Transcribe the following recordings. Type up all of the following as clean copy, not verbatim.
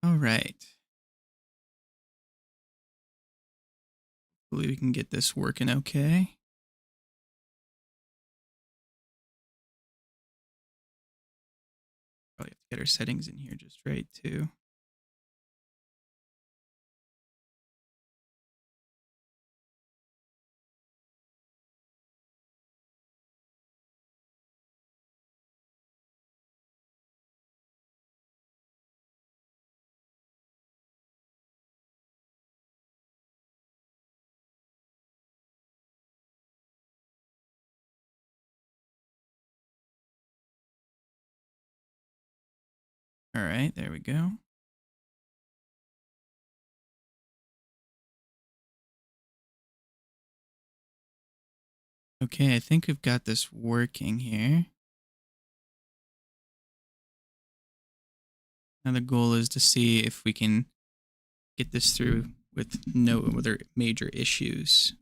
All right. Hopefully we can get this working okay. Probably have to get our settings in here just right too. All right, there we go. Okay, I think we've got this working here. Now the goal is to see if we can get this through with no other major issues.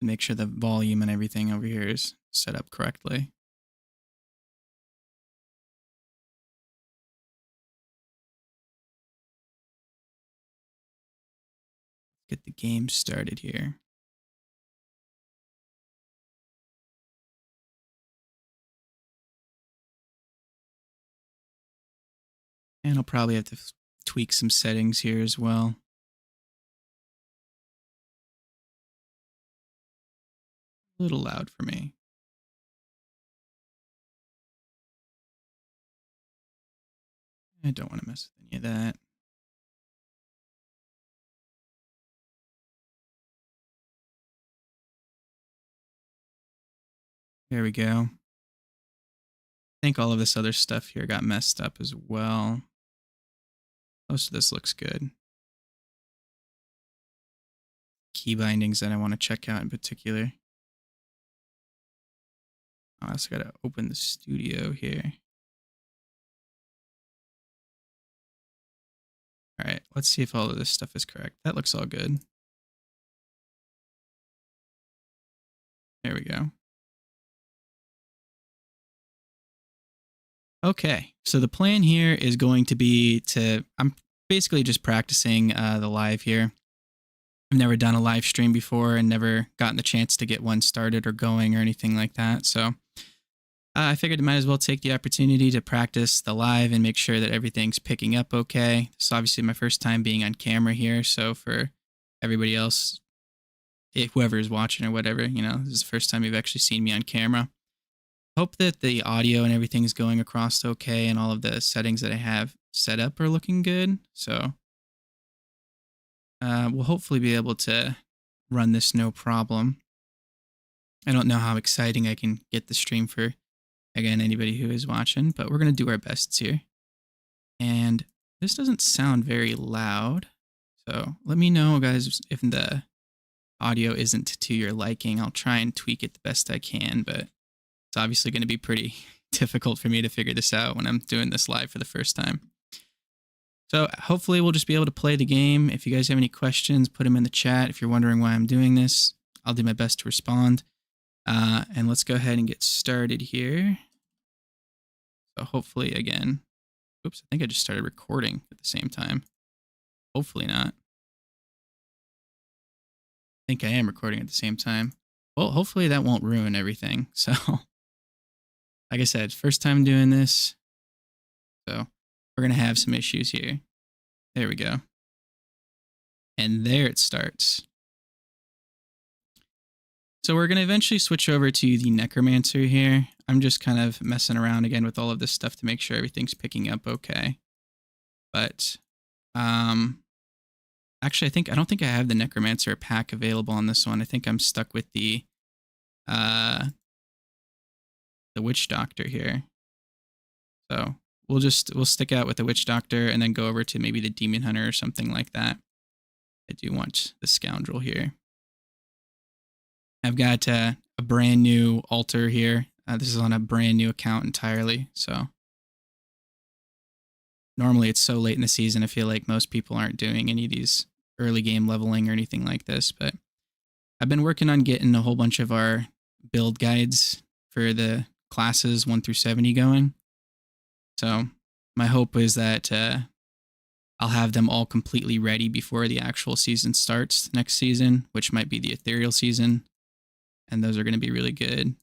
Make sure the volume and everything over here is set up correctly. Get the game started here. And I'll probably have to tweak some settings here as well. A little loud for me. I don't want to mess with any of that. There we go. I think all of this other stuff here got messed up as well. Most of this looks good. Key bindings that I want to check out in particular. I also got to open the studio here. All right, let's see if all of this stuff is correct. That looks all good. There we go. Okay, so the plan here is going to be I'm basically just practicing the live here. I've never done a live stream before and never gotten the chance to get one started or going or anything like that. So I figured I might as well take the opportunity to practice the live and make sure that everything's picking up okay. This is obviously my first time being on camera here. So for everybody else, whoever is watching or whatever, this is the first time you've actually seen me on camera. Hope that the audio and everything is going across okay and all of the settings that I have set up are looking good. So we'll hopefully be able to run this no problem. I don't know how exciting I can get the stream for, again, anybody who is watching, but we're going to do our best here. And this doesn't sound very loud. So let me know, guys, if the audio isn't to your liking. I'll try and tweak it the best I can, but it's obviously going to be pretty difficult for me to figure this out when I'm doing this live for the first time. So hopefully we'll just be able to play the game. If you guys have any questions, put them in the chat. If you're wondering why I'm doing this, I'll do my best to respond. And let's go ahead and get started here. So hopefully, again, oops, I think I just started recording at the same time. Hopefully not. I think I am recording at the same time. Well, hopefully that won't ruin everything. So, like I said, first time doing this. So we're going to have some issues here. There we go. And there it starts. So we're going to eventually switch over to the Necromancer here. I'm just kind of messing around again with all of this stuff to make sure everything's picking up okay. But actually, I don't think I have the Necromancer pack available on this one. I think I'm stuck with the Witch Doctor here. So we'll stick out with the Witch Doctor and then go over to maybe the Demon Hunter or something like that. I do want the Scoundrel here. I've got a brand new altar here. This is on a brand new account entirely. So normally it's so late in the season, I feel like most people aren't doing any of these early game leveling or anything like this. But I've been working on getting a whole bunch of our build guides for the classes 1 through 70 going. So my hope is that I'll have them all completely ready before the actual season starts next season, which might be the ethereal season. And those are going to be really good.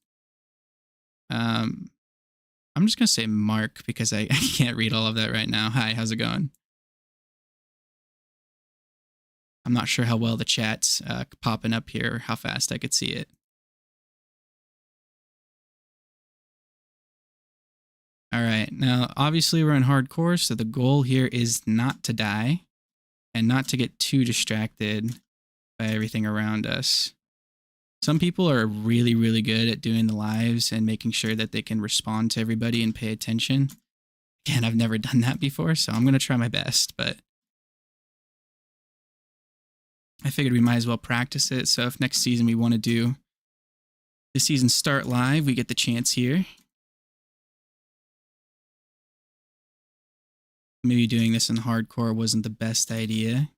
I'm just going to say Mark because I can't read all of that right now. Hi, how's it going? I'm not sure how well the chat's popping up here or how fast I could see it. All right, now obviously we're in hardcore, so the goal here is not to die and not to get too distracted by everything around us. Some people are really, really good at doing the lives and making sure that they can respond to everybody and pay attention. Again, I've never done that before, so I'm going to try my best, but I figured we might as well practice it. So if next season we want to do the season start live, we get the chance here. Maybe doing this in hardcore wasn't the best idea.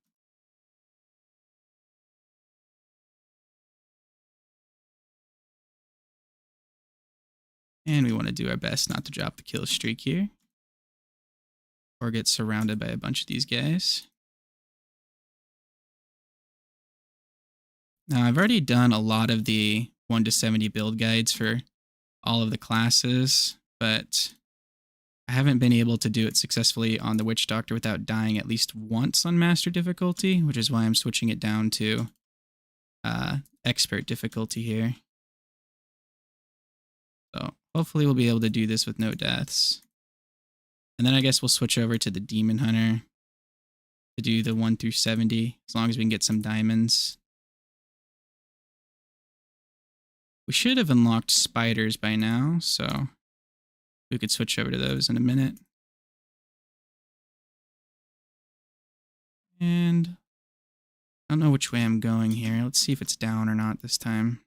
And we want to do our best not to drop the kill streak here. Or get surrounded by a bunch of these guys. Now, I've already done a lot of the 1 to 70 build guides for all of the classes, but I haven't been able to do it successfully on the Witch Doctor without dying at least once on Master difficulty, which is why I'm switching it down to Expert difficulty here. So hopefully we'll be able to do this with no deaths. And then I guess we'll switch over to the Demon Hunter to do the 1 through 70, as long as we can get some diamonds. We should have unlocked spiders by now, so we could switch over to those in a minute. And I don't know which way I'm going here. Let's see if it's down or not this time.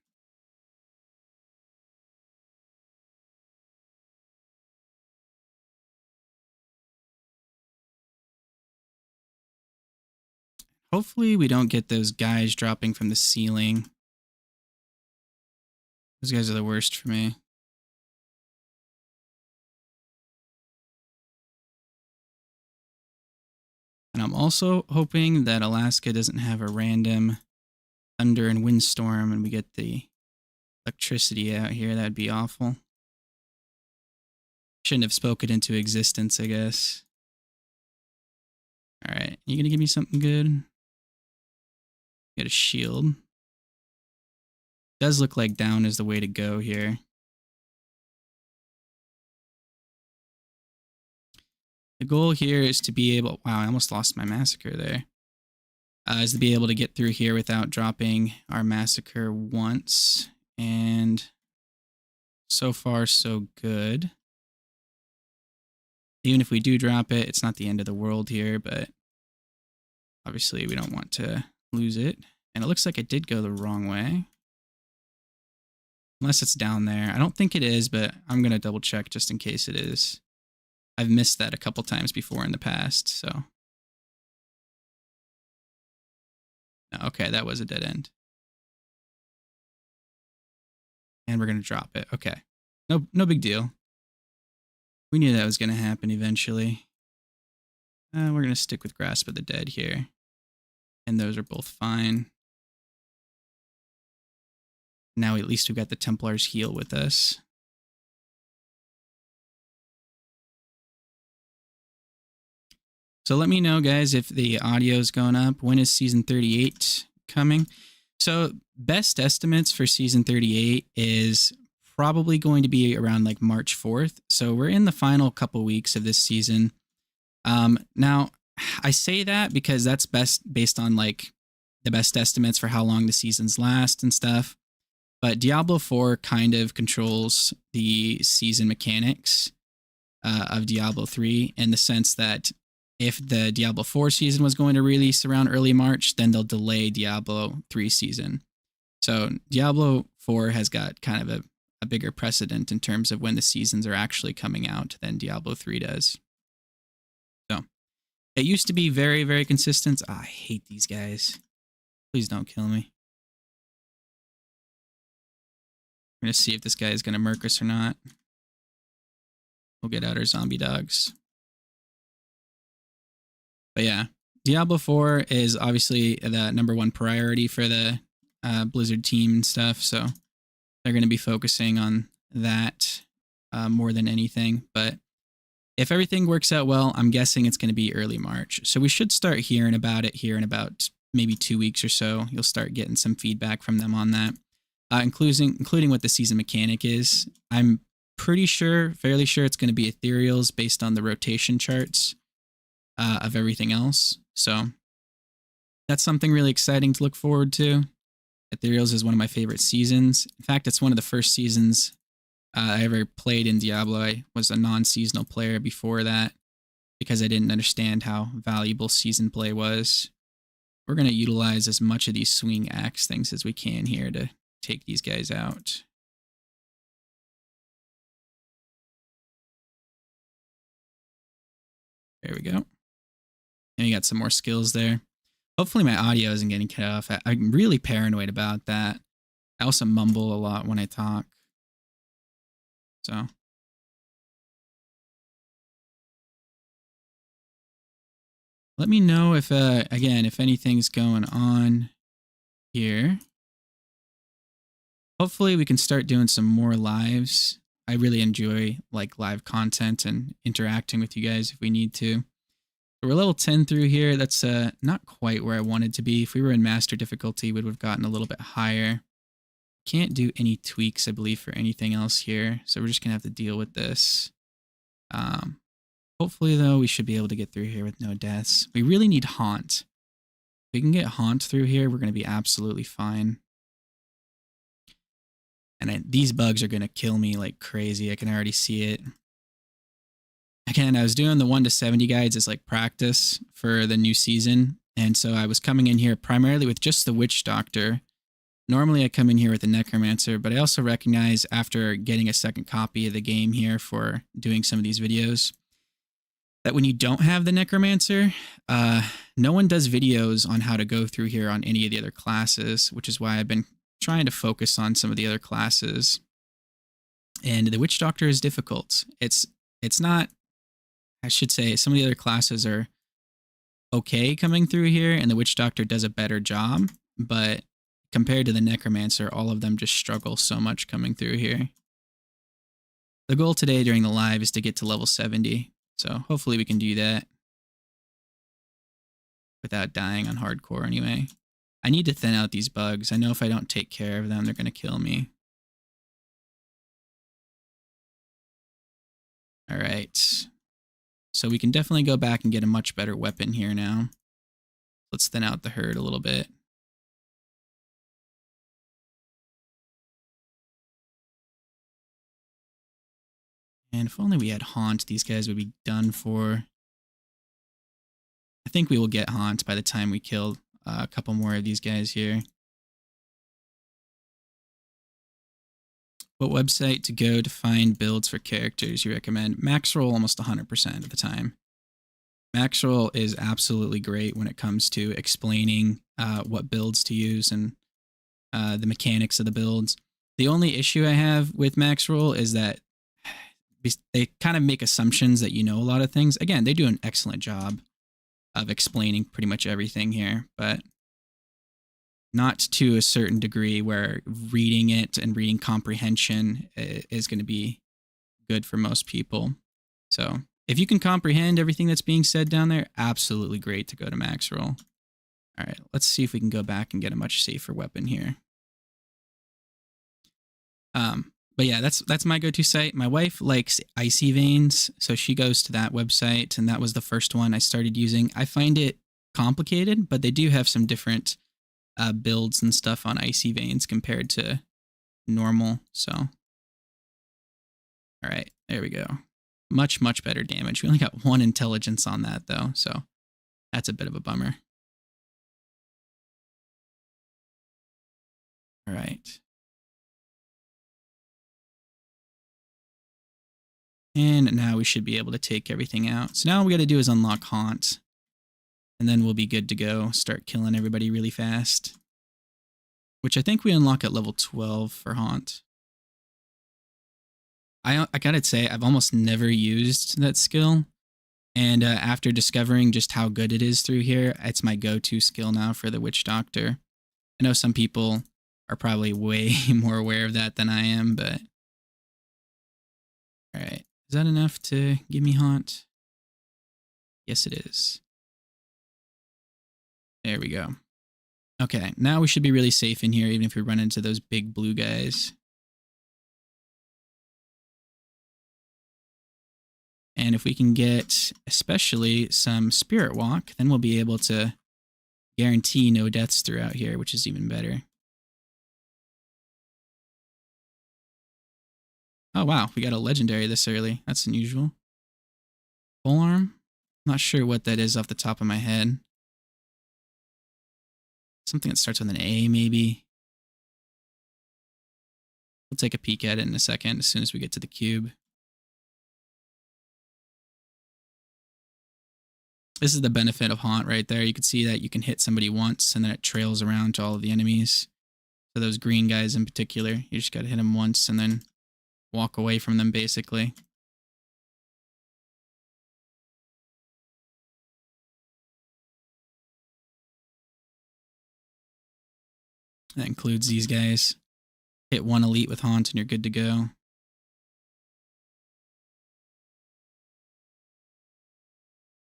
Hopefully we don't get those guys dropping from the ceiling. Those guys are the worst for me. And I'm also hoping that Alaska doesn't have a random thunder and windstorm and we get the electricity out here. That'd be awful. Shouldn't have spoken into existence, I guess. All right, you gonna give me something good? Get a shield. Does look like down is the way to go here. The goal here is to be able... Wow, I almost lost my massacre there. Is to be able to get through here without dropping our massacre once. And so far, so good. Even if we do drop it, it's not the end of the world here, but obviously we don't want to lose it. And it looks like it did go the wrong way. Unless it's down there. I don't think it is, but I'm going to double check just in case it is. I've missed that a couple times before in the past, so. Okay, that was a dead end. And we're going to drop it. Okay. No big deal. We knew that was going to happen eventually. We're going to stick with Grasp of the Dead here. And those are both fine. Now at least we've got the Templar's Heal with us. So let me know, guys, if the audio is going up. When is Season 38 coming? So best estimates for Season 38 is probably going to be around like March 4th. So we're in the final couple weeks of this season. Now, I say that because that's best based on like the best estimates for how long the seasons last and stuff. But Diablo 4 kind of controls the season mechanics of Diablo 3 in the sense that if the Diablo 4 season was going to release around early March, then they'll delay Diablo 3 season. So Diablo 4 has got kind of a bigger precedent in terms of when the seasons are actually coming out than Diablo 3 does. So it used to be very, very consistent. I hate these guys. Please don't kill me. We're going to see if this guy is going to murk us or not. We'll get out our zombie dogs. But yeah, Diablo 4 is obviously the #1 priority for the Blizzard team and stuff. So they're going to be focusing on that more than anything. But if everything works out well, I'm guessing it's going to be early March. So we should start hearing about it here in about maybe 2 weeks or so. You'll start getting some feedback from them on that, including what the season mechanic is. I'm pretty sure, fairly sure it's going to be ethereals based on the rotation charts of everything else. So that's something really exciting to look forward to. Ethereals is one of my favorite seasons. In fact, it's one of the first seasons I ever played in Diablo. I was a non-seasonal player before that because I didn't understand how valuable season play was. We're going to utilize as much of these swing axe things as we can here to take these guys out. There we go. And you got some more skills there. Hopefully my audio isn't getting cut off. I'm really paranoid about that. I also mumble a lot when I talk. So let me know if, again, if anything's going on here. Hopefully we can start doing some more lives. I really enjoy like live content and interacting with you guys if we need to. We're level 10 through here. That's not quite where I wanted to be. If we were in master difficulty, we would have gotten a little bit higher. Can't do any tweaks, I believe, for anything else here. So we're just going to have to deal with this. Hopefully, though, we should be able to get through here with no deaths. We really need Haunt. If we can get Haunt through here, we're going to be absolutely fine. And these bugs are going to kill me like crazy. I can already see it. Again, I was doing the 1 to 70 guides as like practice for the new season. And so I was coming in here primarily with just the Witch Doctor. Normally I come in here with the Necromancer, but I also recognize after getting a second copy of the game here for doing some of these videos, that when you don't have the Necromancer, no one does videos on how to go through here on any of the other classes, which is why I've been trying to focus on some of the other classes. And the Witch Doctor is difficult. It's not, I should say, some of the other classes are okay coming through here, and the Witch Doctor does a better job, but compared to the Necromancer, all of them just struggle so much coming through here. The goal today during the live is to get to level 70, so hopefully we can do that without dying on hardcore anyway. I need to thin out these bugs. I know if I don't take care of them, they're going to kill me. All right. So we can definitely go back and get a much better weapon here now. Let's thin out the herd a little bit. And if only we had Haunt, these guys would be done for. I think we will get Haunt by the time we kill a couple more of these guys here. What website to go to find builds for characters you recommend? Maxroll almost 100% of the time. Maxroll is absolutely great when it comes to explaining what builds to use and the mechanics of the builds. The only issue I have with Maxroll is that they kind of make assumptions that you know a lot of things. Again, they do an excellent job of explaining pretty much everything here, but not to a certain degree where reading it and reading comprehension is going to be good for most people. So if you can comprehend everything that's being said down there, absolutely great to go to Maxroll. All right, let's see if we can go back and get a much safer weapon here. But yeah, that's my go-to site. My wife likes Icy Veins, so she goes to that website, and that was the first one I started using. I find it complicated, but they do have some different builds and stuff on Icy Veins compared to normal. So, all right, there we go. Much, much better damage. We only got 1 intelligence on that, though, so that's a bit of a bummer. All right. And now we should be able to take everything out. So now all we got to do is unlock Haunt. And then we'll be good to go. Start killing everybody really fast. Which I think we unlock at level 12 for Haunt. I gotta say, I've almost never used that skill. And after discovering just how good it is through here, it's my go-to skill now for the Witch Doctor. I know some people are probably way more aware of that than I am, but all right. Is that enough to give me haunt? Yes, it is. There we go. Okay, now we should be really safe in here, even if we run into those big blue guys. And if we can get especially some Spirit Walk, then we'll be able to guarantee no deaths throughout here, which is even better. Oh wow, we got a legendary this early. That's unusual. Full arm? Not sure what that is off the top of my head. Something that starts with an A, maybe. We'll take a peek at it in a second as soon as we get to the cube. This is the benefit of Haunt right there. You can see that you can hit somebody once and then it trails around to all of the enemies. So those green guys in particular, you just gotta hit them once and then walk away from them basically. That includes these guys. Hit one elite with Haunt and you're good to go.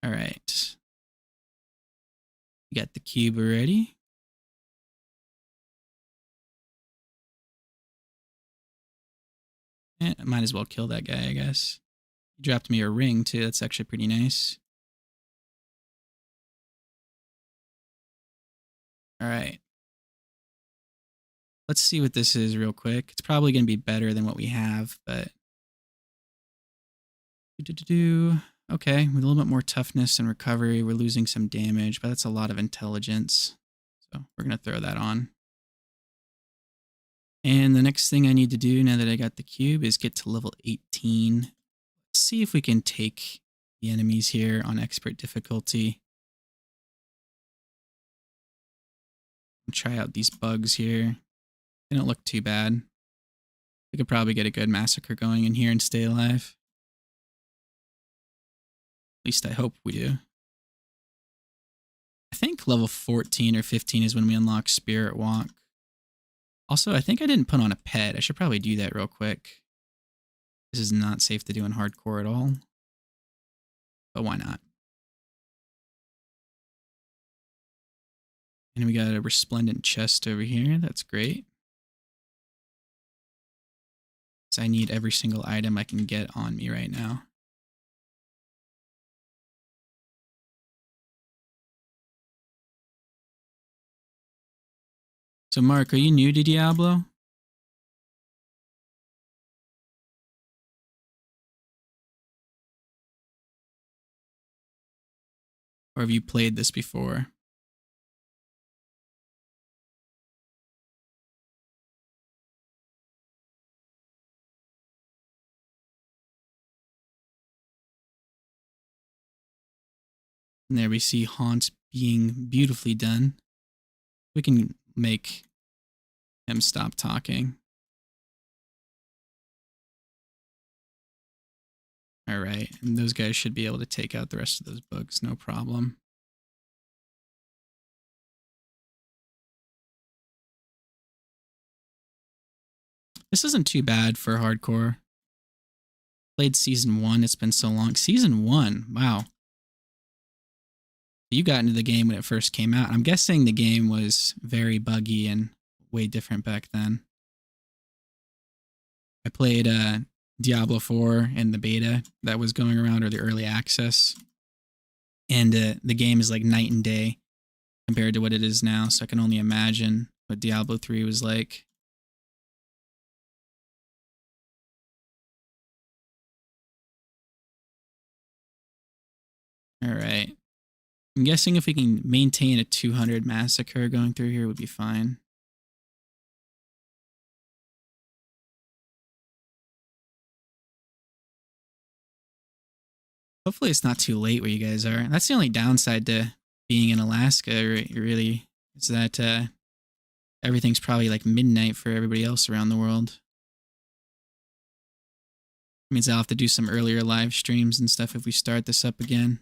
All right. You got the cube already. I might as well kill that guy, I guess. He dropped me a ring too. That's actually pretty nice. All right. Let's see what this is real quick. It's probably going to be better than what we have, but... Okay, with a little bit more toughness and recovery, we're losing some damage, but that's a lot of intelligence. So we're going to throw that on. And the next thing I need to do now that I got the cube is get to level 18. Let's see if we can take the enemies here on expert difficulty. Try out these bugs here. They don't look too bad. We could probably get a good massacre going in here and stay alive. At least I hope we do. I think level 14 or 15 is when we unlock Spirit Walk. Also, I think I didn't put on a pet. I should probably do that real quick. This is not safe to do in hardcore at all. But why not? And we got a resplendent chest over here. That's great. So I need every single item I can get on me right now. So Mark, are you new to Diablo? Or have you played this before? And there we see Haunt being beautifully done. We can make him stop talking. All right, and those guys should be able to take out the rest of those bugs, no problem. This isn't too bad for hardcore. Played season 1, it's been so long. Season 1, wow. You got into the game when it first came out. I'm guessing the game was very buggy and way different back then. I played Diablo 4 in the beta that was going around, or the early access. And the game is like night and day compared to what it is now. So I can only imagine what Diablo 3 was like. All right. I'm guessing if we can maintain a 200 massacre going through here would be fine. Hopefully it's not too late where you guys are. That's the only downside to being in Alaska, really, is that everything's probably like midnight for everybody else around the world. Means I'll have to do some earlier live streams and stuff if we start this up again.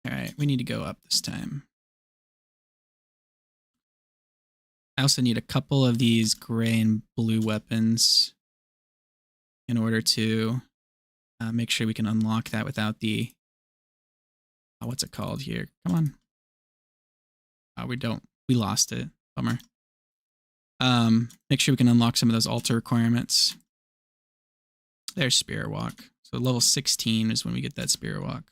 All right, we need to go up this time. I also need a couple of these gray and blue weapons in order to make sure we can unlock that without the... what's it called here? Come on. Oh, we don't. We lost it. Bummer. Make sure we can unlock some of those altar requirements. There's Spirit Walk. So level 16 is when we get that Spirit Walk.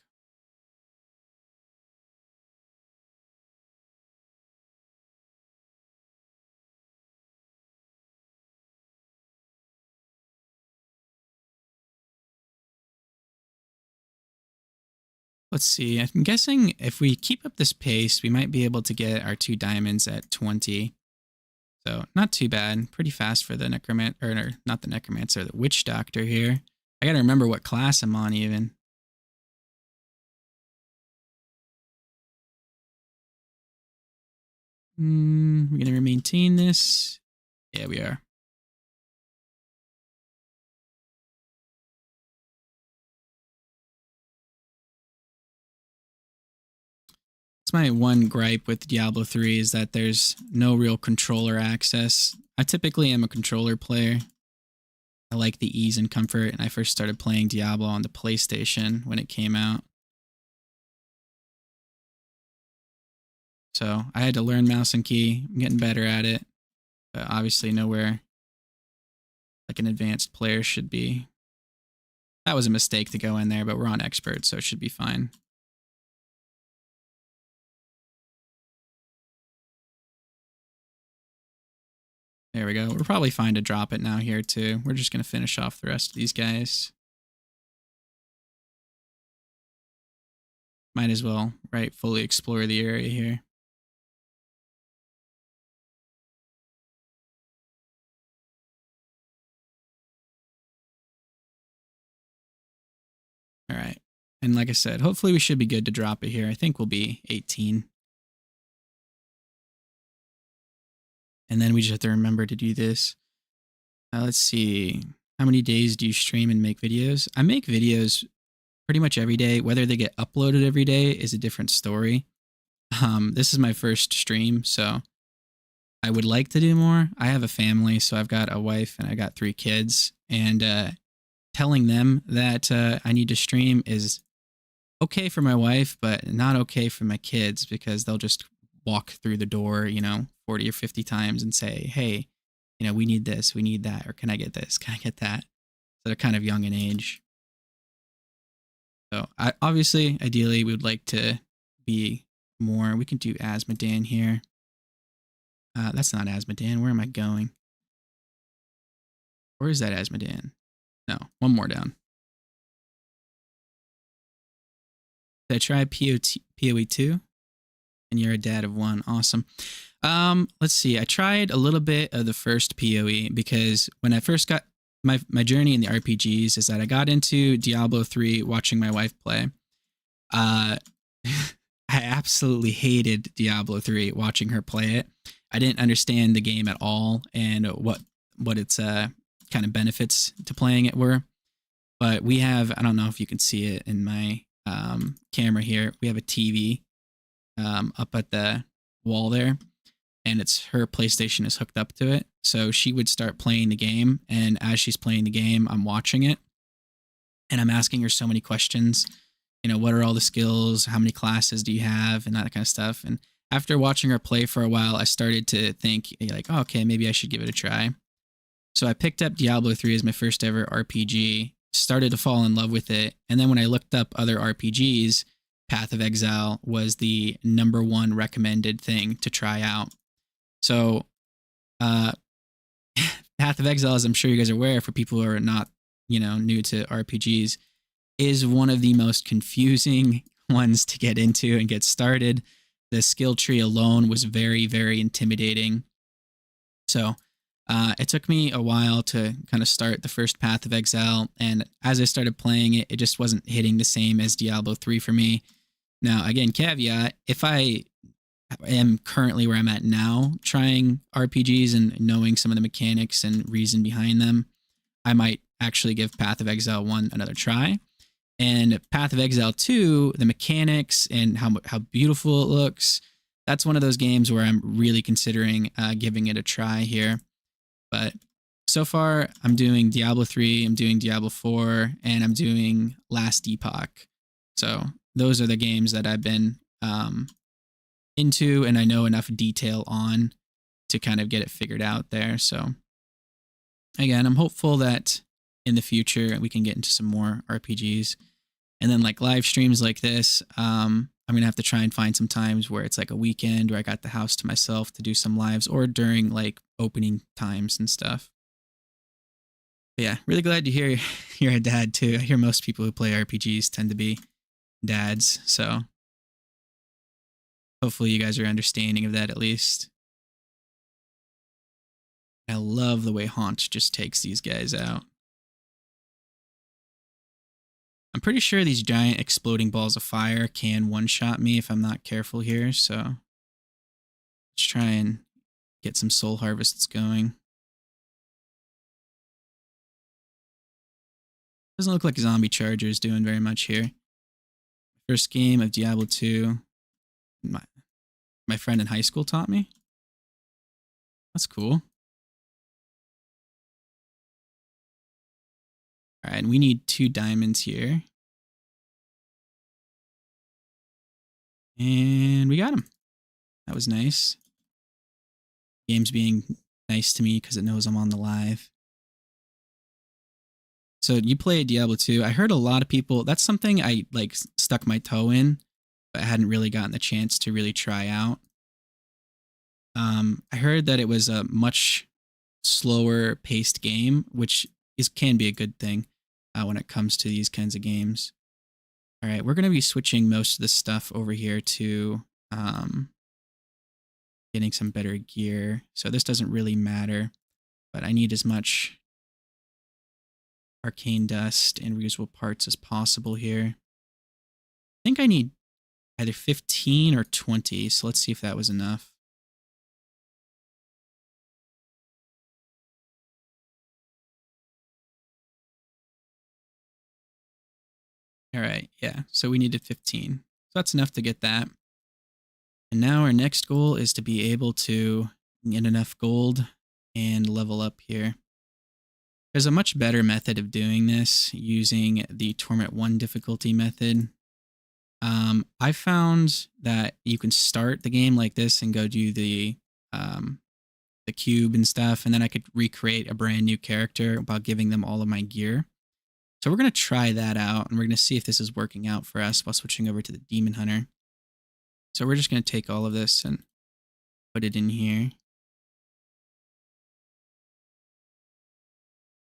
Let's see. I'm guessing if we keep up this pace, we might be able to get our 2 diamonds at 20. So not too bad. Pretty fast for the necromancer, or not the necromancer, the witch doctor here. I gotta remember what class I'm on even. We're gonna maintain this. Yeah, we are. That's my one gripe with Diablo 3 is that there's no real controller access. I typically am a controller player. I like the ease and comfort, and I first started playing Diablo on the PlayStation when it came out. So I had to learn mouse and key. I'm getting better at it, but obviously nowhere like an advanced player should be. That was a mistake to go in there, but we're on expert, so it should be fine. There we go. We're probably fine to drop it now here too. We're just going to finish off the rest of these guys. Might as well, right, fully explore the area here. All right. And like I said, hopefully we should be good to drop it here. I think we'll be 18. And then we just have to remember to do this. Let's see. How many days do you stream and make videos? I make videos pretty much every day. Whether they get uploaded every day is a different story. This is my first stream, so I would like to do more. I have a family, so I've got a wife and I got 3 kids. And telling them that I need to stream is okay for my wife, but not okay for my kids because they'll just walk through the door, 40 or 50 times and say, hey, we need this, we need that, or can I get this, can I get that? So they're kind of young in age. So obviously, ideally, we would like to be more. We can do Asmodan here. That's not Asmodan. Where am I going? Where is that Asmodan? No, one more down. Did I try PoE 2? And you're a dad of 1. Awesome. Let's see. I tried a little bit of the first PoE because when I first got my journey in the RPGs is that I got into Diablo 3 watching my wife play. I absolutely hated Diablo 3 watching her play it. I didn't understand the game at all and what its kind of benefits to playing it were. But we have, I don't know if you can see it in my camera here, we have a TV up at the wall there, and it's her PlayStation is hooked up to it. So she would start playing the game, and as she's playing the game, I'm watching it, and I'm asking her so many questions. What are all the skills? How many classes do you have? And that kind of stuff. And after watching her play for a while, I started to think like, oh, okay, maybe I should give it a try. So I picked up Diablo 3 as my first ever RPG, started to fall in love with it. And then when I looked up other RPGs, Path of Exile was the #1 recommended thing to try out. So Path of Exile, as I'm sure you guys are aware, for people who are not, new to RPGs, is one of the most confusing ones to get into and get started. The skill tree alone was very, very intimidating. So it took me a while to kind of start the first Path of Exile, and as I started playing it, it just wasn't hitting the same as Diablo 3 for me. Now, again, caveat, if I am currently where I'm at now, trying RPGs and knowing some of the mechanics and reason behind them, I might actually give Path of Exile 1 another try. And Path of Exile 2, the mechanics and how beautiful it looks, that's one of those games where I'm really considering giving it a try here. But so far, I'm doing Diablo 3, I'm doing Diablo 4, and I'm doing Last Epoch. So those are the games that I've been into and I know enough detail on to kind of get it figured out there. So again, I'm hopeful that in the future we can get into some more RPGs. And then like live streams like this, I'm going to have to try and find some times where it's like a weekend where I got the house to myself to do some lives or during like opening times and stuff. But yeah, really glad to hear you're a dad too. I hear most people who play RPGs tend to be dads. So hopefully you guys are understanding of that at least. I love the way Haunt just takes these guys out. I'm pretty sure these giant exploding balls of fire can one-shot me if I'm not careful here, so let's try and get some soul harvests going. Doesn't look like Zombie Charger is doing very much here. First game of Diablo 2. My friend in high school taught me. That's cool. All right, and we need 2 diamonds here. And we got them. That was nice. Game's being nice to me because it knows I'm on the live. So you play Diablo 2. I heard a lot of people, that's something I like stuck my toe in, but I hadn't really gotten the chance to really try out. I heard that it was a much slower paced game, which can be a good thing when it comes to these kinds of games. All right, we're going to be switching most of this stuff over here to getting some better gear. So this doesn't really matter, but I need as much arcane dust and reusable parts as possible here. I think I need either 15 or 20, so let's see if that was enough. All right, yeah, so we needed 15. So that's enough to get that. And now our next goal is to be able to get enough gold and level up here. There's a much better method of doing this using the Torment 1 difficulty method. I found that you can start the game like this and go do the cube and stuff, and then I could recreate a brand new character by giving them all of my gear. So we're going to try that out, and we're going to see if this is working out for us while switching over to the Demon Hunter. So we're just going to take all of this and put it in here.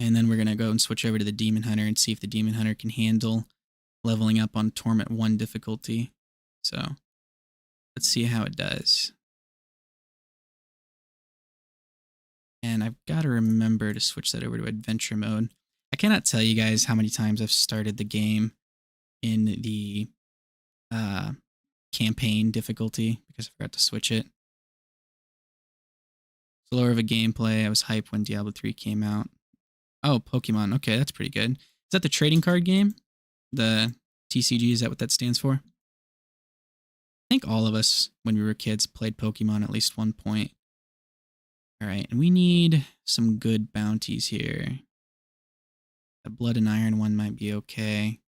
And then we're going to go and switch over to the Demon Hunter and see if the Demon Hunter can handle leveling up on Torment 1 difficulty. So let's see how it does. And I've got to remember to switch that over to adventure mode. I cannot tell you guys how many times I've started the game in the campaign difficulty because I forgot to switch it. Slower of a gameplay. I was hyped when Diablo 3 came out. Oh, Pokemon. Okay, that's pretty good. Is that the trading card game? The TCG, is that what that stands for? I think all of us, when we were kids, played Pokemon at least one point. All right, and we need some good bounties here. The Blood and Iron one might be okay.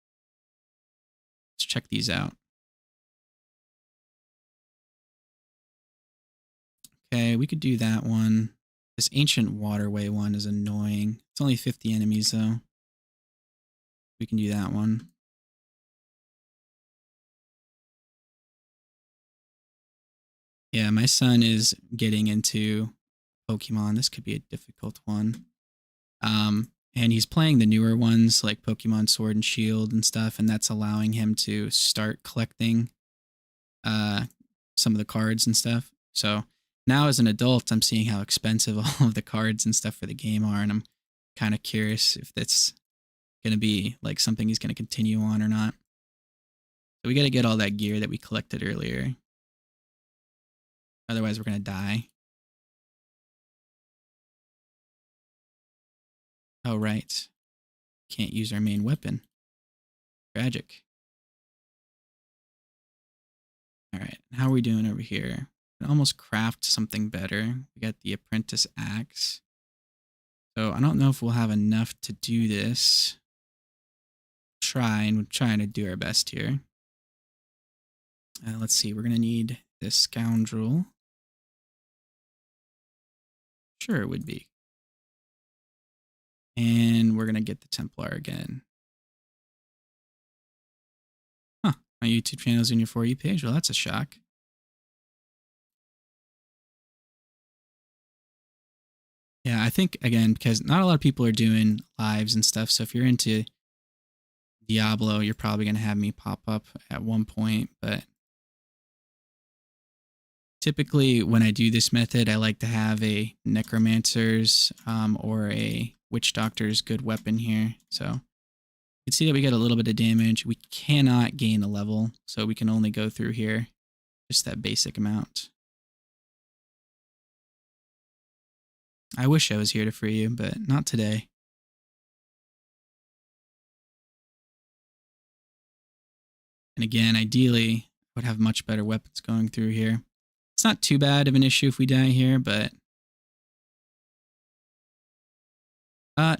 Let's check these out. Okay, we could do that one. This Ancient Waterway one is annoying. It's only 50 enemies, though. We can do that one. Yeah, my son is getting into Pokemon. This could be a difficult one. And he's playing the newer ones like Pokemon Sword and Shield and stuff, and that's allowing him to start collecting some of the cards and stuff. So now as an adult, I'm seeing how expensive all of the cards and stuff for the game are, and I'm kind of curious if that's going to be like something he's going to continue on or not. So we got to get all that gear that we collected earlier. Otherwise, we're going to die. Oh, right. Can't use our main weapon. Tragic. All right. How are we doing over here? We can almost craft something better. We got the apprentice axe. So I don't know if we'll have enough to do this. We're trying to do our best here. Let's see. We're going to need this scoundrel. Sure, it would be. And we're going to get the Templar again. Huh. My YouTube channel is in your For You page. Well, that's a shock. Yeah, I think, again, because not a lot of people are doing lives and stuff. So if you're into Diablo, you're probably going to have me pop up at one point. But typically when I do this method, I like to have a necromancer's or a witch doctor's good weapon here. So you can see that we get a little bit of damage. We cannot gain a level, so we can only go through here just that basic amount. I wish I was here to free you, but not today. And again, ideally, I would have much better weapons going through here. It's not too bad of an issue if we die here, but...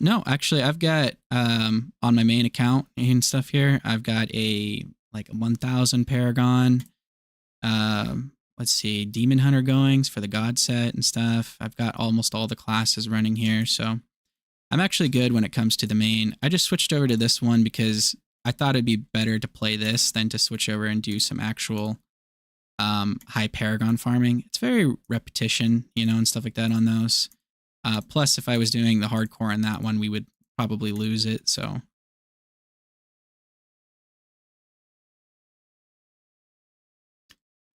no, actually, I've got, on my main account and stuff here, I've got a 1,000 Paragon, let's see, Demon Hunter goings for the God set and stuff. I've got almost all the classes running here, so I'm actually good when it comes to the main. I just switched over to this one because I thought it'd be better to play this than to switch over and do some actual high Paragon farming. It's very repetition, and stuff like that on those. Plus, if I was doing the hardcore on that one, we would probably lose it, so...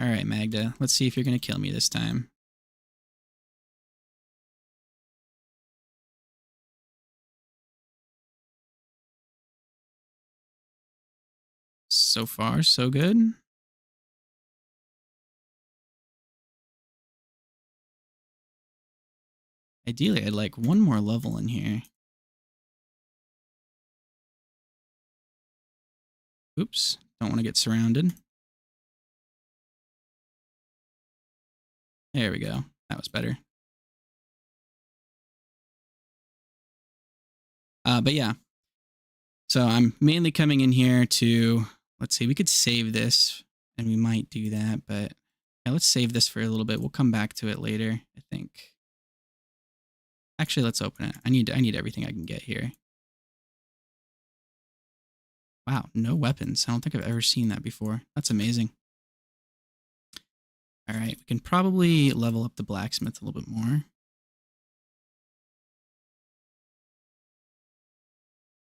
Alright, Magda, let's see if you're going to kill me this time. So far, so good. Ideally, I'd like one more level in here. Oops, don't want to get surrounded. There we go. That was better. But yeah. So I'm mainly coming in here to, let's see, we could save this, and we might do that, but yeah, let's save this for a little bit. We'll come back to it later, I think. Actually, let's open it. I need everything I can get here. Wow, no weapons. I don't think I've ever seen that before. That's amazing. All right, we can probably level up the blacksmith a little bit more.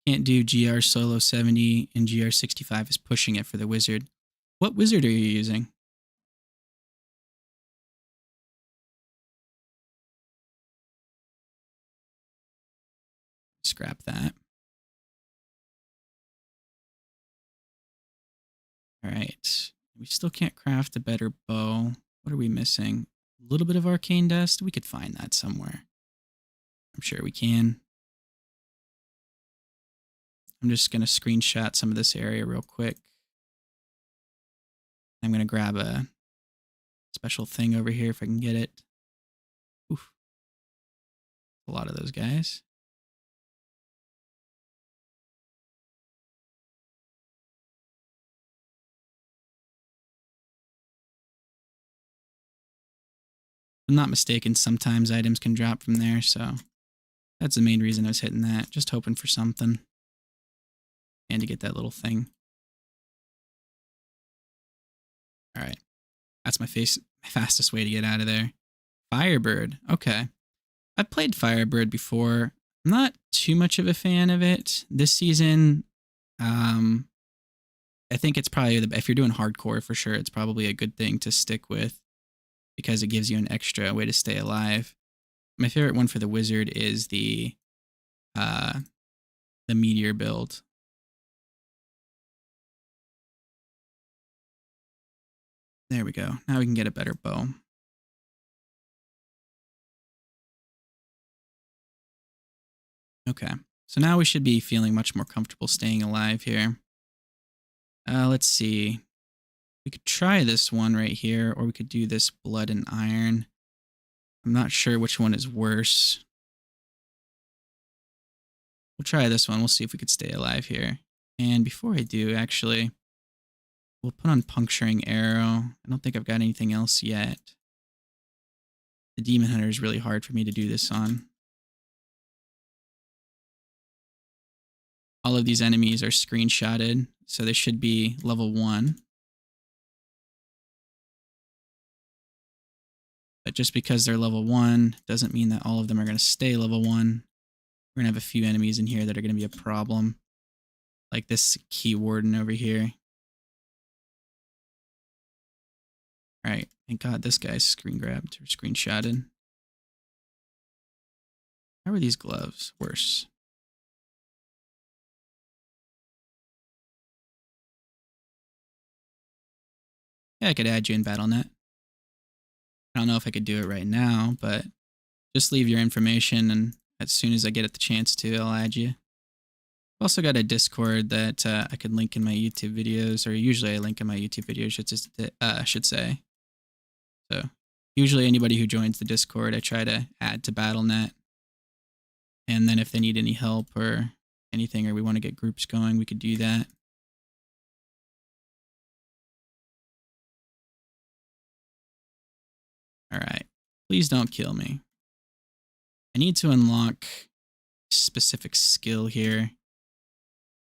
Can't do GR solo 70 and GR 65 is pushing it for the wizard. What wizard are you using? Scrap that. All right. We still can't craft a better bow. What are we missing? A little bit of arcane dust? We could find that somewhere. I'm sure we can. I'm just going to screenshot some of this area real quick. I'm going to grab a special thing over here if I can get it. Oof. A lot of those guys. If I'm not mistaken, sometimes items can drop from there, so that's the main reason I was hitting that. Just hoping for something. And to get that little thing. Alright. That's my fastest way to get out of there. Firebird. Okay. I've played Firebird before. I'm not too much of a fan of it. This season, I think it's probably, if you're doing hardcore for sure, it's probably a good thing to stick with because it gives you an extra way to stay alive. My favorite one for the wizard is the meteor build. There we go. Now we can get a better bow. Okay. So now we should be feeling much more comfortable staying alive here. Let's see. We could try this one right here, or we could do this blood and iron. I'm not sure which one is worse. We'll try this one. We'll see if we could stay alive here. And before I do, actually, we'll put on puncturing arrow. I don't think I've got anything else yet. The demon hunter is really hard for me to do this on. All of these enemies are screenshotted, so they should be level 1. But just because they're level 1 doesn't mean that all of them are going to stay level 1. We're going to have a few enemies in here that are going to be a problem. Like this key warden over here. Alright, thank God this guy's screen grabbed or screenshotted. How are these gloves? Worse. Yeah, I could add you in BattleNet. I don't know if I could do it right now, but just leave your information, and as soon as I get the chance to, I'll add you. I've also got a Discord that I could link in my YouTube videos, or usually I link in my YouTube videos, I should say. So usually anybody who joins the Discord, I try to add to BattleNet. And then if they need any help or anything, or we want to get groups going, we could do that. All right. Please don't kill me. I need to unlock a specific skill here.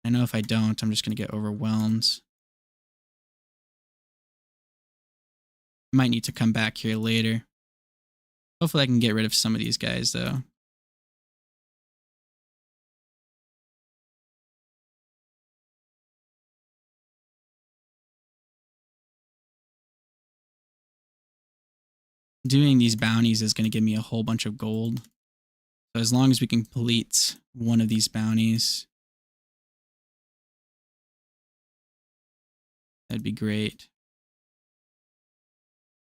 I know if I don't, I'm just going to get overwhelmed. I might need to come back here later. Hopefully I can get rid of some of these guys, though. Doing these bounties is going to give me a whole bunch of gold. So as long as we can complete one of these bounties, that'd be great.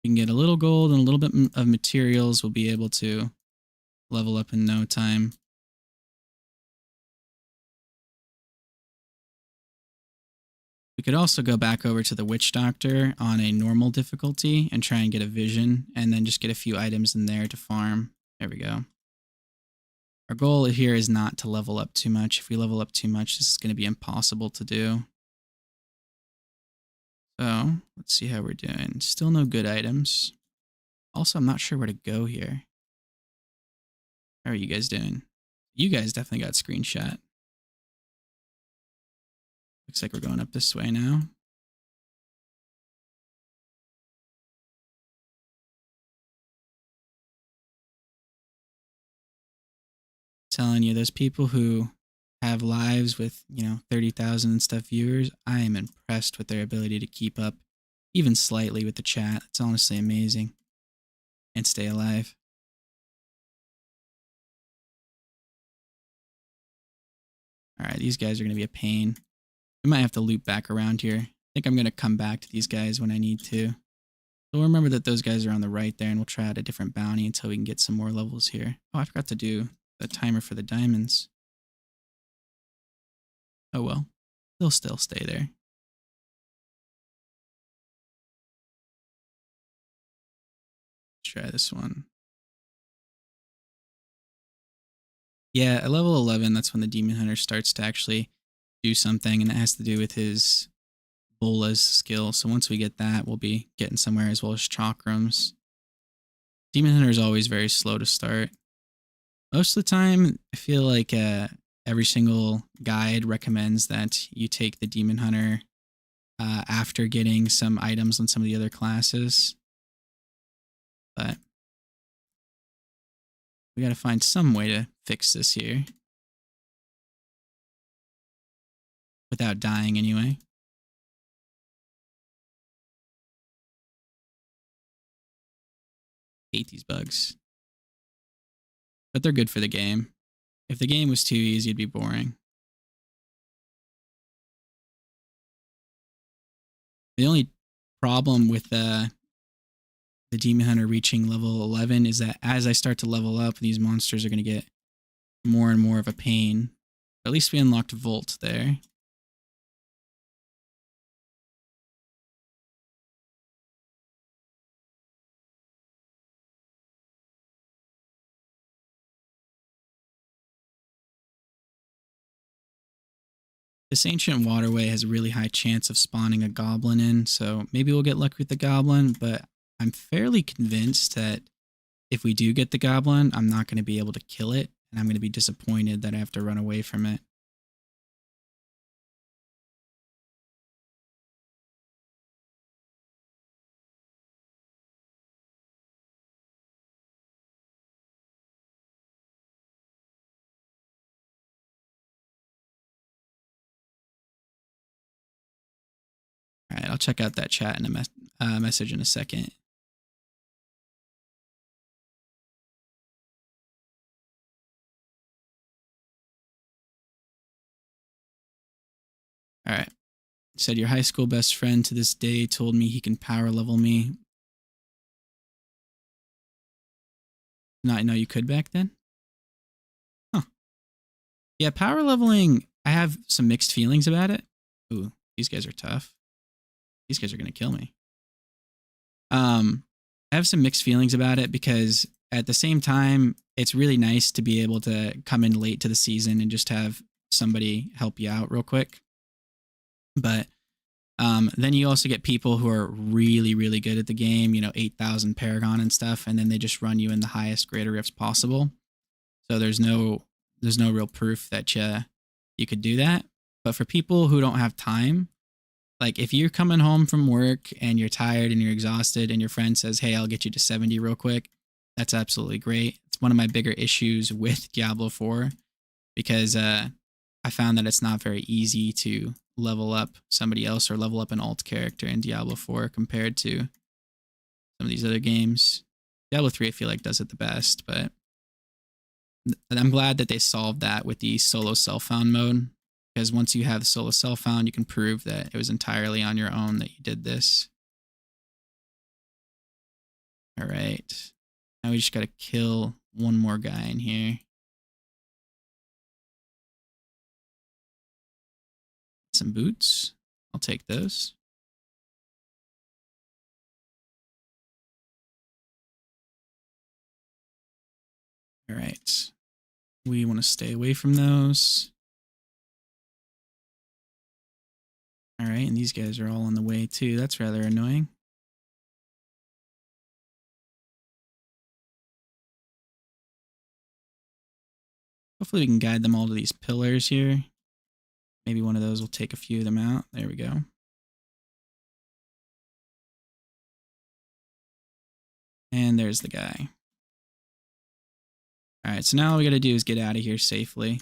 We can get a little gold and a little bit of materials. We'll be able to level up in no time. We could also go back over to the Witch Doctor on a normal difficulty and try and get a vision, and then just get a few items in there to farm. There we go. Our goal here is not to level up too much. If we level up too much, this is going to be impossible to do. So let's see how we're doing. Still no good items. Also, I'm not sure where to go here. How are you guys doing? You guys definitely got screenshot. Looks like we're going up this way now. Telling you, those people who have lives with, 30,000 and stuff viewers, I am impressed with their ability to keep up even slightly with the chat. It's honestly amazing. And stay alive. All right, these guys are going to be a pain. We might have to loop back around here. I think I'm going to come back to these guys when I need to. So we'll remember that those guys are on the right there, and we'll try out a different bounty until we can get some more levels here. Oh, I forgot to do the timer for the diamonds. Oh well, they'll still stay there. Let's try this one. Yeah, at level 11, that's when the Demon Hunter starts to actually do something, and it has to do with his Bola's skill. So once we get that, we'll be getting somewhere, as well as chakrams. Demon Hunter is always very slow to start. Most of the time, I feel like every single guide recommends that you take the Demon Hunter after getting some items on some of the other classes. But we got to find some way to fix this here. Without dying anyway. Hate these bugs. But they're good for the game. If the game was too easy, it'd be boring. The only problem with the Demon Hunter reaching level 11 is that as I start to level up, these monsters are going to get more and more of a pain. At least we unlocked Volt there. This ancient waterway has a really high chance of spawning a goblin in, so maybe we'll get lucky with the goblin, but I'm fairly convinced that if we do get the goblin, I'm not going to be able to kill it, and I'm going to be disappointed that I have to run away from it. All right, I'll check out that chat and a message in a second. All right. Said your high school best friend to this day told me he can power level me. Not know you could back then? Huh. Yeah, power leveling, I have some mixed feelings about it. Ooh, these guys are tough. These guys are going to kill me. I have some mixed feelings about it because at the same time, it's really nice to be able to come in late to the season and just have somebody help you out real quick. But then you also get people who are really, really good at the game, 8,000 Paragon and stuff, and then they just run you in the highest greater rifts possible. So there's no real proof that you could do that. But for people who don't have time, like if you're coming home from work and you're tired and you're exhausted and your friend says, hey, I'll get you to 70 real quick, that's absolutely great. It's one of my bigger issues with Diablo 4 because I found that it's not very easy to level up somebody else or level up an alt character in Diablo 4 compared to some of these other games. Diablo 3 I feel like does it the best, but I'm glad that they solved that with the solo self-found mode. Because once you have the solo self-found, you can prove that it was entirely on your own that you did this. All right. Now we just got to kill one more guy in here. Some boots. I'll take those. All right. We want to stay away from those. All right, and these guys are all on the way too. That's rather annoying. Hopefully we can guide them all to these pillars here. Maybe one of those will take a few of them out. There we go. And there's the guy. All right, so now all we got to do is get out of here safely,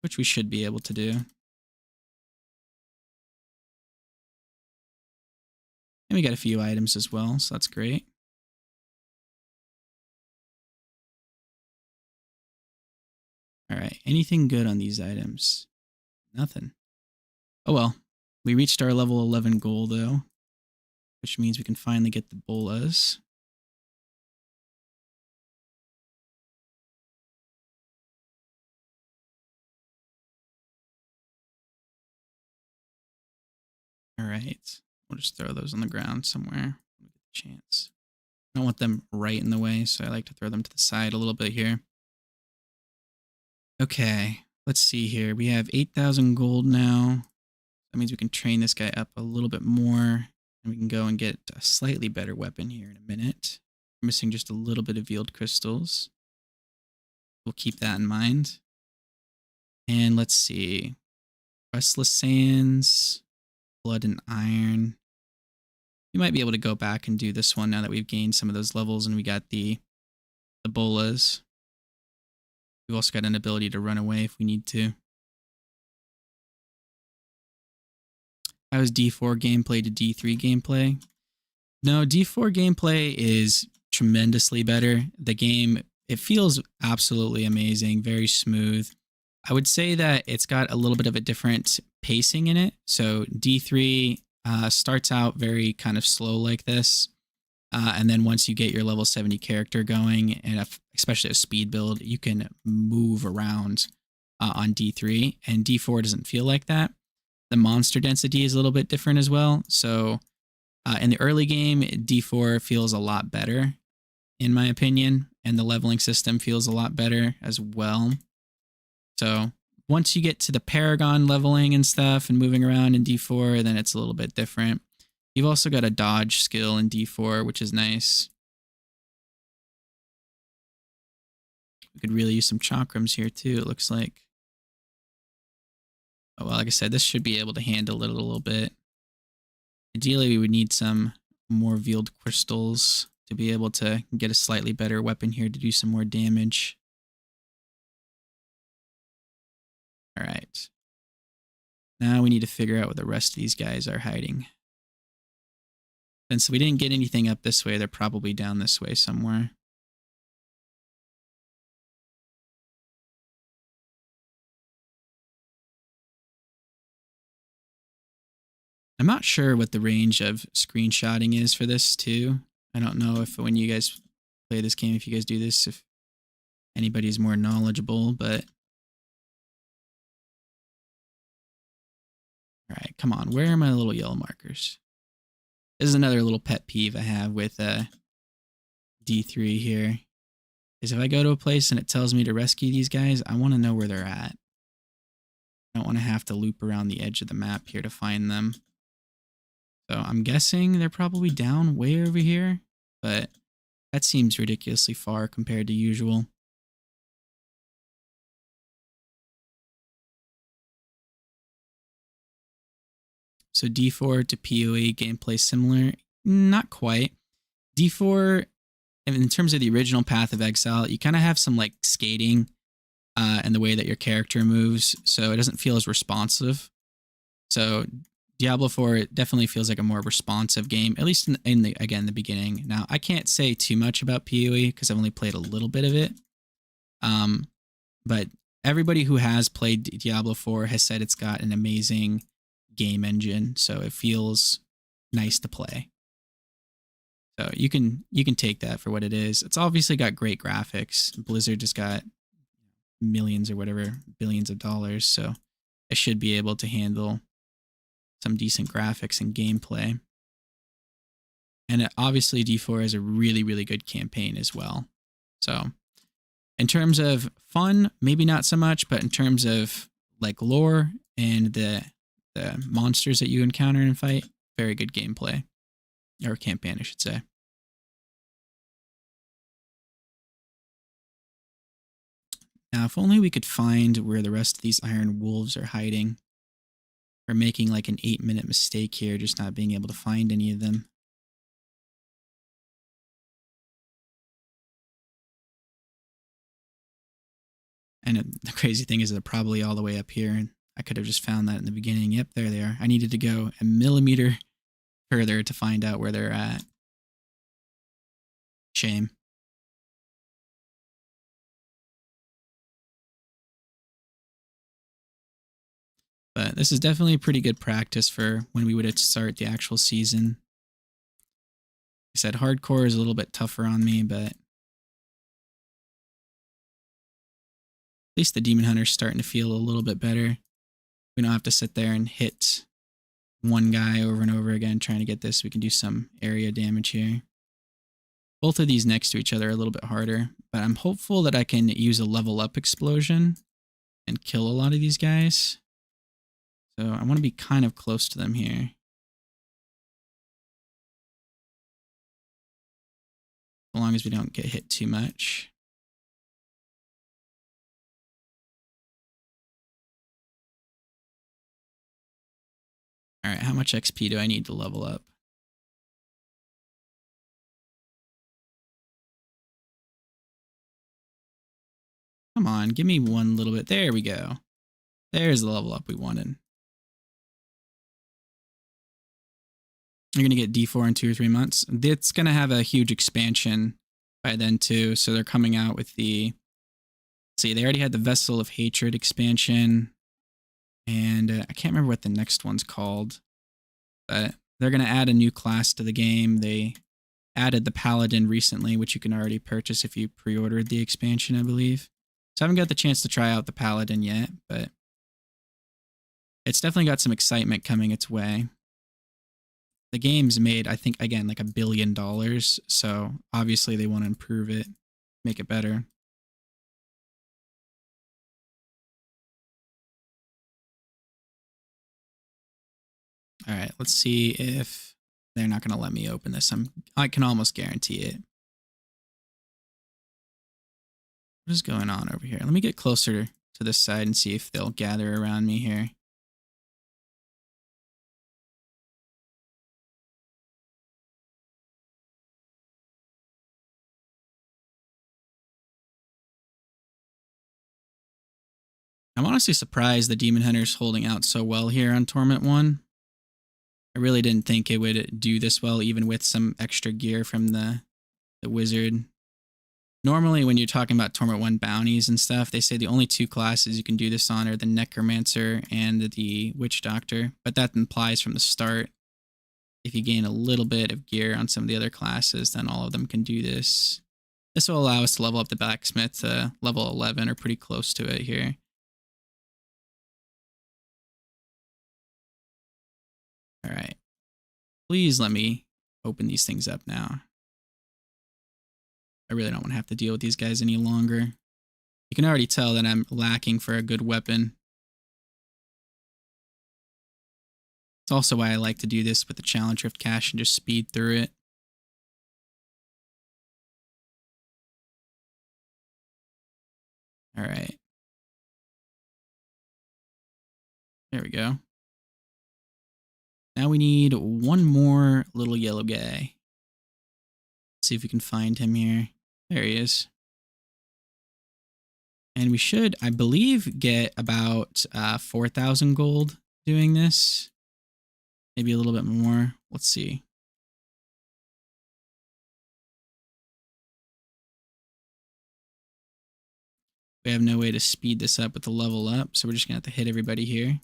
which we should be able to do. And we got a few items as well, so that's great. All right, anything good on these items? Nothing. Oh well, we reached our level 11 goal though, which means we can finally get the bolas. All right, we'll just throw those on the ground somewhere. We'll get the chance. I don't want them right in the way, so I like to throw them to the side a little bit here. Okay, let's see here. We have 8,000 gold now. That means we can train this guy up a little bit more, and we can go and get a slightly better weapon here in a minute. We're missing just a little bit of veiled crystals. We'll keep that in mind. And let's see. Restless Sands, Blood and Iron. We might be able to go back and do this one now that we've gained some of those levels and we got the bolas. We've also got an ability to run away if we need to. How is D4 gameplay to D3 gameplay? No, D4 gameplay is tremendously better. The game, it feels absolutely amazing, very smooth. I would say that it's got a little bit of a different pacing in it. So D3 Starts out very kind of slow like this. And then once you get your level 70 character going, and especially a speed build, you can move around on D3, and D4 doesn't feel like that. The monster density is a little bit different as well. So in the early game, D4 feels a lot better, in my opinion, and the leveling system feels a lot better as well. So once you get to the Paragon leveling and stuff and moving around in D4, then it's a little bit different. You've also got a dodge skill in D4, which is nice. We could really use some chakrams here too, it looks like. Oh, well, like I said, this should be able to handle it a little bit. Ideally, we would need some more veiled crystals to be able to get a slightly better weapon here to do some more damage. All right. Now we need to figure out where the rest of these guys are hiding. Since we didn't get anything up this way, they're probably down this way somewhere. I'm not sure what the range of screenshotting is for this too. I don't know if when you guys play this game, if you guys do this, if anybody's more knowledgeable, but... All right, come on. Where are my little yellow markers? This is another little pet peeve I have with D3 here. Is if I go to a place and it tells me to rescue these guys, I want to know where they're at. I don't want to have to loop around the edge of the map here to find them. So I'm guessing they're probably down way over here, but that seems ridiculously far compared to usual. So D4 to PoE gameplay similar? Not quite. D4, in terms of the original Path of Exile, you kind of have some like skating and the way that your character moves, so it doesn't feel as responsive. So Diablo 4, it definitely feels like a more responsive game, at least in the, again, the beginning. Now, I can't say too much about PoE because I've only played a little bit of it. But everybody who has played Diablo 4 has said it's got an amazing game engine, so it feels nice to play. So you can take that for what it is. It's obviously got great graphics. Blizzard just got millions or whatever, billions of dollars, so it should be able to handle some decent graphics and gameplay. And obviously D4 has a really, really good campaign as well. So in terms of fun, maybe not so much, but in terms of like lore and the monsters that you encounter and fight, very good gameplay. Or campaign, I should say. Now, if only we could find where the rest of these iron wolves are hiding. We're making like an 8-minute mistake here, just not being able to find any of them. And the crazy thing is they're probably all the way up here, and I could have just found that in the beginning. Yep, there they are. I needed to go a millimeter further to find out where they're at. Shame. But this is definitely pretty good practice for when we would start the actual season. Like I said, hardcore is a little bit tougher on me, but at least the Demon Hunter's starting to feel a little bit better. We don't have to sit there and hit one guy over and over again trying to get this. We can do some area damage here. Both of these next to each other are a little bit harder, but I'm hopeful that I can use a level up explosion and kill a lot of these guys. So I want to be kind of close to them here. As long as we don't get hit too much. All right, how much XP do I need to level up? Come on, give me one little bit. There we go. There's the level up we wanted. You're going to get D4 in 2 or 3 months. It's going to have a huge expansion by then too. So they're coming out with the... See, they already had the Vessel of Hatred expansion. And I can't remember what the next one's called. but they're going to add a new class to the game. They added the Paladin recently, which you can already purchase if you pre-ordered the expansion, I believe. So I haven't got the chance to try out the Paladin yet, but it's definitely got some excitement coming its way. The game's made, I think, again, like $1 billion, so obviously they want to improve it, make it better. All right, let's see if they're not going to let me open this. I can almost guarantee it. What is going on over here? Let me get closer to this side and see if they'll gather around me here. I'm honestly surprised the Demon Hunter's holding out so well here on Torment 1. I really didn't think it would do this well, even with some extra gear from the wizard. Normally, when you're talking about Torment 1 bounties and stuff, they say the only 2 classes you can do this on are the Necromancer and the Witch Doctor, but that implies from the start, if you gain a little bit of gear on some of the other classes, then all of them can do this. This will allow us to level up the Blacksmith to level 11, or pretty close to it here. All right. Please let me open these things up now. I really don't want to have to deal with these guys any longer. You can already tell that I'm lacking for a good weapon. It's also why I like to do this with the Challenge Rift Cache and just speed through it. All right. There we go. Now we need one more little yellow guy. Let's see if we can find him here. There he is. And we should, I believe, get about 4,000 gold doing this. Maybe a little bit more. Let's see. We have no way to speed this up with the level up, so we're just going to have to hit everybody here.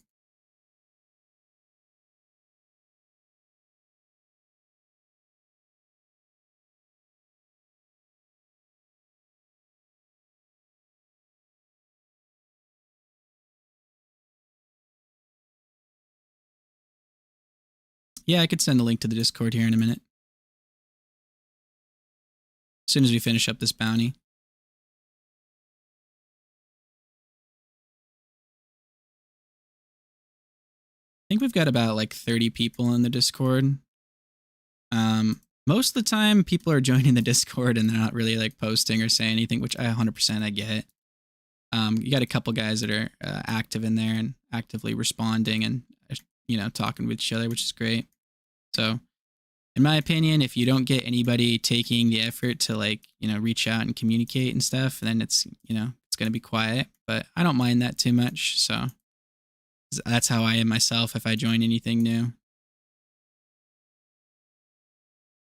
Yeah, I could send a link to the Discord here in a minute. As soon as we finish up this bounty. I think we've got about like 30 people in the Discord. Most of the time, people are joining the Discord and they're not really like posting or saying anything, which I 100% get. You got a couple guys that are active in there and actively responding and, you know, talking with each other, which is great. So, in my opinion, if you don't get anybody taking the effort to like, you know, reach out and communicate and stuff, then it's, you know, it's going to be quiet. But I don't mind that too much. So that's how I am myself if I join anything new.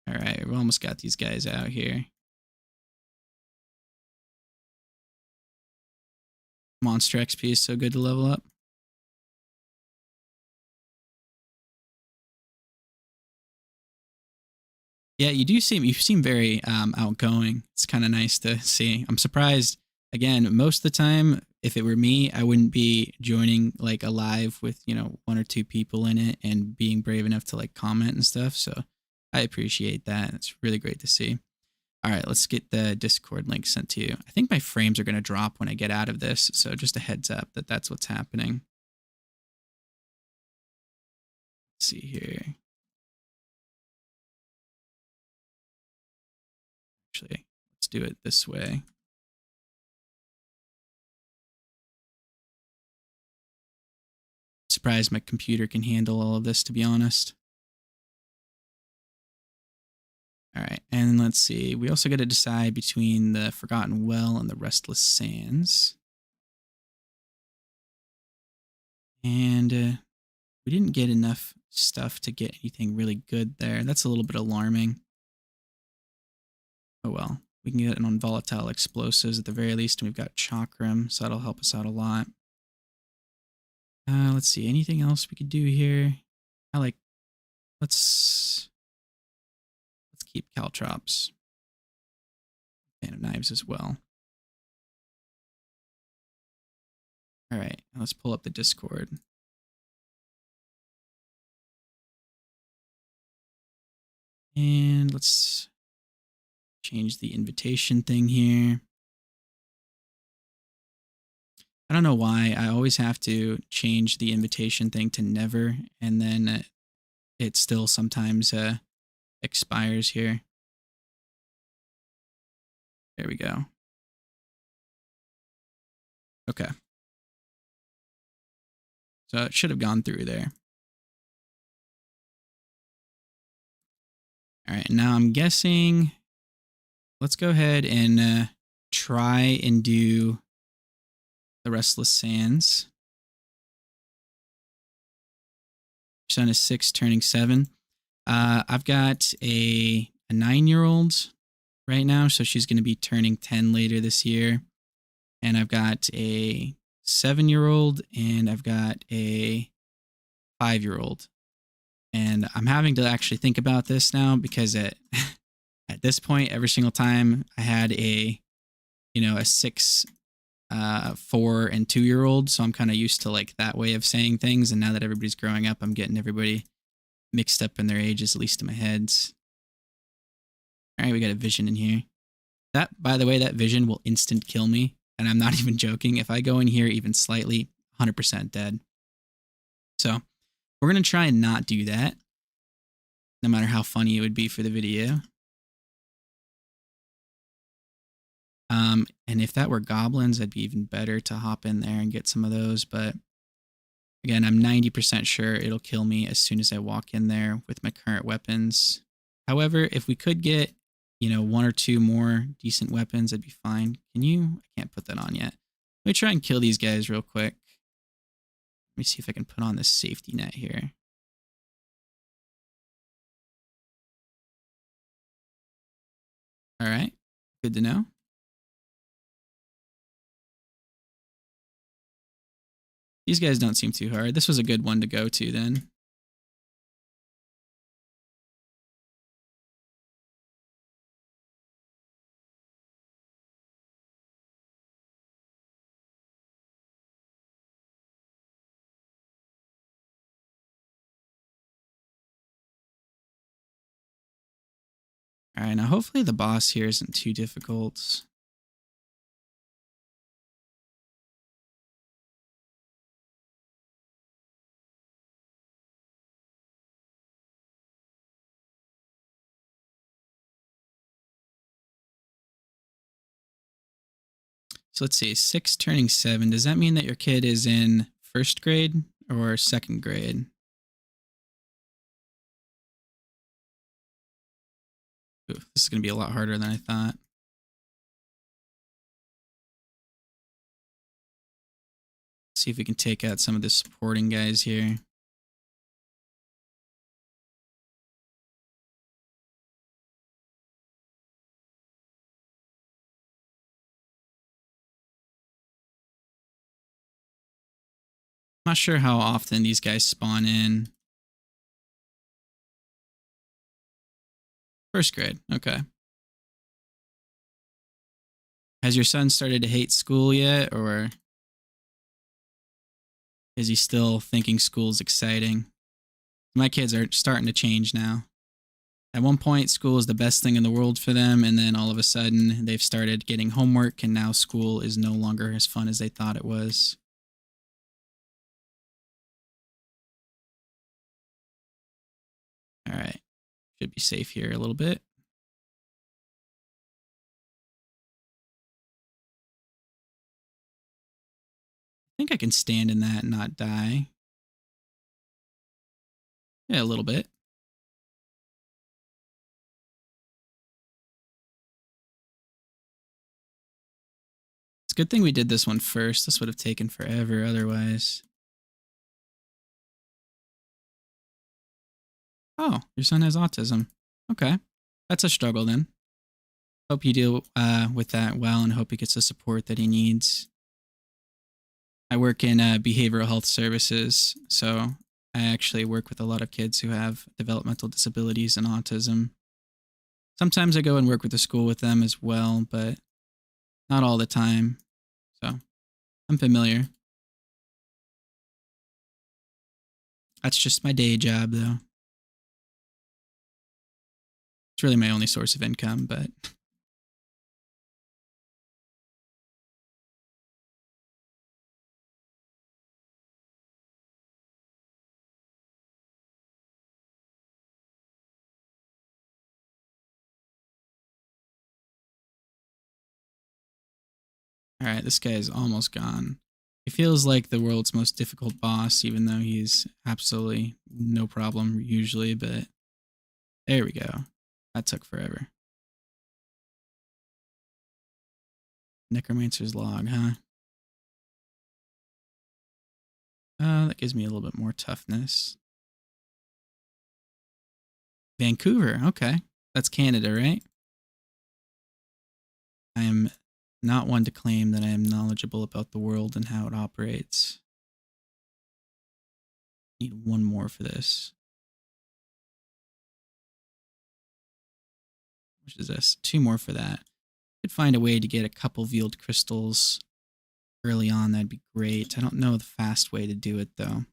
All right, we almost got these guys out here. Monster XP is so good to level up. Yeah, you seem very outgoing. It's kind of nice to see. I'm surprised. Again, most of the time, if it were me, I wouldn't be joining like a live with, you know, 1 or 2 people in it and being brave enough to like comment and stuff. So I appreciate that. It's really great to see. All right, let's get the Discord link sent to you. I think my frames are going to drop when I get out of this. So just a heads up that that's what's happening. Let's see here. Actually, let's do it this way. Surprised my computer can handle all of this, to be honest. All right, and let's see. We also got to decide between the Forgotten Well and the Restless Sands. And we didn't get enough stuff to get anything really good there. That's a little bit alarming. Oh well. We can get it on volatile explosives at the very least, and we've got chakram, so that'll help us out a lot. Let's see, anything else we could do here? I like let's keep caltrops. Fan of knives as well. All right, let's pull up the Discord. And let's change the invitation thing here. I don't know why I always have to change the invitation thing to never, and then it still sometimes expires here. There we go. Okay. So it should have gone through there. All right, now I'm guessing, let's go ahead and try and do the Restless Sands. Your son is 6, turning 7. I've got a 9-year-old right now, so she's going to be turning 10 later this year. And I've got a 7-year-old and I've got a 5-year-old. And I'm having to actually think about this now because at this point, every single time I had a 6, 4, and 2-year-old, so I'm kind of used to like that way of saying things. And now that everybody's growing up, I'm getting everybody mixed up in their ages, at least in my heads. All right, we got a vision in here. That, by the way, that vision will instant kill me, and I'm not even joking. If I go in here even slightly, 100% dead. So we're gonna try and not do that, no matter how funny it would be for the video. And if that were goblins, that'd be even better to hop in there and get some of those. But again, I'm 90% sure it'll kill me as soon as I walk in there with my current weapons. However, if we could get, 1 or 2 more decent weapons, that'd be fine. Can you? I can't put that on yet. Let me try and kill these guys real quick. Let me see if I can put on this safety net here. All right, good to know. These guys don't seem too hard. This was a good one to go to then. All right, now hopefully the boss here isn't too difficult. So let's see, 6 turning 7. Does that mean that your kid is in 1st grade or 2nd grade? Ooh, this is going to be a lot harder than I thought. See if we can take out some of the supporting guys here. Not sure how often these guys spawn in. 1st grade, okay. Has your son started to hate school yet, or is he still thinking school's exciting? My kids are starting to change now. At one point, school is the best thing in the world for them, and then all of a sudden, they've started getting homework, and now school is no longer as fun as they thought it was. All right, should be safe here a little bit. I think I can stand in that and not die. Yeah, a little bit. It's a good thing we did this one first. This would have taken forever otherwise. Oh, your son has autism. Okay. That's a struggle then. Hope you deal with that well and hope he gets the support that he needs. I work in behavioral health services, so I actually work with a lot of kids who have developmental disabilities and autism. Sometimes I go and work with the school with them as well, but not all the time. So I'm familiar. That's just my day job, though. It's really my only source of income, but all right, this guy is almost gone. He feels like the world's most difficult boss, even though he's absolutely no problem usually, but there we go. That took forever. Necromancer's log, huh? That gives me a little bit more toughness. Vancouver, okay. That's Canada, right? I am not one to claim that I am knowledgeable about the world and how it operates. Need one more for this. Which is this? Two more for that. Could find a way to get a couple veiled crystals early on. That'd be great. I don't know the fast way to do it though.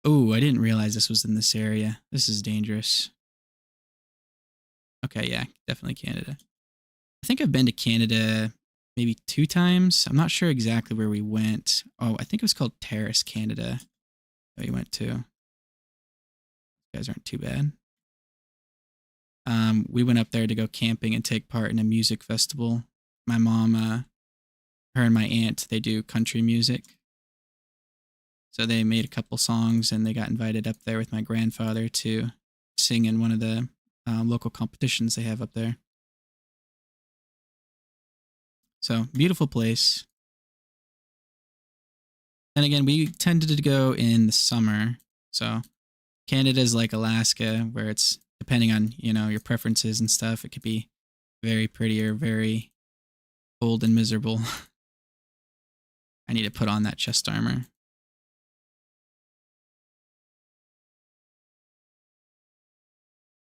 Oh, I didn't realize this was in this area. This is dangerous. Okay, yeah, definitely Canada. I think I've been to Canada maybe 2 times. I'm not sure exactly where we went. Oh, I think it was called Terrace, Canada that we went to. You guys aren't too bad. We went up there to go camping and take part in a music festival. My mom, her and my aunt, they do country music. So they made a couple songs and they got invited up there with my grandfather to sing in one of the local competitions they have up there. So beautiful place. And again, we tended to go in the summer. So Canada's like Alaska, where it's depending on, your preferences and stuff. It could be very pretty or very cold and miserable. I need to put on that chest armor.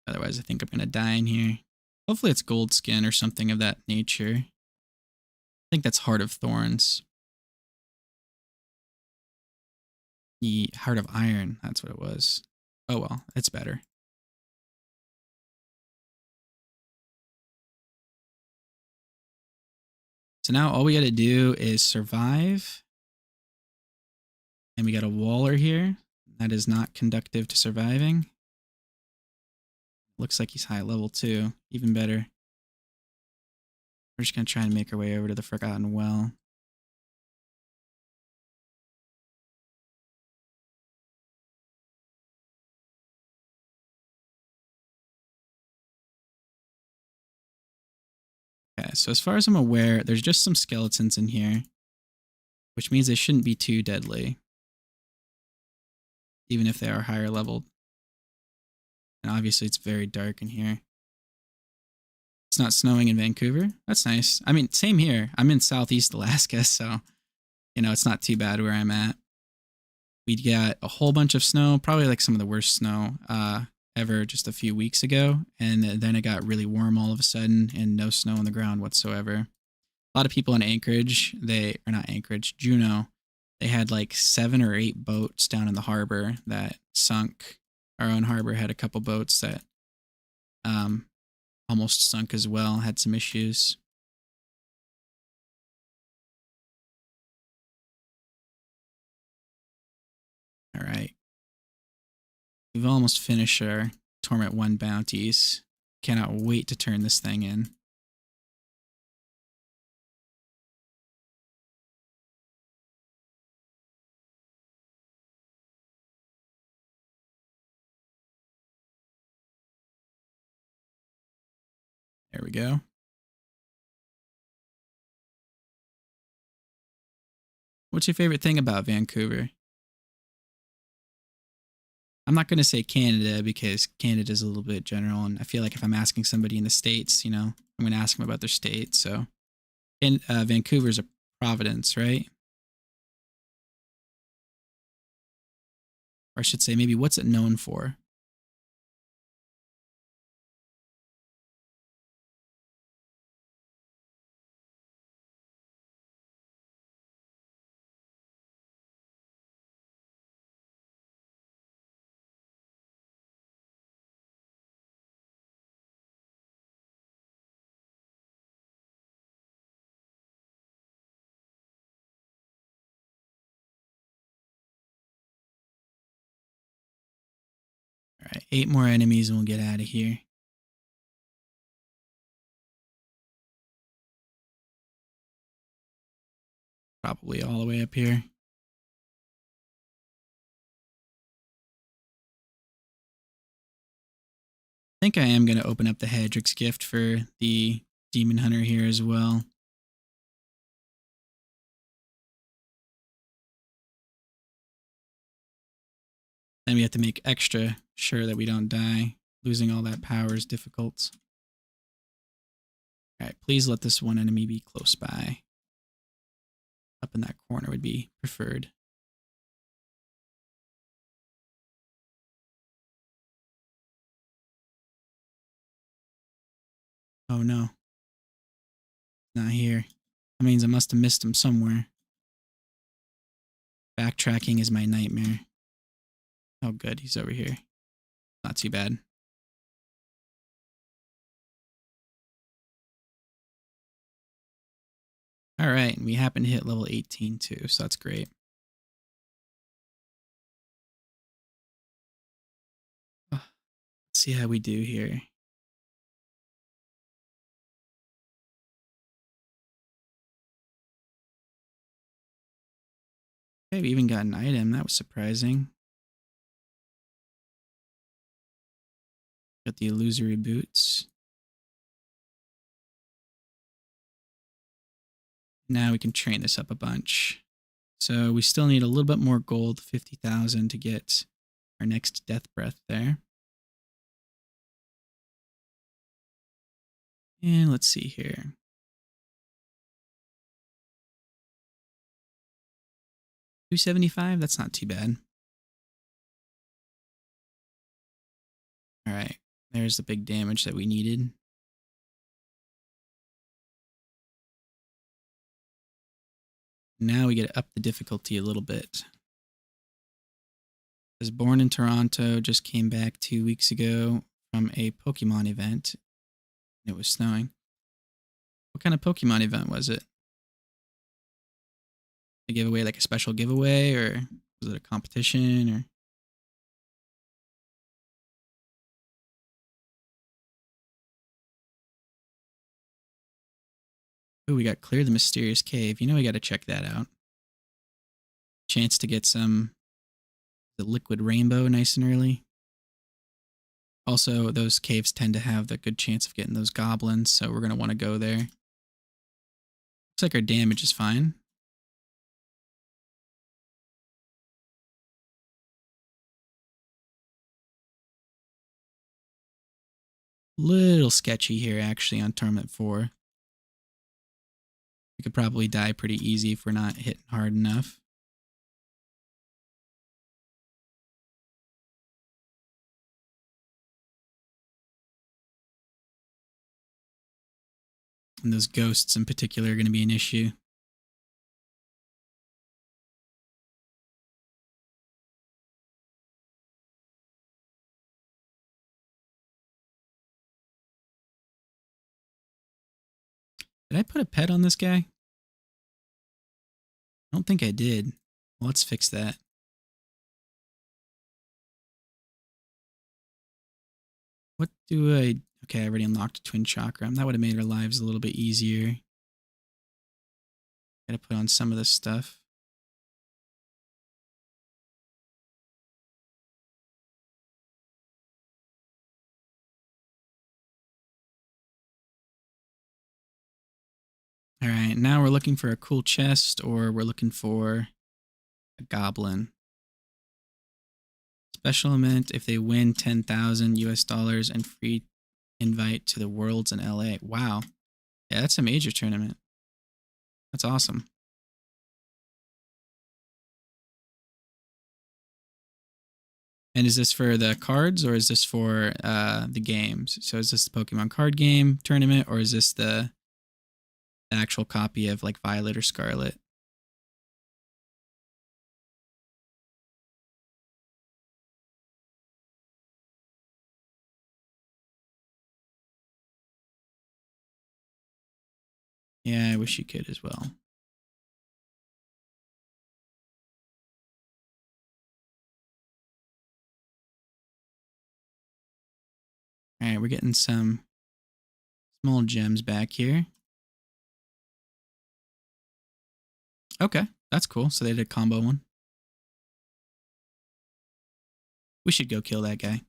Otherwise, I think I'm going to die in here. Hopefully it's gold skin or something of that nature. I think that's Heart of Thorns. The Heart of Iron, that's what it was. Oh well, it's better. So now all we got to do is survive. And we got a Waller here. That is not conductive to surviving. Looks like he's high level too. Even better. We're just going to try and make our way over to the Forgotten Well. Okay, so as far as I'm aware, there's just some skeletons in here, which means they shouldn't be too deadly, even if they are higher leveled. And obviously it's very dark in here. It's not snowing in Vancouver. That's nice. I mean, same here. I'm in Southeast Alaska, so, it's not too bad where I'm at. We got a whole bunch of snow, probably like some of the worst snow ever just a few weeks ago. And then it got really warm all of a sudden and no snow on the ground whatsoever. A lot of people in Anchorage, Juneau, they had like 7 or 8 boats down in the harbor that sunk. Our own harbor had a couple boats that almost sunk as well, had some issues. All right. We've almost finished our Torment 1 bounties. Cannot wait to turn this thing in. There we go. What's your favorite thing about Vancouver? I'm not going to say Canada because Canada is a little bit general. And I feel like if I'm asking somebody in the States, I'm going to ask them about their state. So, and Vancouver's a province, right? I should say, maybe what's it known for? All right, 8 more enemies and we'll get out of here. Probably all the way up here. I think I am going to open up the Hadric's Gift for the Demon Hunter here as well. Then we have to make extra sure that we don't die. Losing all that power is difficult. Alright, please let this one enemy be close by. Up in that corner would be preferred. Oh no. Not here. That means I must have missed him somewhere. Backtracking is my nightmare. Oh good, he's over here. Not too bad. Alright, and we happen to hit level 18 too, so that's great. Let's see how we do here. Okay, we even got an item. That was surprising. Got the illusory boots. Now we can train this up a bunch. So we still need a little bit more gold, 50,000 to get our next death breath there. And let's see here. $275, that's not too bad. All right, there's the big damage that we needed. Now we get to up the difficulty a little bit. I was born in Toronto, just came back 2 weeks ago from a Pokemon event. It was snowing. What kind of Pokemon event was it? A giveaway, like a special giveaway, or was it a competition, or? Oh, we got Clear the Mysterious Cave. You know we got to check that out. Chance to get some the liquid rainbow nice and early. Also, those caves tend to have the good chance of getting those goblins, so we're going to want to go there. Looks like our damage is fine. Little sketchy here, actually, on Torment 4. We could probably die pretty easy if we're not hitting hard enough. And those ghosts in particular are going to be an issue. Did I put a pet on this guy? I don't think I did. Well, let's fix that. What do I... Okay, I already unlocked Twin Chakram. That would have made our lives a little bit easier. Gotta put on some of this stuff. Alright, now we're looking for a cool chest, or we're looking for a goblin. Special event if they win 10,000 US dollars and free invite to the Worlds in LA. Wow. Yeah, that's a major tournament. That's awesome. And is this for the cards or is this for the games? So is this the Pokemon card game tournament or is this the actual copy of like Violet or Scarlet? Yeah, I wish you could as well. All right, we're getting some small gems back here. Okay, that's cool. So they did a combo one. We should go kill that guy.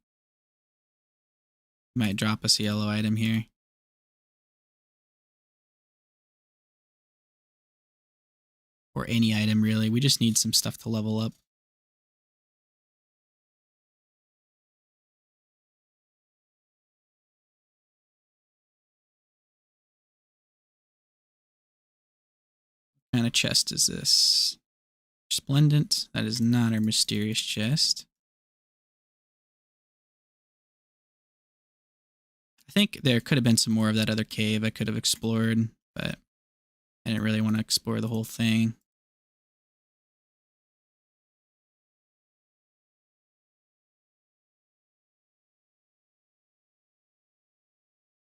Might drop us a yellow item here. Or any item, really. We just need some stuff to level up. What kind of chest is this? Splendent. That is not our mysterious chest. I think there could have been some more of that other cave I could have explored, but I didn't really want to explore the whole thing.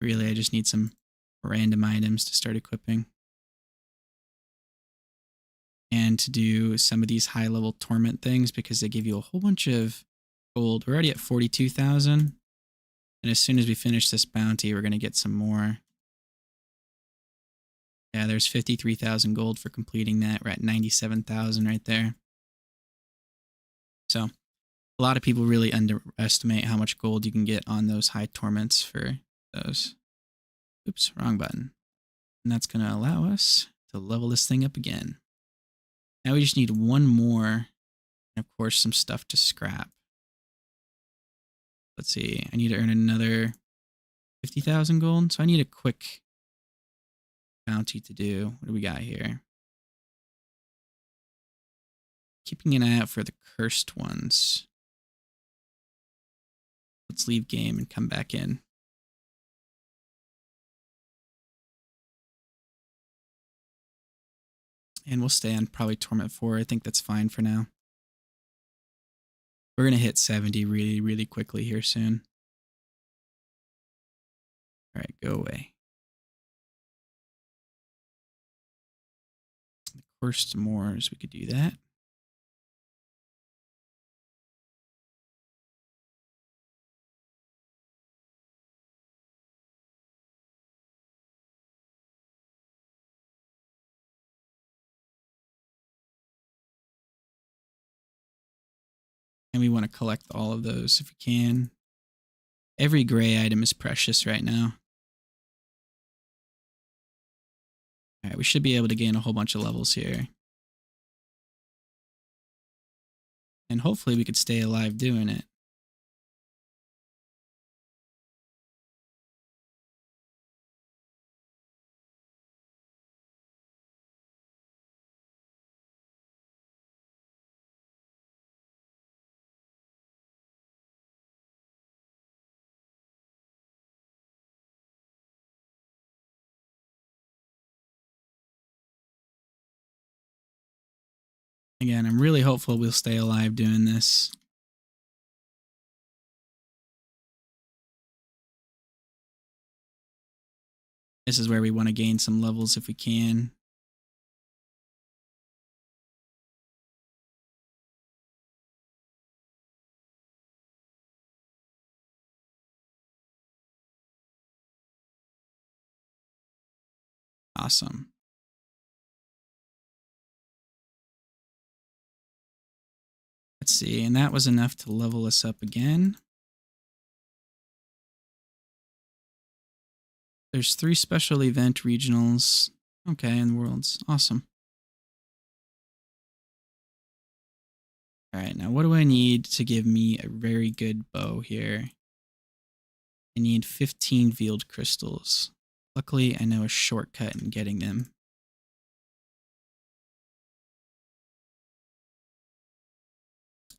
Really, I just need some random items to start equipping. And to do some of these high level torment things because they give you a whole bunch of gold. We're already at 42,000. And as soon as we finish this bounty, we're going to get some more. Yeah, there's 53,000 gold for completing that. We're at 97,000 right there. So a lot of people really underestimate how much gold you can get on those high torments for those. Oops, wrong button. And that's going to allow us to level this thing up again. Now we just need one more, and of course some stuff to scrap. Let's see, I need to earn another 50,000 gold, so I need a quick bounty to do. What do we got here? Keeping an eye out for the cursed ones. Let's leave game and come back in. And we'll stay on probably Torment 4. I think that's fine for now. We're going to hit 70 really, really quickly here soon. All right, go away. The Cursed Moors, we could do that. And we want to collect all of those if we can. Every gray item is precious right now. All right, we should be able to gain a whole bunch of levels here. And hopefully we could stay alive doing it. Again, I'm really hopeful we'll stay alive doing this. This is where we want to gain some levels if we can. Awesome. Let's see, and that was enough to level us up again. There's 3 special event regionals. Okay, and worlds. Awesome. All right, now what do I need to give me a very good bow here? I need 15 Veiled Crystals. Luckily, I know a shortcut in getting them.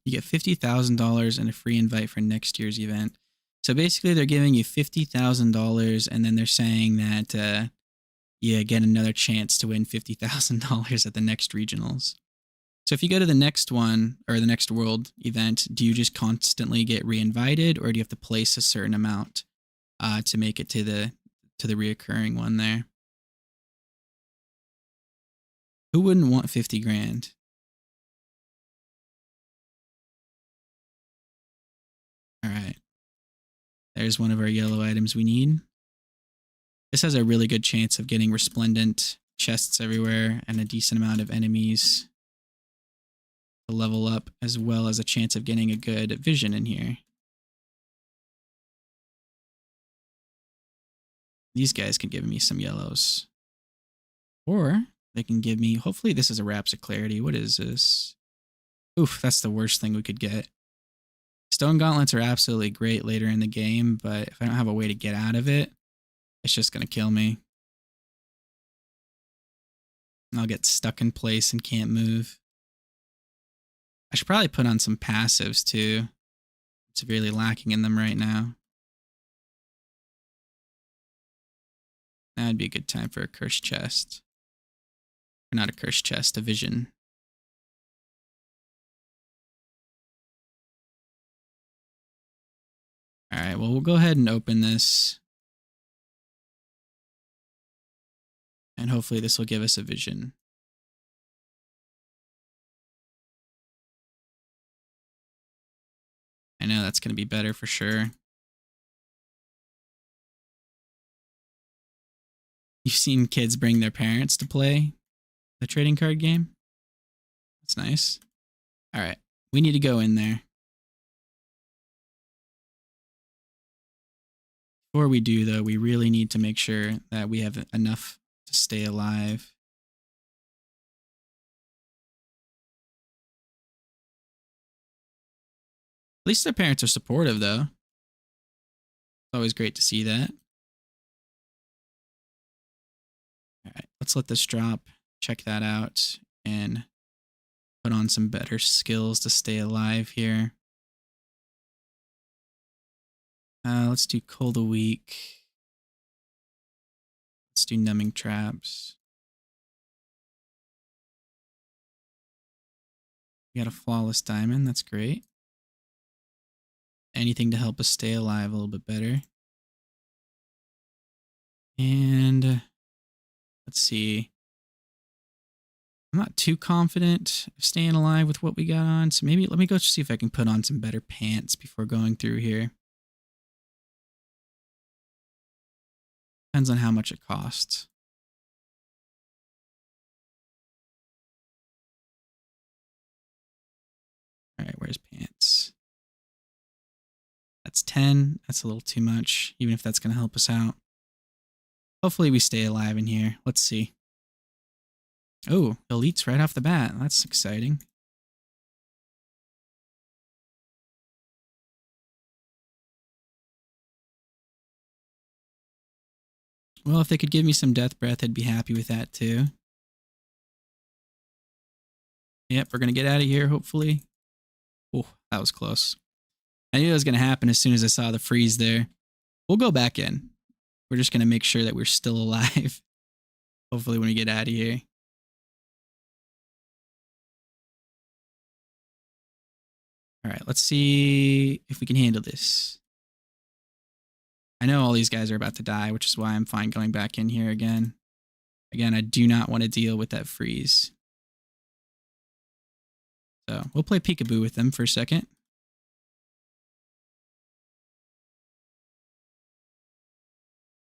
You get $50,000 and a free invite for next year's event. So basically, they're giving you $50,000, and then they're saying that you get another chance to win $50,000 at the next regionals. So if you go to the next one or the next world event, do you just constantly get reinvited, or do you have to place a certain amount to make it to the reoccurring one there? Who wouldn't want 50 grand? All right. There's one of our yellow items we need. This has a really good chance of getting resplendent chests everywhere and a decent amount of enemies to level up, as well as a chance of getting a good vision in here. These guys can give me some yellows. Or they can give me, hopefully this is a Raps of Clarity. What is this? Oof, that's the worst thing we could get. Stone Gauntlets are absolutely great later in the game, but if I don't have a way to get out of it, it's just going to kill me. I'll get stuck in place and can't move. I should probably put on some passives too. I'm severely lacking in them right now. That would be a good time for a cursed chest. Or not a cursed chest, a vision. Alright, well, we'll go ahead and open this. And hopefully this will give us a vision. I know that's going to be better for sure. You've seen kids bring their parents to play the trading card game? That's nice. Alright, we need to go in there. Before we do, though, we really need to make sure that we have enough to stay alive. At least their parents are supportive, though. It's always great to see that. Alright, let's let this drop, check that out, and put on some better skills to stay alive here. Let's do Cold a Week. Let's do Numbing Traps. We got a Flawless Diamond, that's great. Anything to help us stay alive a little bit better. And let's see. I'm not too confident of staying alive with what we got on, so maybe let me go see if I can put on some better pants before going through here. Depends on how much it costs. All right, where's pants? That's 10. That's a little too much, even if that's going to help us out. Hopefully we stay alive in here. Let's see. Oh, elites right off the bat. That's exciting. Well, if they could give me some death breath, I'd be happy with that too. Yep, we're going to get out of here, hopefully. Oh, that was close. I knew that was going to happen as soon as I saw the freeze there. We'll go back in. We're just going to make sure that we're still alive. Hopefully when we get out of here. All right, let's see if we can handle this. I know all these guys are about to die, which is why I'm fine going back in here again. Again, I do not want to deal with that freeze. So we'll play peekaboo with them for a second.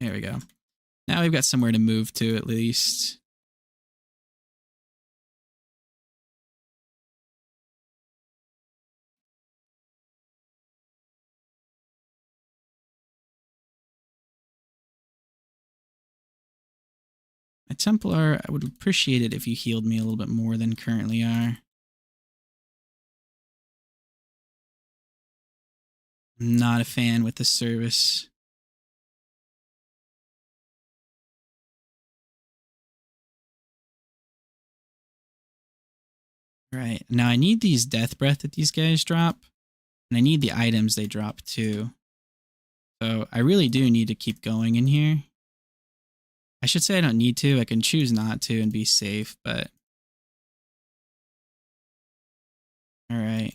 There we go. Now we've got somewhere to move to at least. My Templar, I would appreciate it if you healed me a little bit more than currently are. I'm not a fan with this service. All right. Now I need these death breath that these guys drop, and I need the items they drop too. So I really do need to keep going in here. I should say I don't need to. I can choose not to and be safe, but all right.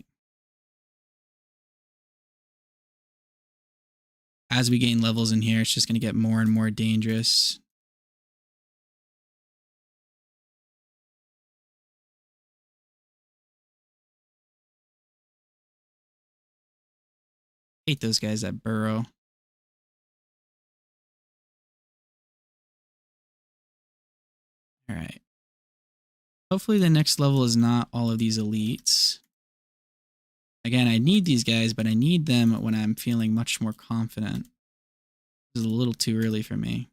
As we gain levels in here, it's just going to get more and more dangerous. Hate those guys that burrow. All right. Hopefully the next level is not all of these elites. Again, I need these guys, but I need them when I'm feeling much more confident. This is a little too early for me.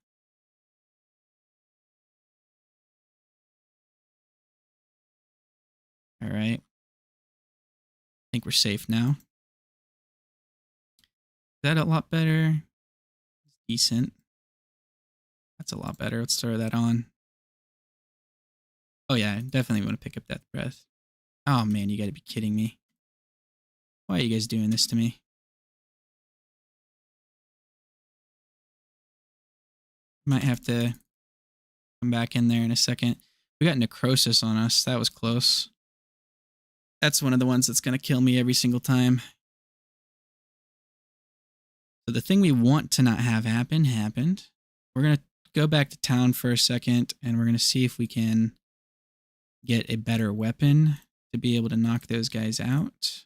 All right. I think we're safe now. Is that a lot better? Decent. That's a lot better. Let's throw that on. Oh yeah, I definitely want to pick up Death Breath. Oh man, you gotta be kidding me. Why are you guys doing this to me? Might have to come back in there in a second. We got necrosis on us. That was close. That's one of the ones that's going to kill me every single time. So the thing we want to not have happen happened. We're going to go back to town for a second, and we're going to see if we can get a better weapon to be able to knock those guys out.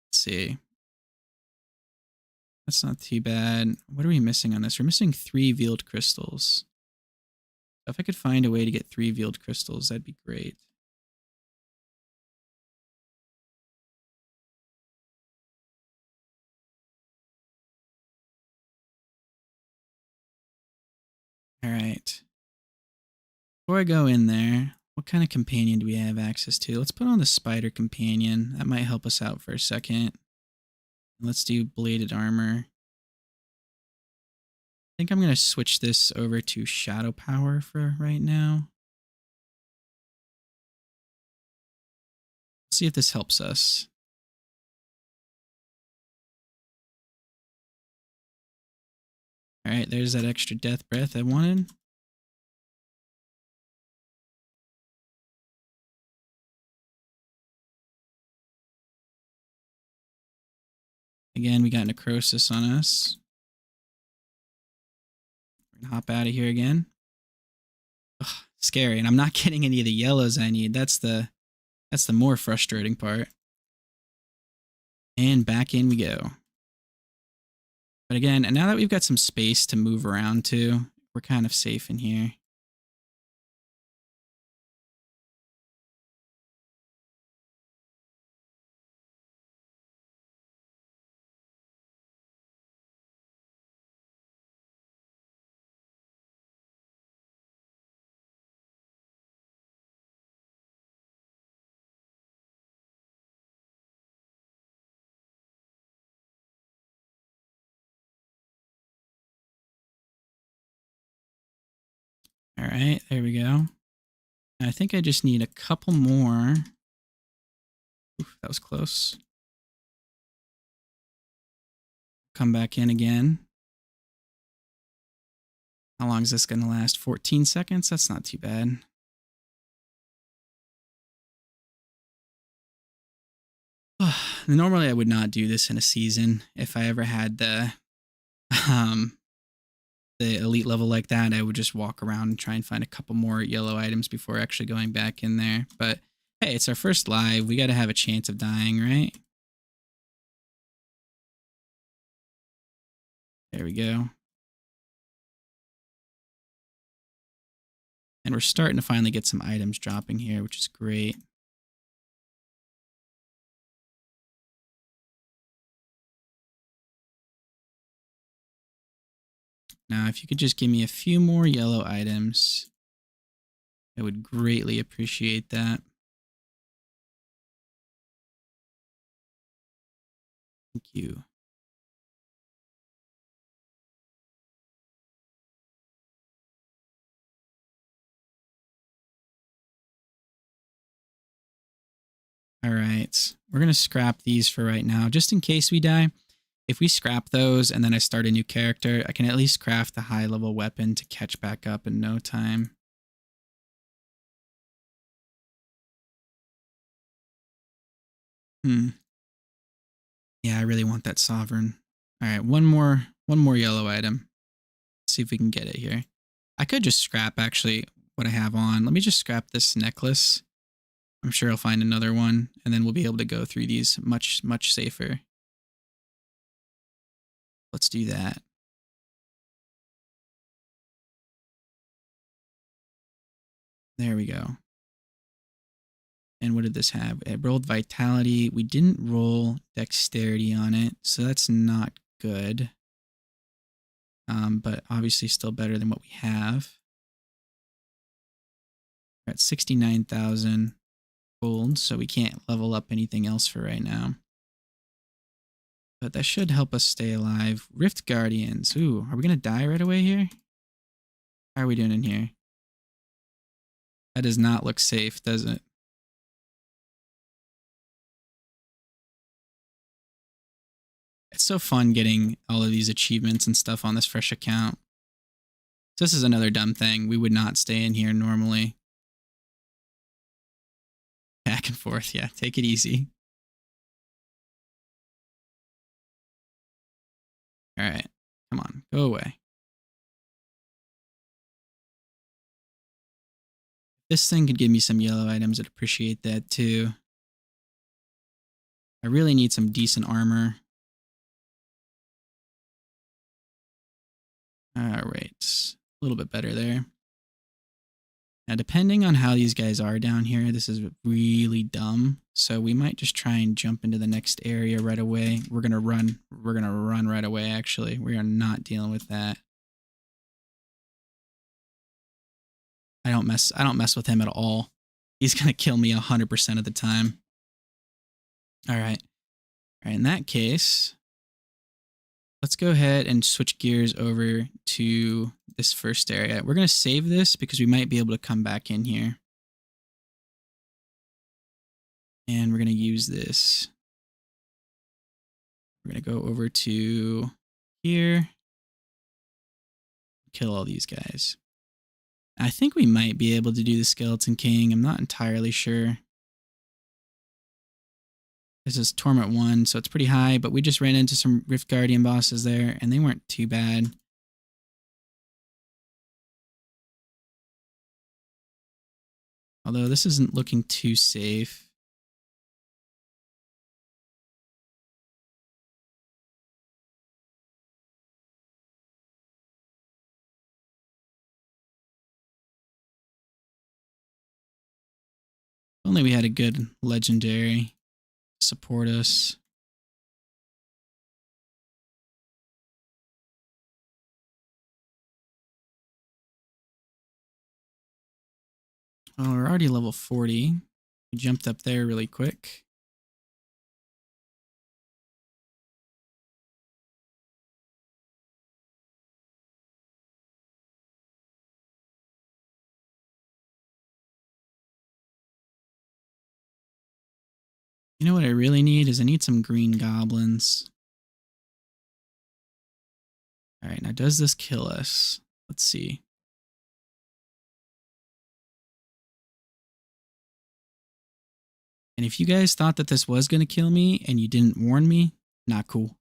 Let's see. That's not too bad. What are we missing on this? We're missing 3 veiled crystals. If I could find a way to get 3 veiled crystals, that'd be great. All right. Before I go in there, what kind of companion do we have access to? Let's put on the spider companion. That might help us out for a second. Let's do bladed armor. I think I'm going to switch this over to shadow power for right now. See if this helps us. All right, there's that extra death breath I wanted. Again, we got necrosis on us. We're going to hop out of here again. Ugh, scary, and I'm not getting any of the yellows I need. That's the more frustrating part. And back in we go. But again, and now that we've got some space to move around to, we're kind of safe in here. All right, there we go. I think I just need a couple more. Oof, that was close. Come back in again. How long is this going to last? 14 seconds? That's not too bad. Normally I would not do this in a season. If I ever had um, the elite level like that, I would just walk around and try and find a couple more yellow items before actually going back in there. But hey, it's our first live. We got to have a chance of dying, right? There we go. And we're starting to finally get some items dropping here, which is great. Now, if you could just give me a few more yellow items, I would greatly appreciate that. Thank you. All right. We're going to scrap these for right now, just in case we die. If we scrap those and then I start a new character, I can at least craft a high level weapon to catch back up in no time. Yeah, I really want that sovereign. All right, one more yellow item. Let's see if we can get it here. I could just scrap actually what I have on. Let me just scrap this necklace. I'm sure I'll find another one, and then we'll be able to go through these much safer. Let's do that. There we go. And what did this have? It rolled vitality. We didn't roll dexterity on it, so that's not good. But obviously still better than what we have. We're at 69,000 gold, so we can't level up anything else for right now. But that should help us stay alive. Rift Guardians. Ooh, are we going to die right away here? How are we doing in here? That does not look safe, does it? It's so fun getting all of these achievements and stuff on this fresh account. So this is another dumb thing. We would not stay in here normally. Back and forth. Yeah, take it easy. All right. Come on. Go away. This thing could give me some yellow items. I'd appreciate that too. I really need some decent armor. All right. A little bit better there. Now, depending on how these guys are down here, this is really dumb. So we might just try and jump into the next area right away. We're going to run. We're going to run right away, actually. We are not dealing with that. I don't mess with him at all. He's going to kill me 100% of the time. All right. All right, in that case, let's go ahead and switch gears over to this first area. We're going to save this because we might be able to come back in here. And we're going to use this. We're going to go over to here. Kill all these guys. I think we might be able to do the Skeleton King. I'm not entirely sure. This is Torment 1, so it's pretty high, but we just ran into some Rift Guardian bosses there, and they weren't too bad. Although this isn't looking too safe. If only we had a good legendary to support us. Oh, we're already level 40. We jumped up there really quick. You know what I really need is I need some green goblins. All right, now does this kill us? Let's see. And if you guys thought that this was going to kill me and you didn't warn me, not cool.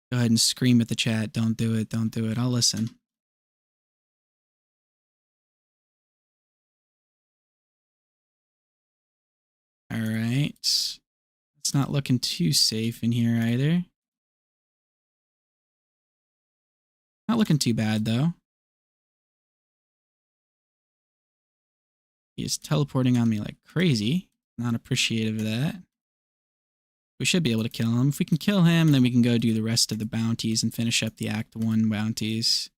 Go ahead and scream at the chat. Don't do it. Don't do it. I'll listen. All right. It's not looking too safe in here either. Not looking too bad, though. He is teleporting on me like crazy. Not appreciative of that. We should be able to kill him. If we can kill him, then we can go do the rest of the bounties and finish up the Act 1 bounties.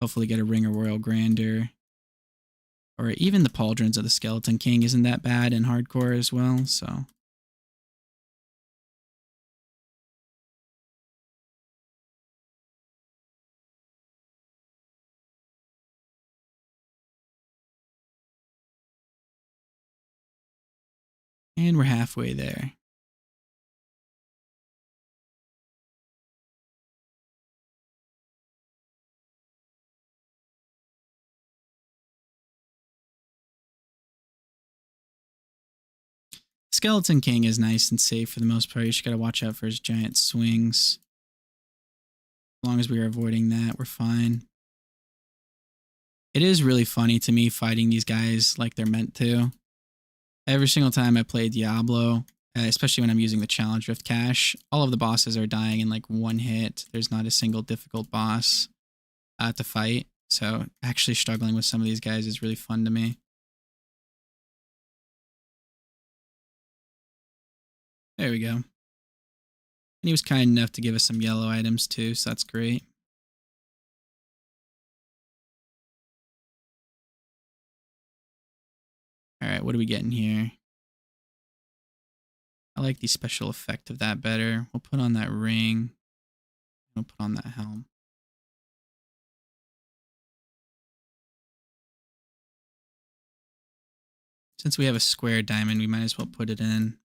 Hopefully get a Ring of Royal Grandeur. Or even the Pauldrons of the Skeleton King isn't that bad in hardcore as well, so... And we're halfway there. Skeleton King is nice and safe for the most part. You just got to watch out for his giant swings. As long as we are avoiding that, we're fine. It is really funny to me fighting these guys like they're meant to. Every single time I play Diablo, especially when I'm using the Challenge Rift cache, all of the bosses are dying in like one hit. There's not a single difficult boss to fight. So actually struggling with some of these guys is really fun to me. There we go. And he was kind enough to give us some yellow items too, so that's great. Alright, what are we getting here? I like the special effect of that better. We'll put on that ring. We'll put on that helm. Since we have a square diamond, we might as well put it in.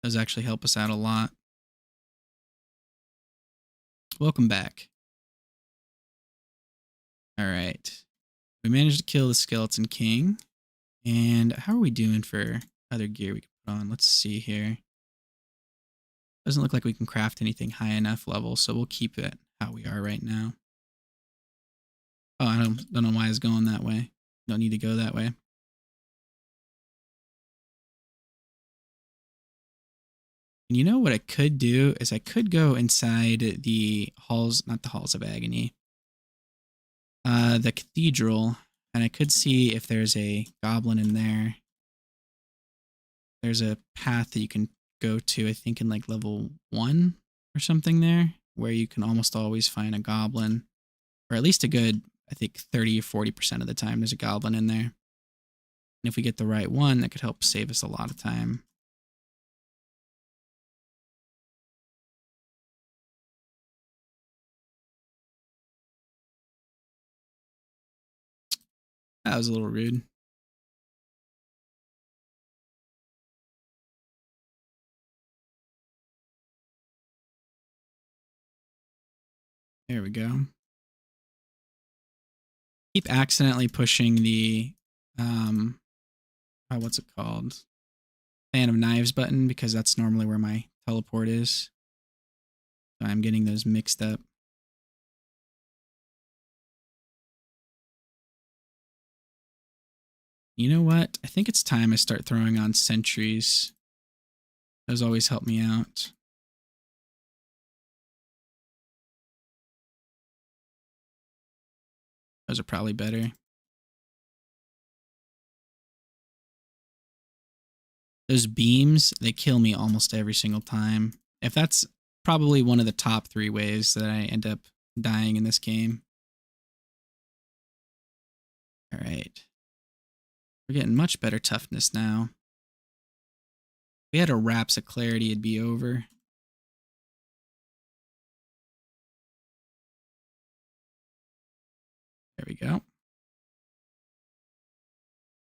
Those actually help us out a lot. Welcome back. Alright. We managed to kill the Skeleton King. And how are we doing for other gear we can put on? Let's see here. Doesn't look like we can craft anything high enough level, so we'll keep it how we are right now. Oh, I don't know why it's going that way. Don't need to go that way. And you know what I could do is I could go inside the halls, not the halls of agony, the cathedral, and I could see if there's a goblin in there. There's a path that you can go to, I think in like level 1 or something there, where you can almost always find a goblin, or at least a good, I think 30 or 40% of the time there's a goblin in there. And if we get the right one, that could help save us a lot of time. That was a little rude. There we go. Keep accidentally pushing the, what's it called? Fan of Knives button, because that's normally where my teleport is. So I'm getting those mixed up. You know what? I think it's time I start throwing on sentries. Those always help me out. Those are probably better. Those beams, they kill me almost every single time. If that's probably one of the top 3 ways that I end up dying in this game. All right. We're getting much better toughness now. If we had a Wraps of Clarity, it'd be over. There we go.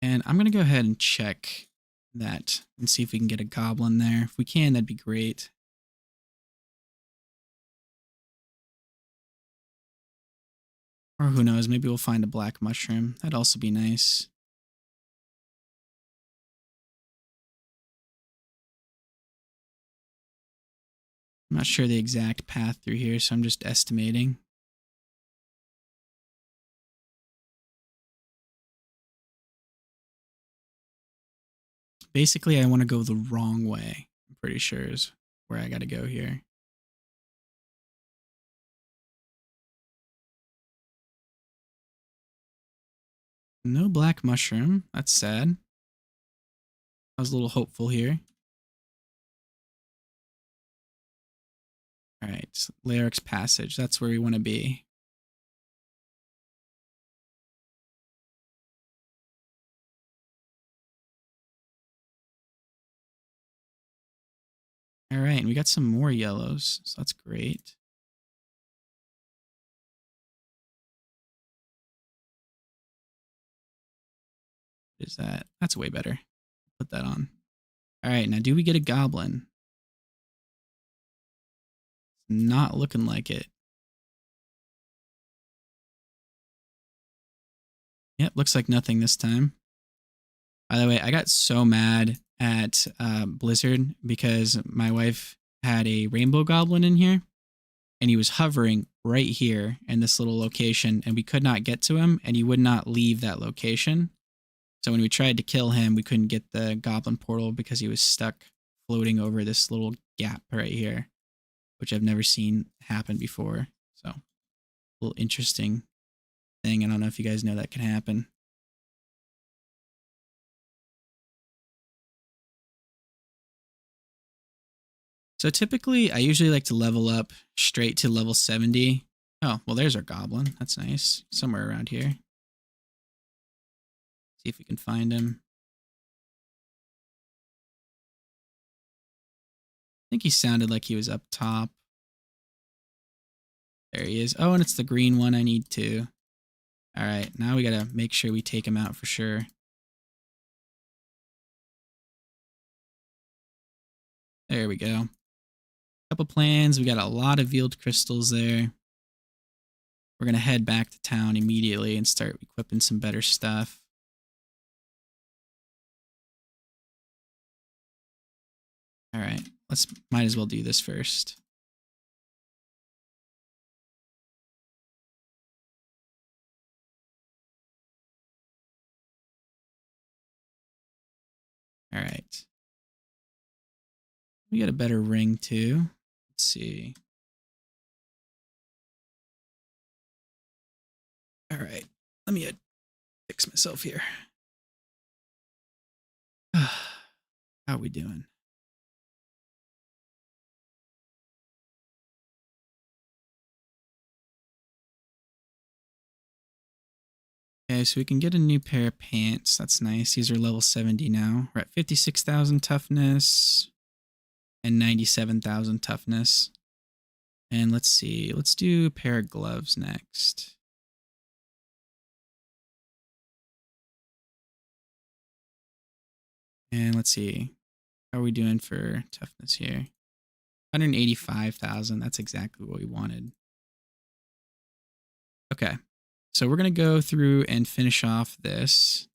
And I'm going to go ahead and check that and see if we can get a goblin there. If we can, that'd be great. Or who knows, maybe we'll find a black mushroom. That'd also be nice. I'm not sure the exact path through here, so I'm just estimating. Basically, I want to go the wrong way. I'm pretty sure is where I got to go here. No black mushroom. That's sad. I was a little hopeful here. All right, Larix Passage. That's where we want to be. All right, and we got some more yellows, so that's great. What is that? That's way better. Put that on. All right, now do we get a goblin? Not looking like it. Yep, looks like nothing this time. By the way, I got so mad at Blizzard because my wife had a rainbow goblin in here and he was hovering right here in this little location and we could not get to him and he would not leave that location. So when we tried to kill him, we couldn't get the goblin portal because he was stuck floating over this little gap right here, which I've never seen happen before. So a little interesting thing. I don't know if you guys know that can happen. So typically, I usually like to level up straight to level 70. Oh, well, there's our goblin. That's nice. Somewhere around here. See if we can find him. I think he sounded like he was up top. There he is. Oh, and it's the green one I need too. All right, now we got to make sure we take him out for sure. There we go. Couple plans. We got a lot of veiled crystals there. We're going to head back to town immediately and start equipping some better stuff. All right, might as well do this first. All right. We got a better ring too. Let's see. All right. Let me fix myself here. How are we doing? Okay, so we can get a new pair of pants. That's nice. These are level 70 now. We're at 56,000 toughness and 97,000 toughness. And let's see. Let's do a pair of gloves next. And let's see. How are we doing for toughness here? 185,000. That's exactly what we wanted. Okay. So we're going to go through and finish off this.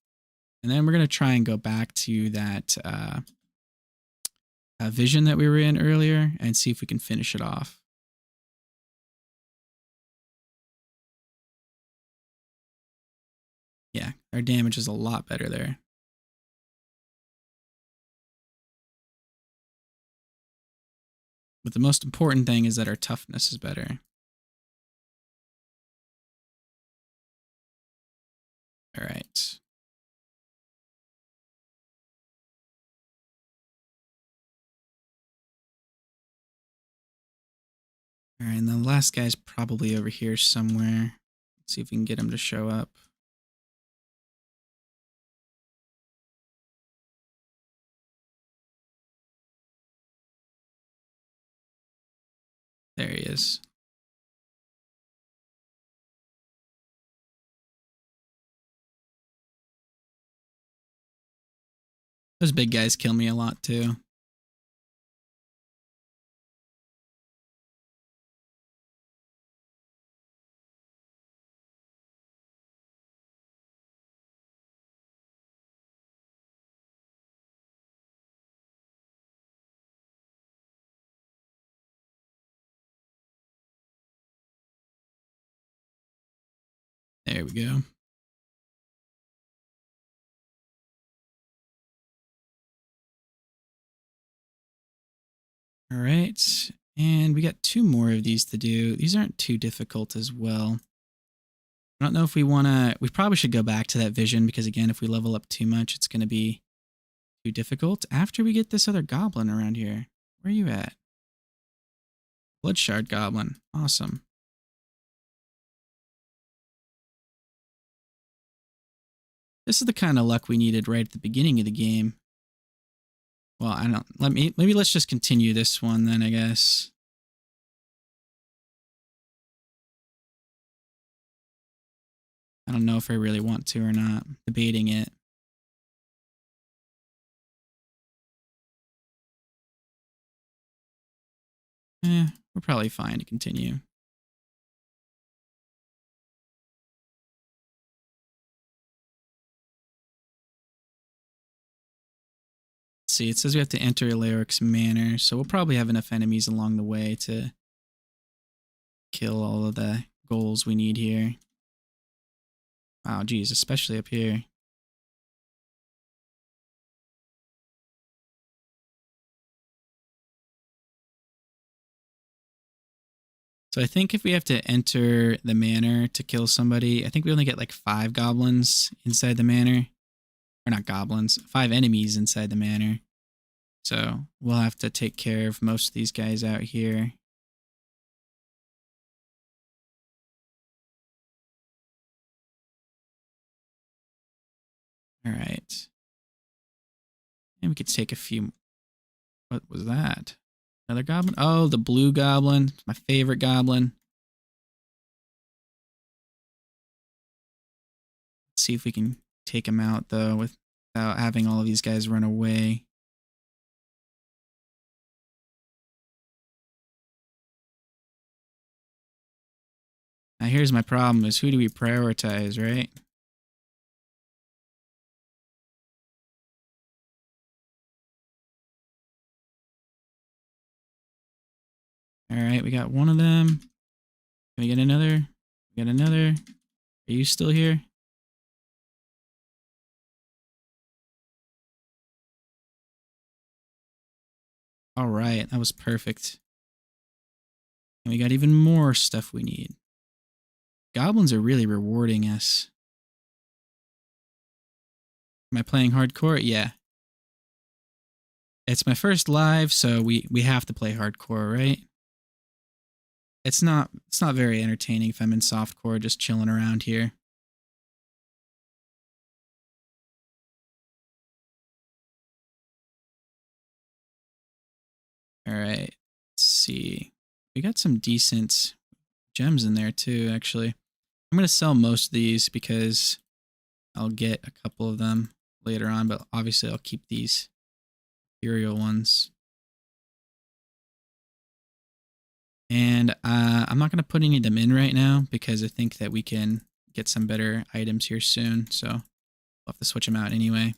And then we're going to try and go back to that vision that we were in earlier and see if we can finish it off. Yeah, our damage is a lot better there. But the most important thing is that our toughness is better. All right. All right, and the last guy's probably over here somewhere. Let's see if we can get him to show up. There he is. Those big guys kill me a lot too. There we go. All right. And we got 2 more of these to do. These aren't too difficult as well. I don't know if we want to... We probably should go back to that vision because, again, if we level up too much, it's going to be too difficult. After we get this other goblin around here. Where are you at? Blood Shard Goblin. Awesome. This is the kind of luck we needed right at the beginning of the game. Well, I don't... Maybe let's just continue this one then, I guess. I don't know if I really want to or not. I'm debating it. We're probably fine to continue. Let's see, it says we have to enter Alaric's Manor, so we'll probably have enough enemies along the way to kill all of the goals we need here. Wow, geez, especially up here. So I think if we have to enter the manor to kill somebody, I think we only get like 5 goblins inside the manor. Or not goblins, 5 enemies inside the manor. So we'll have to take care of most of these guys out here. All right. And we could take a few. What was that? Another goblin? Oh, the blue goblin. My favorite goblin. Let's see if we can take him out, though, without having all of these guys run away. Now, here's my problem is who do we prioritize, right? All right, we got one of them. Can we get another? We got another. Are you still here? All right, that was perfect. And we got even more stuff we need. Goblins are really rewarding us. Am I playing hardcore? Yeah. It's my first live, so we have to play hardcore, right? It's not very entertaining if I'm in softcore just chilling around here. All right. Let's see. We got some decent gems in there too, actually. I'm going to sell most of these because I'll get a couple of them later on, but obviously I'll keep these Imperial ones. And I'm not going to put any of them in right now because I think that we can get some better items here soon. So we'll have to switch them out anyway.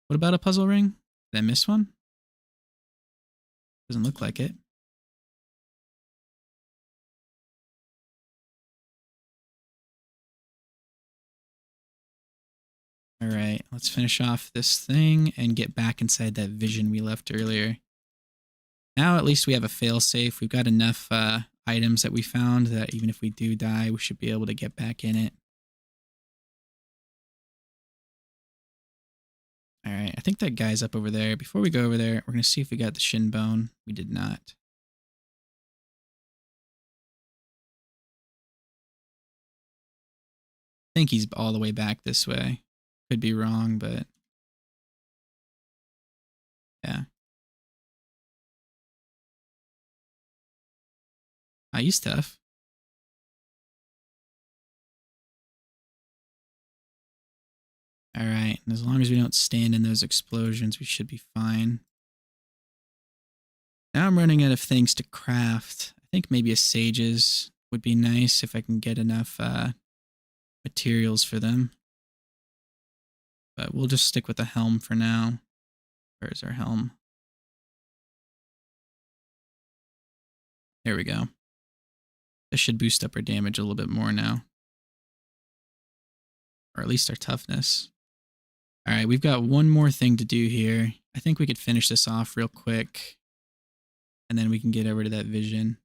What about a puzzle ring? Did I miss one? Doesn't look like it. All right, let's finish off this thing and get back inside that vision we left earlier. Now at least we have a failsafe. We've got enough items that we found that even if we do die, we should be able to get back in it. All right, I think that guy's up over there. Before we go over there, we're going to see if we got the shin bone. We did not. I think he's all the way back this way. Could be wrong, but yeah. He's tough. All right, and as long as we don't stand in those explosions, we should be fine. Now I'm running out of things to craft. I think maybe a sages would be nice if I can get enough materials for them. But we'll just stick with the helm for now. Where's our helm? There we go. This should boost up our damage a little bit more now. Or at least our toughness. All right, we've got one more thing to do here. I think we could finish this off real quick. And then we can get over to that vision.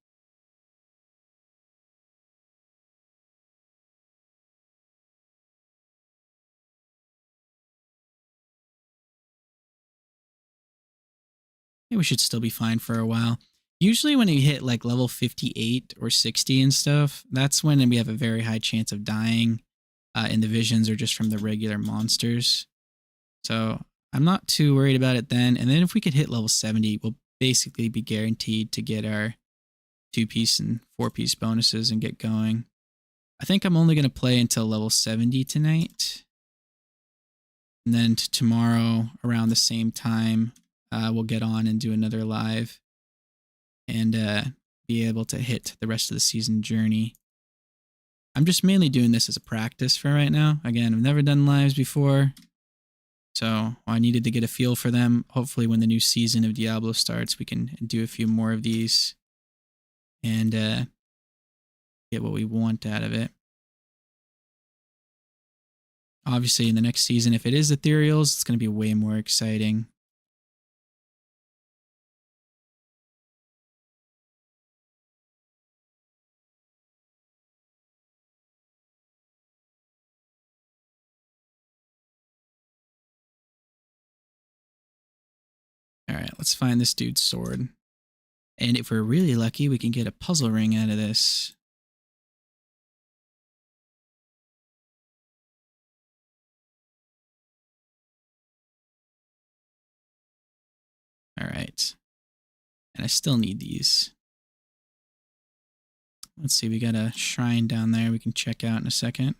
We should still be fine for a while. Usually when you hit like level 58 or 60 and stuff, that's when we have a very high chance of dying in the visions or just from the regular monsters. So I'm not too worried about it then. And then if we could hit level 70, we'll basically be guaranteed to get our 2-piece and 4-piece bonuses and get going. I think I'm only going to play until level 70 tonight. And then tomorrow around the same time, we'll get on and do another live. and be able to hit the rest of the season journey. I'm just mainly doing this as a practice for right now. Again, I've never done lives before, so I needed to get a feel for them. Hopefully when the new season of Diablo starts, we can do a few more of these and get what we want out of it. Obviously, in the next season, if it is ethereals, it's going to be way more exciting. All right, let's find this dude's sword. And if we're really lucky, we can get a puzzle ring out of this. All right. And I still need these. Let's see, we got a shrine down there we can check out in a second.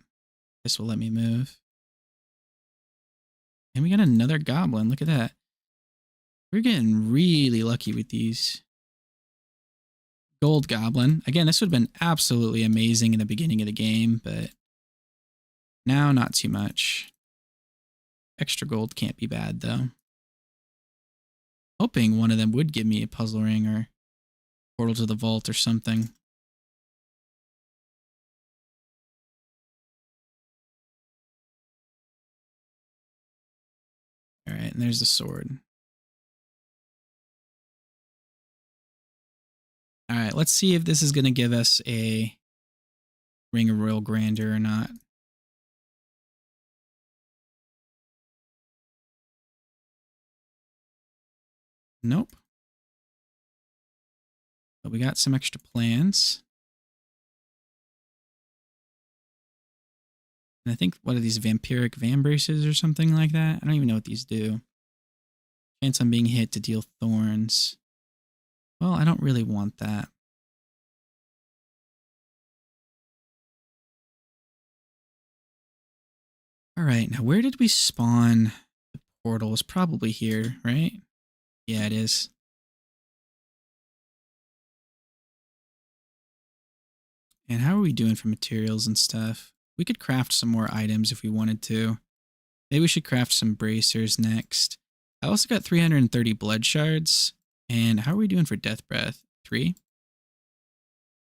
This will let me move. And we got another goblin. Look at that. We're getting really lucky with these. Gold goblin. Again, this would have been absolutely amazing in the beginning of the game, but now not too much. Extra gold can't be bad, though. Hoping one of them would give me a puzzle ring or portal to the vault or something. All right, and there's the sword. All right, let's see if this is going to give us a Ring of Royal Grandeur or not. Nope. But we got some extra plans. And I think, what are these, vampiric vambraces or something like that? I don't even know what these do. Chance on being hit to deal thorns. Well, I don't really want that. All right, now where did we spawn the portal? It's probably here, right? Yeah, it is. And how are we doing for materials and stuff? We could craft some more items if we wanted to. Maybe we should craft some bracers next. I also got 330 blood shards. And how are we doing for death breath? 3?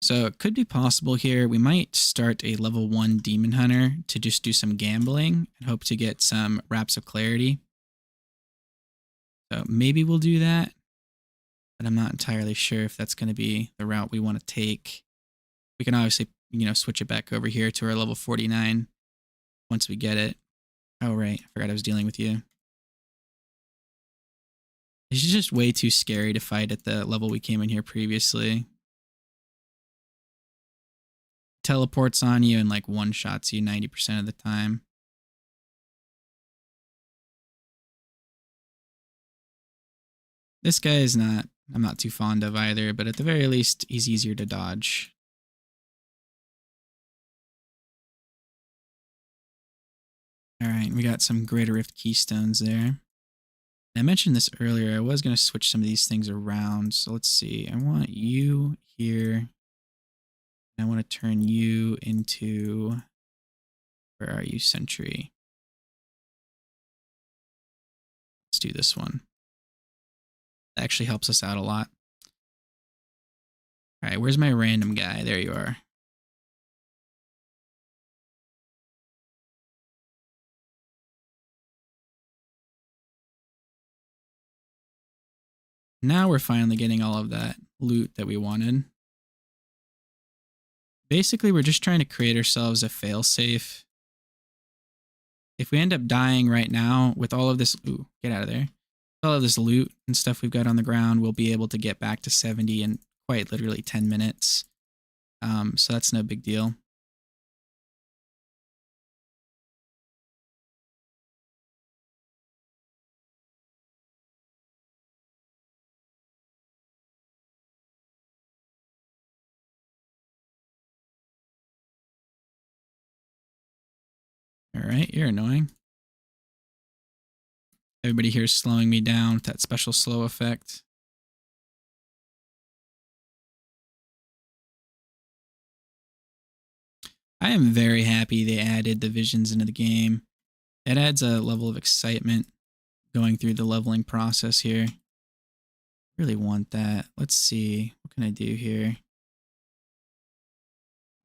So it could be possible here. We might start a level 1 demon hunter to just do some gambling and hope to get some wraps of clarity. So maybe we'll do that. But I'm not entirely sure if that's going to be the route we want to take. We can obviously, switch it back over here to our level 49 once we get it. Oh, right. I forgot I was dealing with you. It's just way too scary to fight at the level we came in here previously. Teleports on you and like one-shots you 90% of the time. This guy is I'm not too fond of either, but at the very least, he's easier to dodge. All right, we got some Greater Rift Keystones there. I mentioned this earlier. I was going to switch some of these things around. So let's see. I want you here. I want to turn you into... Where are you, Sentry? Let's do this one. That actually helps us out a lot. All right, where's my random guy? There you are. Now we're finally getting all of that loot that we wanted. Basically, we're just trying to create ourselves a failsafe. If we end up dying right now with all of this... Ooh, get out of there. All of this loot and stuff we've got on the ground, we'll be able to get back to 70 in quite literally 10 minutes. So that's no big deal. All right, you're annoying. Everybody here is slowing me down with that special slow effect. I am very happy they added the visions into the game. It adds a level of excitement going through the leveling process here. Really want that. Let's see. What can I do here?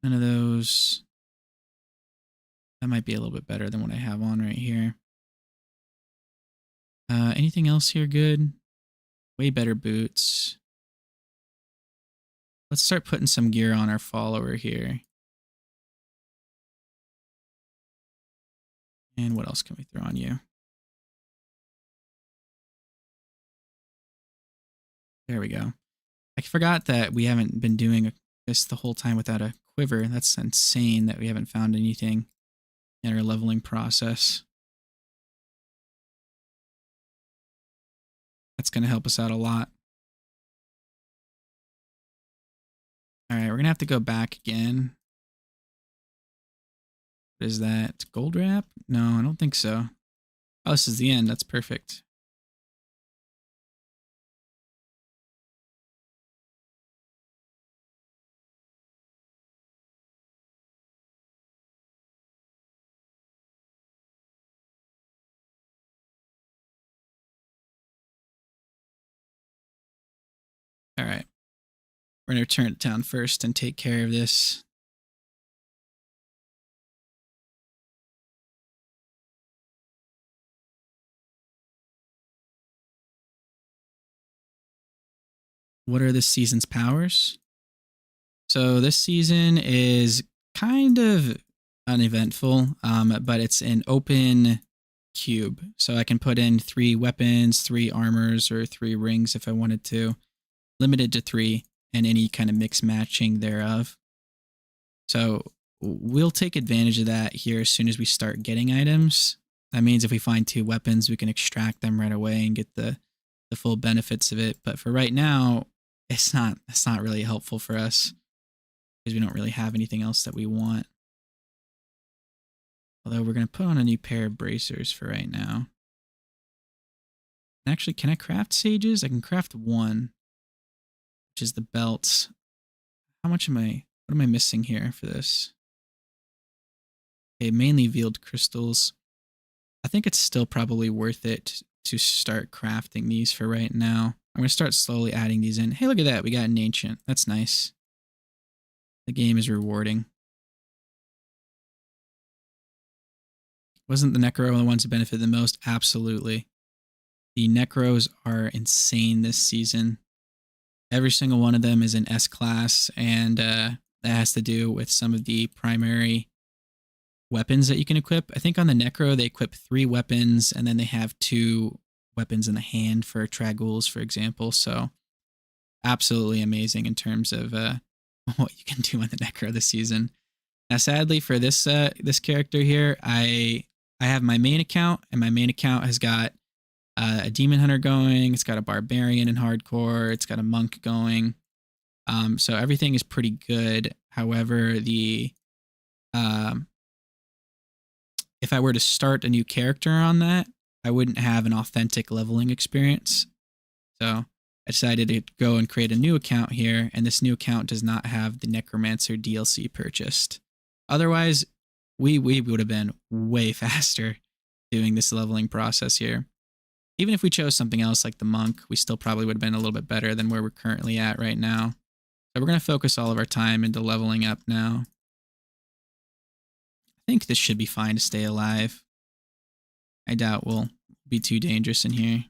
None of those. That might be a little bit better than what I have on right here. Anything else here good? Way better boots. Let's start putting some gear on our follower here. And what else can we throw on you? There we go. I forgot that we haven't been doing this the whole time without a quiver. That's insane that we haven't found anything in our leveling process. That's going to help us out a lot. All right, we're going to have to go back again. What is that? Gold wrap? No, I don't think so. Oh, this is the end. That's perfect. All right. We're going to return to town first and take care of this. What are this season's powers? So this season is kind of uneventful, but it's an open cube. So I can put in 3 weapons, 3 armors, or 3 rings if I wanted to. Limited to 3, and any kind of mix matching thereof. So we'll take advantage of that here as soon as we start getting items. That means if we find 2 weapons, we can extract them right away and get the full benefits of it. But for right now, it's not really helpful for us because we don't really have anything else that we want. Although we're going to put on a new pair of bracers for right now. Actually, can I craft sages? I can craft 1, which is the belt. How much what am I missing here for this? Okay, mainly veiled crystals. I think it's still probably worth it to start crafting these for right now. I'm going to start slowly adding these in. Hey, look at that. We got an ancient. That's nice. The game is rewarding. Wasn't the Necro the ones who benefited the most? Absolutely. The Necros are insane this season. Every single one of them is an S-class, and that has to do with some of the primary weapons that you can equip. I think on the Necro, they equip 3 weapons, and then they have 2 weapons in the hand for Traghouls, for example. So absolutely amazing in terms of what you can do on the Necro this season. Now, sadly for this character here, I have my main account, and my main account has got a Demon Hunter going. It's got a Barbarian in hardcore. It's got a Monk going. So everything is pretty good. However, if I were to start a new character on that, I wouldn't have an authentic leveling experience. So I decided to go and create a new account here, and this new account does not have the Necromancer DLC purchased. Otherwise, we would have been way faster doing this leveling process here. Even if we chose something else like the Monk, we still probably would have been a little bit better than where we're currently at right now. So we're going to focus all of our time into leveling up now. I think this should be fine to stay alive. I doubt we'll be too dangerous in here.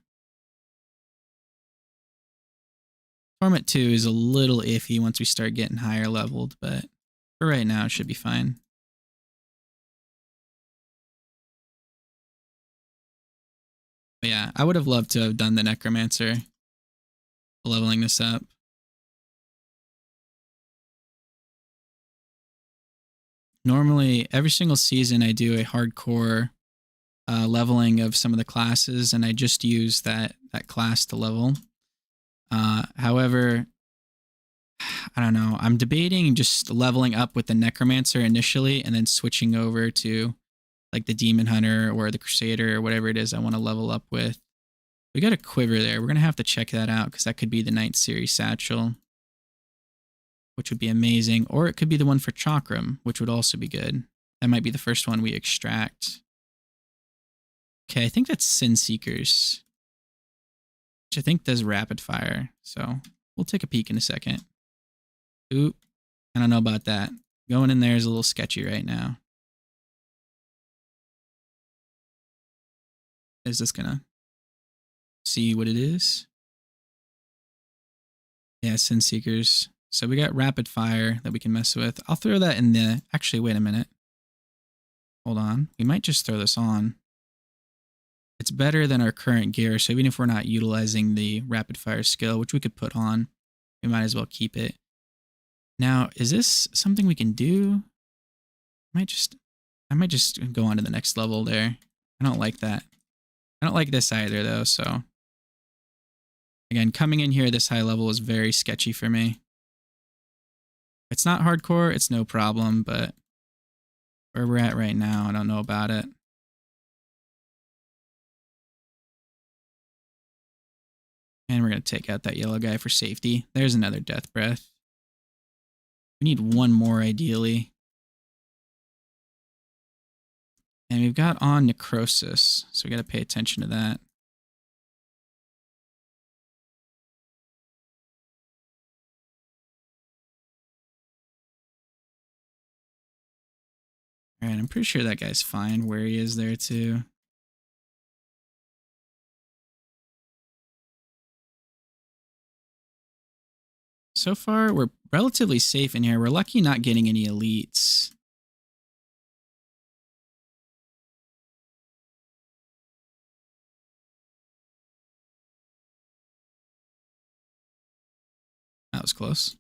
Torment 2 is a little iffy once we start getting higher leveled, but for right now it should be fine. But yeah, I would have loved to have done the Necromancer, leveling this up. Normally, every single season I do a hardcore leveling of some of the classes, and I just use that class to level. However, I don't know. I'm debating just leveling up with the Necromancer initially and then switching over to like the Demon Hunter or the Crusader or whatever it is I want to level up with. We got a quiver there. We're going to have to check that out because that could be the 9th series satchel. which would be amazing. Or it could be the one for Chakram, which would also be good. That might be the first one we extract. Okay, I think that's Sin Seekers, which I think does rapid fire. So we'll take a peek in a second. Oop, I don't know about that. Going in there is a little sketchy right now. Is this gonna see what it is? Yeah, Sin Seekers. So we got rapid fire that we can mess with. I'll throw that in the... Actually, wait a minute. Hold on. We might just throw this on. It's better than our current gear, so even if we're not utilizing the rapid fire skill, which we could put on, we might as well keep it. Now, is this something we can do? I might just go on to the next level there. I don't like that. I don't like this either, though, so... Again, coming in here this high level is very sketchy for me. It's not hardcore, it's no problem, but where we're at right now, I don't know about it. And we're going to take out that yellow guy for safety. There's another death breath. We need one more, ideally. And we've got on necrosis, so we got to pay attention to that. All right, I'm pretty sure that guy's fine where he is there too. So far, we're relatively safe in here. We're lucky not getting any elites. That was close.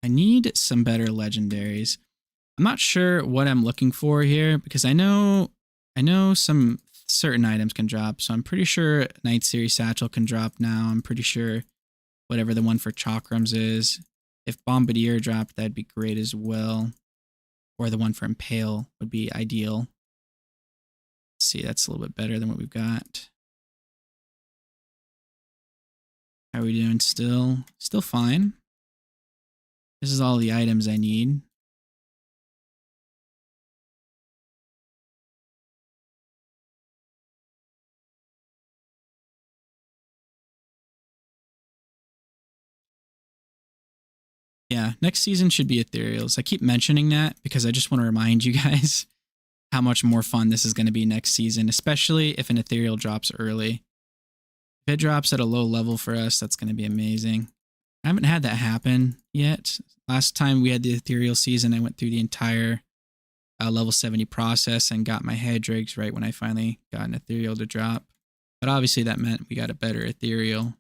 I need some better legendaries. I'm not sure what I'm looking for here because I know some certain items can drop. So I'm pretty sure Night Series Satchel can drop now. I'm pretty sure whatever the one for Chakrams is. If Bombardier dropped, that'd be great as well. Or the one for Impale would be ideal. Let's see, that's a little bit better than what we've got. How are we doing still? Still fine. This is all the items I need. Yeah, next season should be Ethereals. I keep mentioning that because I just want to remind you guys how much more fun this is going to be next season, especially if an Ethereal drops early. If it drops at a low level for us, that's going to be amazing. I haven't had that happen yet. Last time we had the Ethereal season, I went through the entire level 70 process and got my Hedrigs right when I finally got an Ethereal to drop. But obviously that meant we got a better Ethereal.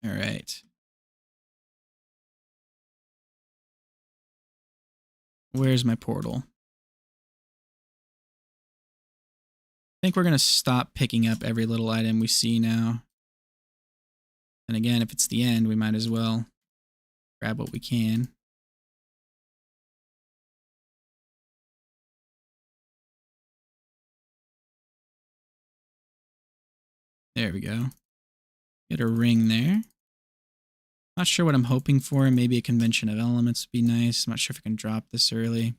All right. Where's my portal? I think we're going to stop picking up every little item we see now. And again, if it's the end, we might as well grab what we can. There we go. Get a ring there. Not sure what I'm hoping for. Maybe a convention of elements would be nice. I'm not sure if I can drop this early.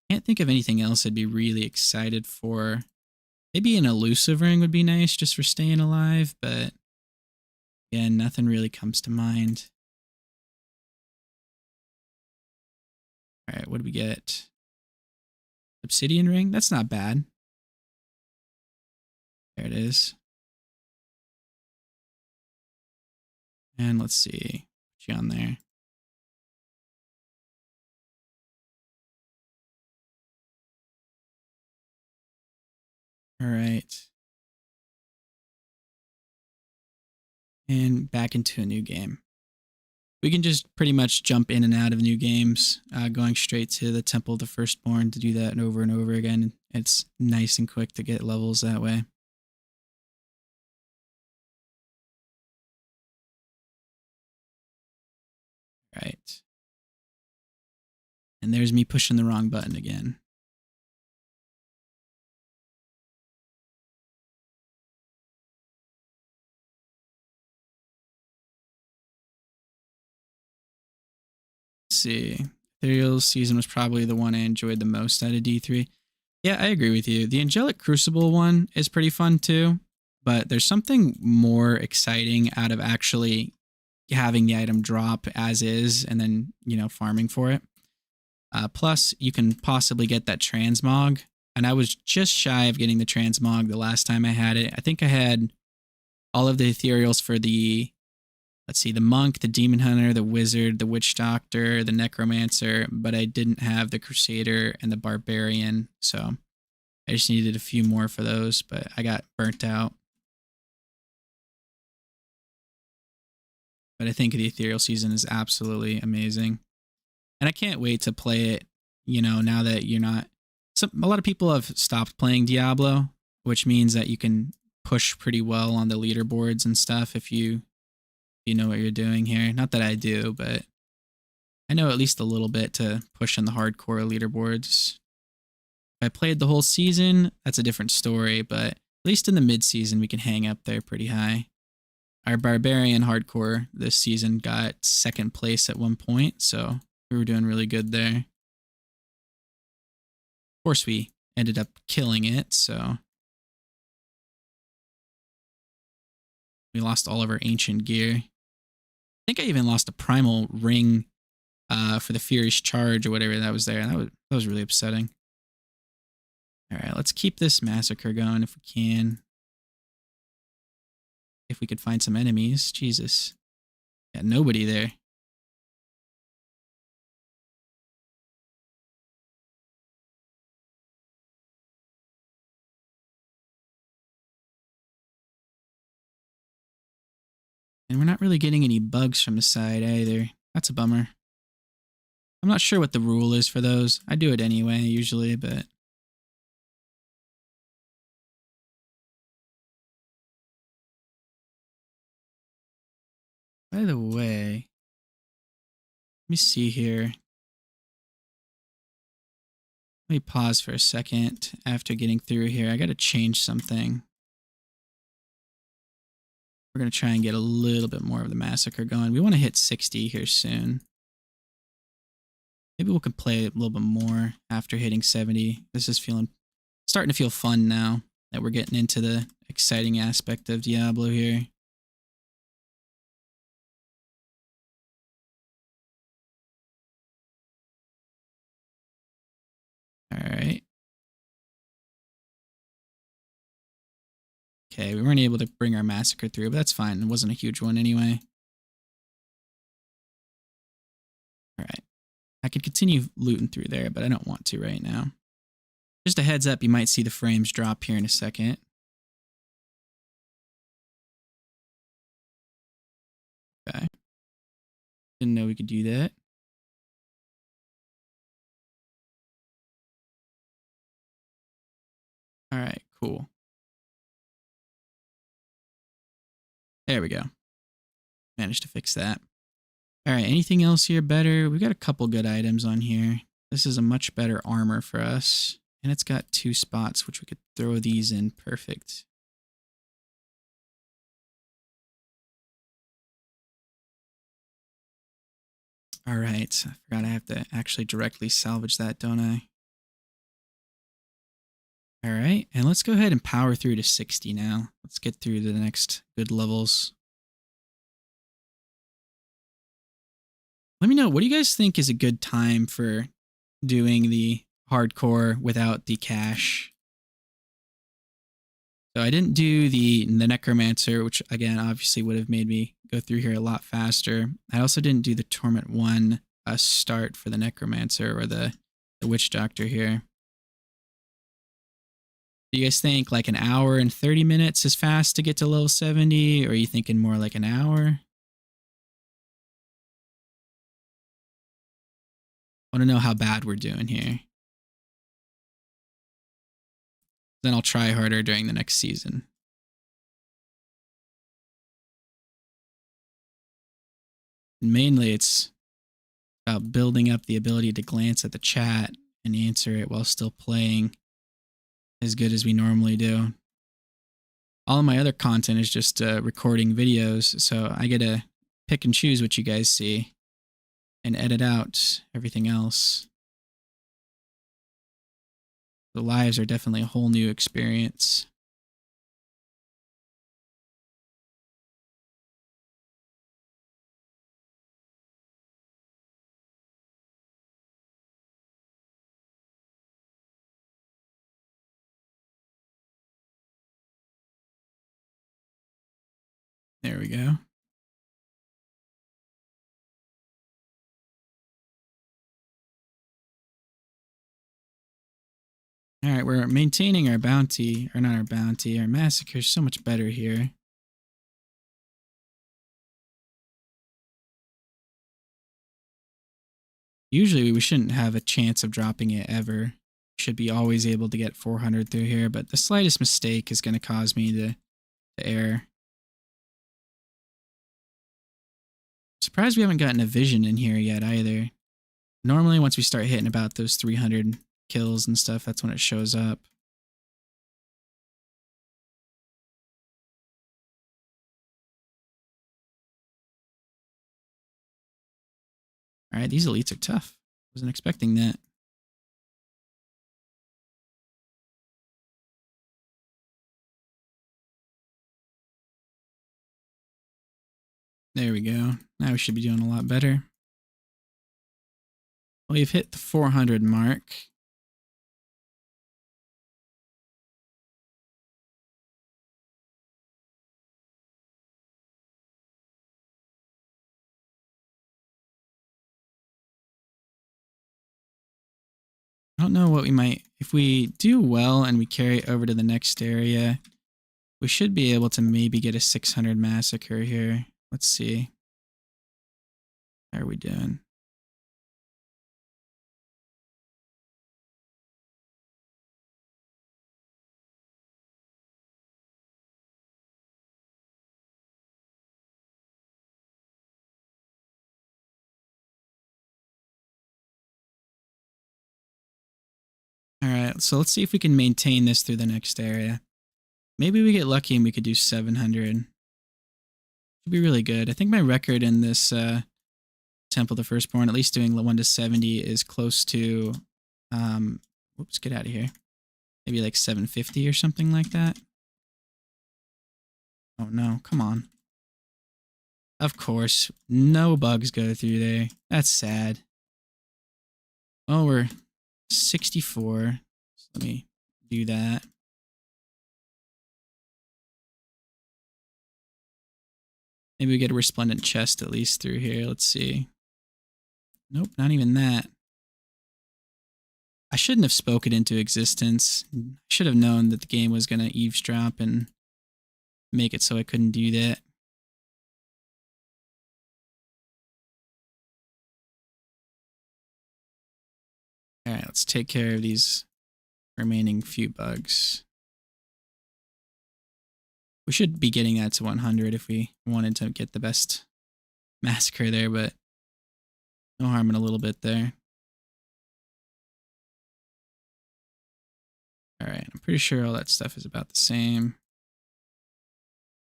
Can't think of anything else I'd be really excited for. Maybe an elusive ring would be nice just for staying alive, but again, nothing really comes to mind. All right, what do we get? Obsidian ring? That's not bad. There it is. And let's see. Put you on there. All right. And back into a new game. We can just pretty much jump in and out of new games, going straight to the Temple of the Firstborn to do that over and over again. It's nice and quick to get levels that way. Right. And there's me pushing the wrong button again. Let's see. Ethereal Season was probably the one I enjoyed the most out of D3. Yeah, I agree with you. The Angelic Crucible one is pretty fun too, but there's something more exciting out of actually having the item drop as is and then, farming for it. Plus, you can possibly get that transmog. And I was just shy of getting the transmog the last time I had it. I think I had all of the ethereals for the, let's see, the monk, the demon hunter, the wizard, the witch doctor, the necromancer, but I didn't have the crusader and the barbarian. So I just needed a few more for those, but I got burnt out. But I think the ethereal season is absolutely amazing. And I can't wait to play it, now that you're not. A lot of people have stopped playing Diablo, which means that you can push pretty well on the leaderboards and stuff if you know what you're doing here. Not that I do, but I know at least a little bit to push on the hardcore leaderboards. If I played the whole season, that's a different story, but at least in the mid-season, we can hang up there pretty high. Our barbarian hardcore this season got second place at one point, so we were doing really good there. Of course, we ended up killing it, so we lost all of our ancient gear. I think I even lost a primal ring for the Furious Charge or whatever that was there. That was really upsetting. All right, let's keep this massacre going if we can. If we could find some enemies. Jesus. Yeah, nobody there. And we're not really getting any bugs from the side either. That's a bummer. I'm not sure what the rule is for those. I do it anyway, usually, but... By the way, let me see here. Let me pause for a second after getting through here. I got to change something. We're going to try and get a little bit more of the massacre going. We want to hit 60 here soon. Maybe we can play a little bit more after hitting 70. This is starting to feel fun now that we're getting into the exciting aspect of Diablo here. All right. Okay, we weren't able to bring our massacre through, but that's fine. It wasn't a huge one anyway. All right. I could continue looting through there, but I don't want to right now. Just a heads up, you might see the frames drop here in a second. Okay. Didn't know we could do that. All right, cool. There we go. Managed to fix that. All right, anything else here better? We've got a couple good items on here. This is a much better armor for us. And it's got 2 spots, which we could throw these in. Perfect. All right, I forgot I have to actually directly salvage that, don't I? All right, and let's go ahead and power through to 60 now. Let's get through the next good levels. Let me know, what do you guys think is a good time for doing the hardcore without the cash? So I didn't do the Necromancer, which again, obviously would have made me go through here a lot faster. I also didn't do the Torment 1 start for the Necromancer or the Witch Doctor here. Do you guys think like an hour and 30 minutes is fast to get to level 70? Or are you thinking more like an hour? I want to know how bad we're doing here. Then I'll try harder during the next season. Mainly it's about building up the ability to glance at the chat and answer it while still playing as good as we normally do. All of my other content is just recording videos, so I get to pick and choose what you guys see and edit out everything else. The lives are definitely a whole new experience. There we go. All right, we're maintaining our bounty, or not our bounty, our massacre is so much better here. Usually we shouldn't have a chance of dropping it ever. Should be always able to get 400 through here, but the slightest mistake is going to cause me to err. Surprised we haven't gotten a vision in here yet either. Normally once we start hitting about those 300 kills and stuff, that's when it shows up. All right, these elites are tough. Wasn't expecting that. There we go. Now we should be doing a lot better. Well, you've hit the 400 mark. I don't know what we might, if we do well and we carry it over to the next area, we should be able to maybe get a 600 massacre here. Let's see. How are we doing? All right, so let's see if we can maintain this through the next area. Maybe we get lucky and we could do 700. Should be really good. I think my record in this Temple of the Firstborn, at least doing 1 to 70, is close to, whoops, get out of here. Maybe like 750 or something like that. Oh no, come on. Of course, no bugs go through there. That's sad. Oh, we're 64. So let me do that. Maybe we get a resplendent chest at least through here. Let's see. Nope, not even that. I shouldn't have spoken into existence. I should have known that the game was going to eavesdrop and make it so I couldn't do that. All right, let's take care of these remaining few bugs. We should be getting that to 100 if we wanted to get the best massacre there, but no harm in a little bit there. All right, I'm pretty sure all that stuff is about the same.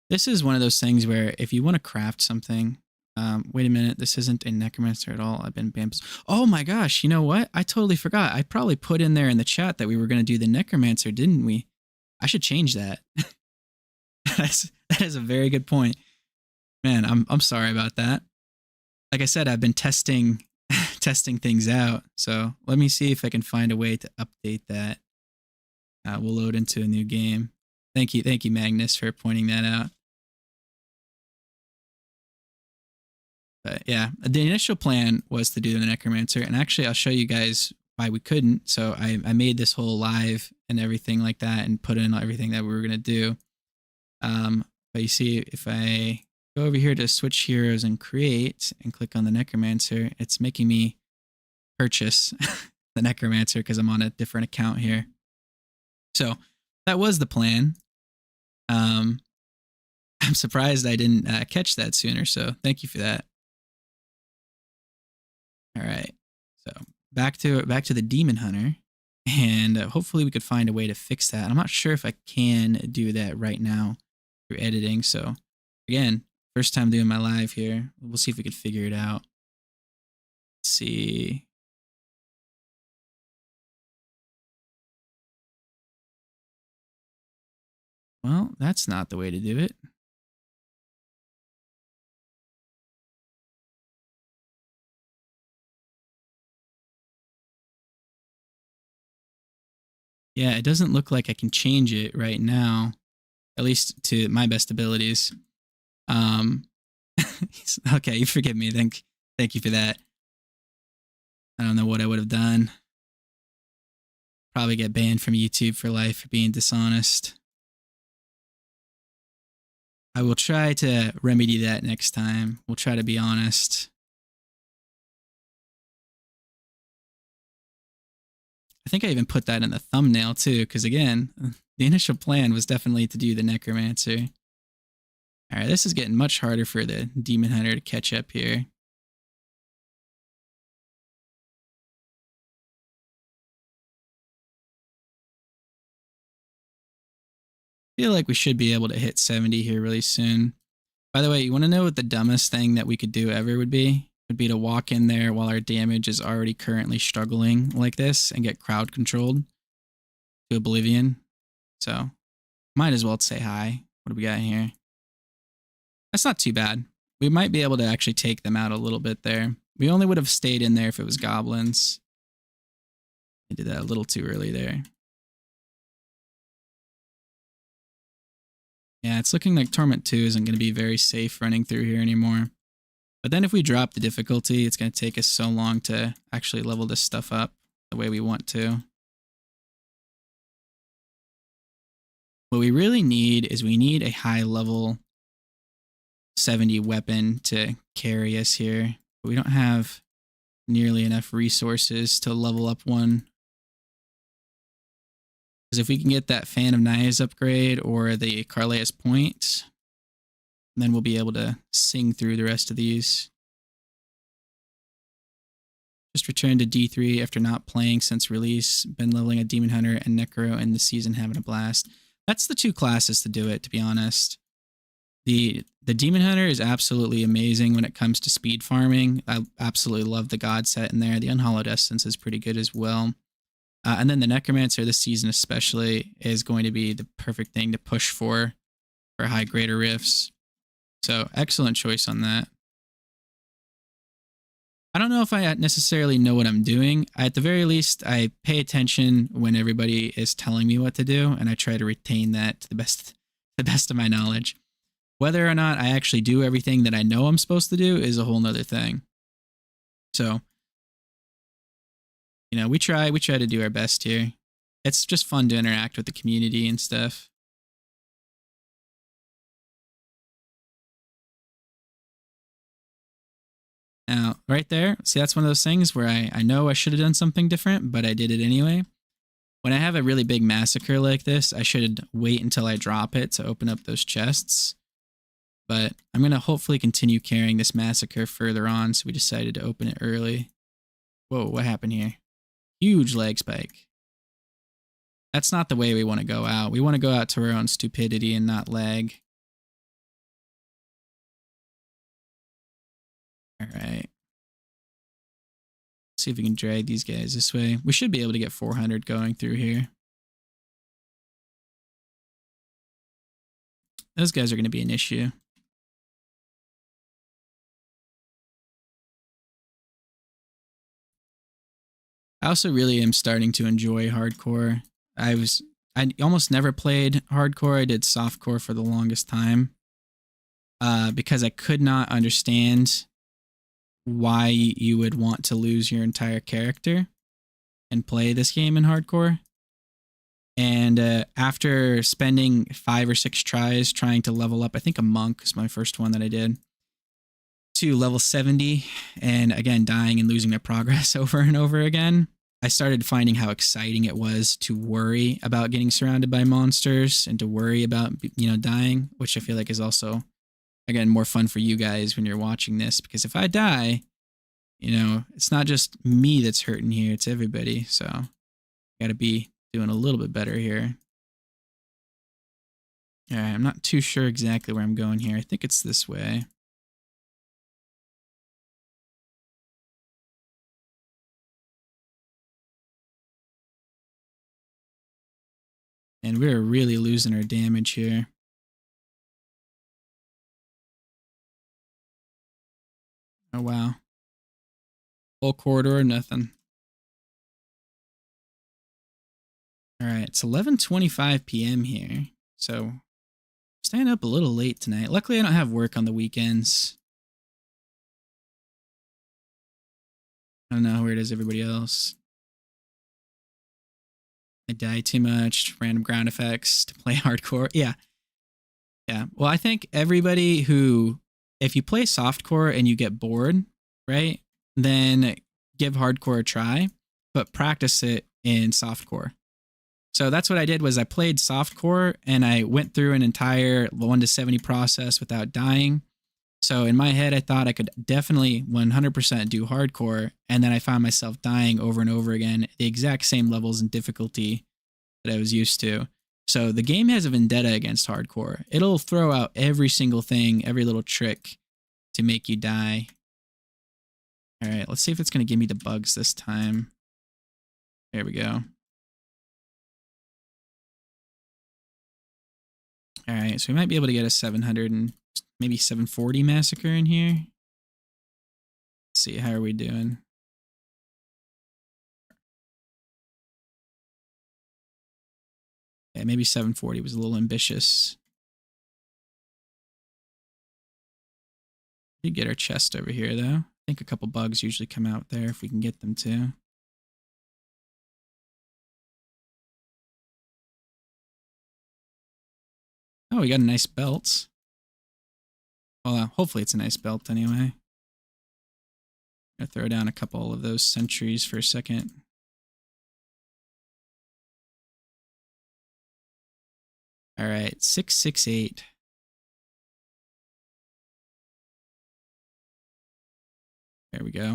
This is one of those things where if you want to craft something, wait a minute, this isn't a necromancer at all. I've been bamboozled. Oh my gosh, you know what? I totally forgot. I probably put in there in the chat that we were going to do the necromancer, didn't we? I should change that. That is a very good point. Man, I'm sorry about that. Like I said, I've been testing things out. So let me see if I can find a way to update that. We'll load into a new game. Thank you, Magnus, for pointing that out. But yeah, the initial plan was to do the necromancer, and actually I'll show you guys why we couldn't. So I made this whole live and everything like that and put in everything that we were going to do. But you see, if I go over here to switch heroes and create and click on the necromancer, it's making me purchase the necromancer because I'm on a different account here. So that was the plan. I'm surprised I didn't catch that sooner. So thank you for that. All right. So back to the demon hunter, and hopefully we could find a way to fix that. I'm not sure if I can do that right now through editing. So again, first time doing my live here. We'll see if we could figure it out. Let's see. Well, that's not the way to do it. Yeah, it doesn't look like I can change it right now, at least to my best abilities. Um, okay, you forgive me. Thank you for that. I don't know what I would have done. Probably get banned from YouTube for life for being dishonest. I will try to remedy that next time. We'll try to be honest. I think I even put that in the thumbnail too, because again, the initial plan was definitely to do the necromancer. All right, this is getting much harder for the demon hunter to catch up here. I feel like we should be able to hit 70 here really soon. By the way, you want to know what the dumbest thing that we could do ever would be? Would be to walk in there while our damage is already currently struggling like this and get crowd controlled to oblivion. So might as well say hi. What do we got here? That's not too bad. We might be able to actually take them out a little bit there. We only would have stayed in there if it was goblins. I did that a little too early there. Yeah, it's looking like Torment 2 isn't going to be very safe running through here anymore. But then if we drop the difficulty, it's going to take us so long to actually level this stuff up the way we want to. What we really need is we need a high level 70 weapon to carry us here. But we don't have nearly enough resources to level up one. Because if we can get that Fan of Knives upgrade or the Carleus Point, then we'll be able to sing through the rest of these. Just returned to D3 after not playing since release. Been leveling a Demon Hunter and Necro in the season, having a blast. That's the two classes to do it, to be honest. The Demon Hunter is absolutely amazing when it comes to speed farming. I absolutely love the God set in there. The Unhallowed Essence is pretty good as well. And then the Necromancer this season especially is going to be the perfect thing to push for high greater rifts. So excellent choice on that. I don't know if I necessarily know what I'm doing. At the very least, I pay attention when everybody is telling me what to do, and I try to retain that to the best of my knowledge. Whether or not I actually do everything that I know I'm supposed to do is a whole nother thing. So, you know, we try to do our best here. It's just fun to interact with the community and stuff. Now, right there, see, that's one of those things where I know I should have done something different, but I did it anyway. When I have a really big massacre like this, I should wait until I drop it to open up those chests. But I'm going to hopefully continue carrying this massacre further on, so we decided to open it early. Whoa, what happened here? Huge leg spike. That's not the way we want to go out. We want to go out to our own stupidity and not lag. All right. See if we can drag these guys this way. We should be able to get 400 going through here. Those guys are going to be an issue. I also really am starting to enjoy hardcore. I almost never played hardcore. I did softcore for the longest time. Because I could not understand why you would want to lose your entire character and play this game in hardcore. And after spending 5 or 6 tries trying to level up, I think a monk is my first one that I did, to level 70, and again dying and losing my progress over and over again, I started finding how exciting it was to worry about getting surrounded by monsters and to worry about, you know, dying, which I feel like is also, again, more fun for you guys when you're watching this, because if I die, You know, it's not just me that's hurting here, it's everybody. So got to be doing a little bit better here. All right, I'm not too sure exactly where I'm going here. I think it's this way. And we're really losing our damage here. Oh, wow. Whole corridor, nothing. All right, it's 11:25 p.m. here. So staying up a little late tonight. Luckily, I don't have work on the weekends. I don't know how weird is everybody else. I die too much. Random ground effects to play hardcore. Yeah. Yeah. Well, I think everybody who, if you play softcore and you get bored, right, then give hardcore a try, but practice it in softcore. So that's what I did was I played softcore and I went through an entire 1 to 70 process without dying. So in my head, I thought I could definitely 100% do hardcore. And then I found myself dying over and over again, the exact same levels and difficulty that I was used to. So the game has a vendetta against hardcore. It'll throw out every single thing, every little trick to make you die. All right, let's see if it's going to give me the bugs this time. There we go. All right, so we might be able to get a 700 and maybe 740 massacre in here. Let's see, how are we doing? Yeah, maybe 740 was a little ambitious. We did get our chest over here, though. I think a couple bugs usually come out there if we can get them to. Oh, we got a nice belt. Well, hopefully it's a nice belt anyway. I'm gonna throw down a couple of those sentries for a second. All right, 668. There we go.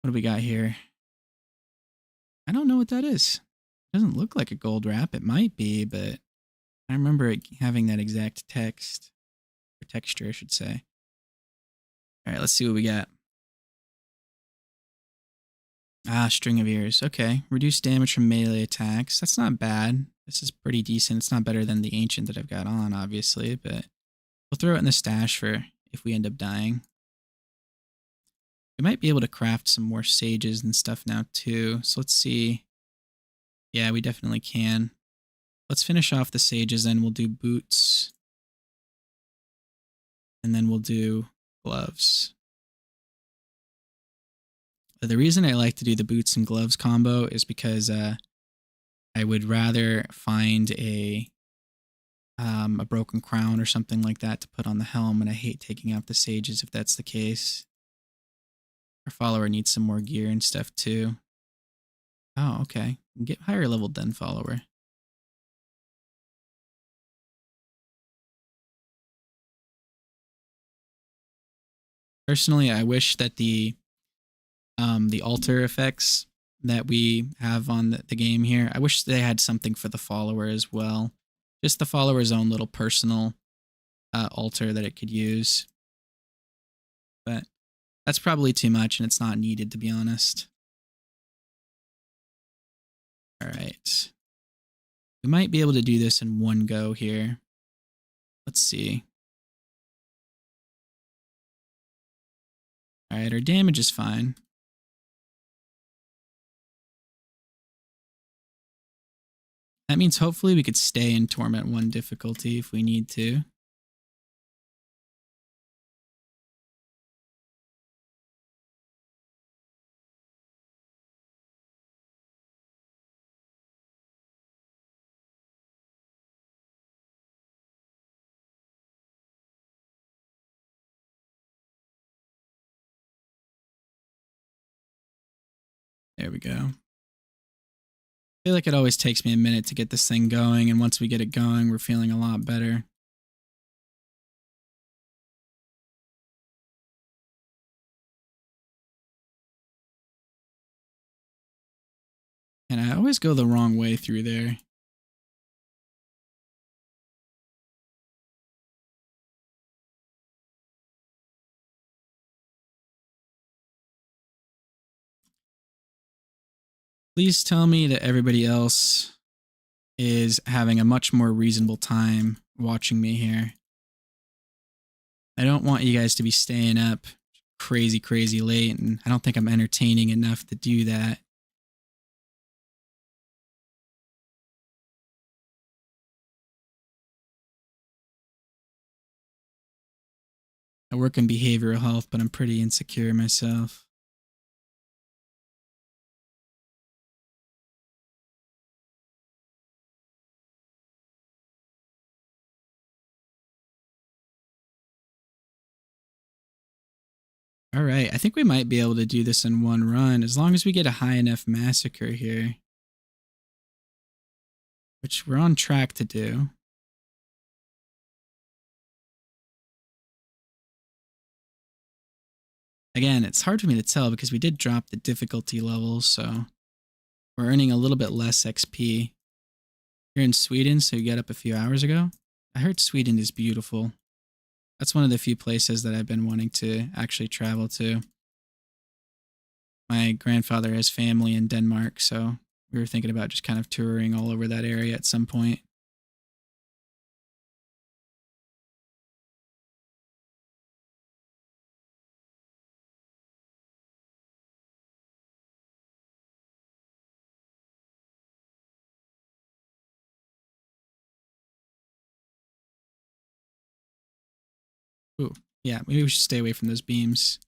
What do we got here? I don't know what that is. It doesn't look like a gold wrap. It might be, but I remember it having that exact text. Or texture, I should say. All right, let's see what we got. Ah, string of ears. Okay. Reduce damage from melee attacks. That's not bad. This is pretty decent. It's not better than the ancient that I've got on, obviously, but we'll throw it in the stash for if we end up dying. We might be able to craft some more sages and stuff now, too. So let's see. Yeah, we definitely can. Let's finish off the sages, then we'll do boots. And then we'll do gloves. The reason I like to do the boots and gloves combo is because I would rather find a broken crown or something like that to put on the helm, and I hate taking out the sages if that's the case. Our follower needs some more gear and stuff too. Oh, okay. Get higher leveled then, follower. Personally, I wish that the altar effects that we have on the game here, I wish they had something for the follower as well. Just the follower's own little personal altar that it could use. But that's probably too much, and it's not needed, to be honest. All right. We might be able to do this in one go here. Let's see. All right, our damage is fine. That means hopefully we could stay in Torment 1 difficulty if we need to. There we go. I feel like it always takes me a minute to get this thing going, and once we get it going, we're feeling a lot better. And I always go the wrong way through there. Please tell me that everybody else is having a much more reasonable time watching me here. I don't want you guys to be staying up crazy, crazy late, and I don't think I'm entertaining enough to do that. I work in behavioral health, but I'm pretty insecure myself. All right, I think we might be able to do this in one run as long as we get a high enough massacre here, which we're on track to do. Again, it's hard for me to tell because we did drop the difficulty levels, so we're earning a little bit less XP. You're in Sweden, so you got up a few hours ago? I heard Sweden is beautiful. That's one of the few places that I've been wanting to actually travel to. My grandfather has family in Denmark, so we were thinking about just kind of touring all over that area at some point. Ooh, yeah, maybe we should stay away from those beams.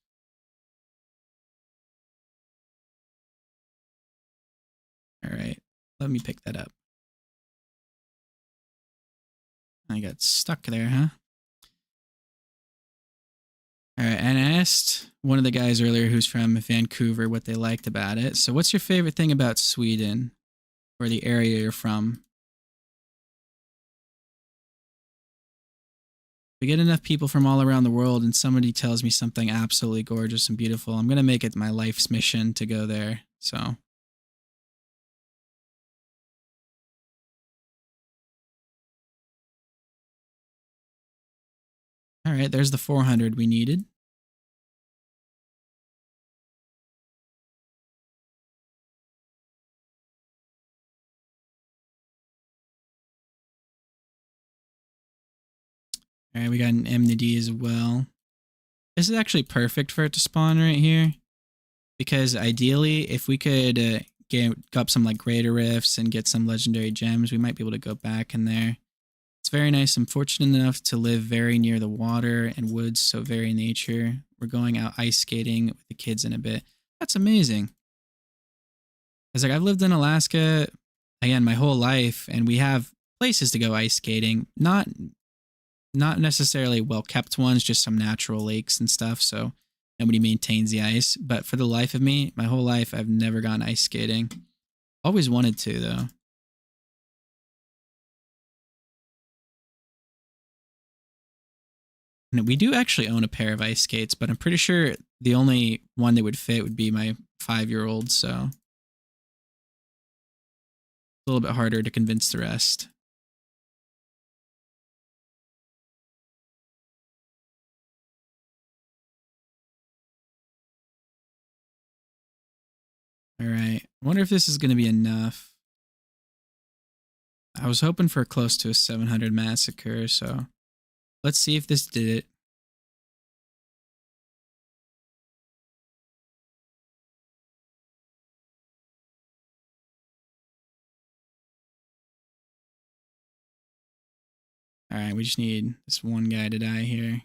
All right, let me pick that up. I got stuck there, huh? All right, and I asked one of the guys earlier who's from Vancouver what they liked about it. So, what's your favorite thing about Sweden or the area you're from? We get enough people from all around the world and somebody tells me something absolutely gorgeous and beautiful, I'm going to make it my life's mission to go there. So, all right, there's the 400 we needed. All right, we got an enmity as well. This is actually perfect for it to spawn right here because ideally, if we could get up some like greater rifts and get some legendary gems, we might be able to go back in there. It's very nice. I'm fortunate enough to live very near the water and woods, so very nature. We're going out ice skating with the kids in a bit. That's amazing. It's like I've lived in Alaska again my whole life, and we have places to go ice skating. Not necessarily well kept ones, just some natural lakes and stuff. So nobody maintains the ice. But for the life of me, my whole life, I've never gone ice skating. Always wanted to though. And we do actually own a pair of ice skates, but I'm pretty sure the only one that would fit would be my 5-year-old. So it's a little bit harder to convince the rest. All right. I wonder if this is going to be enough. I was hoping for close to a 700 massacre, so let's see if this did it. All right, we just need this one guy to die here.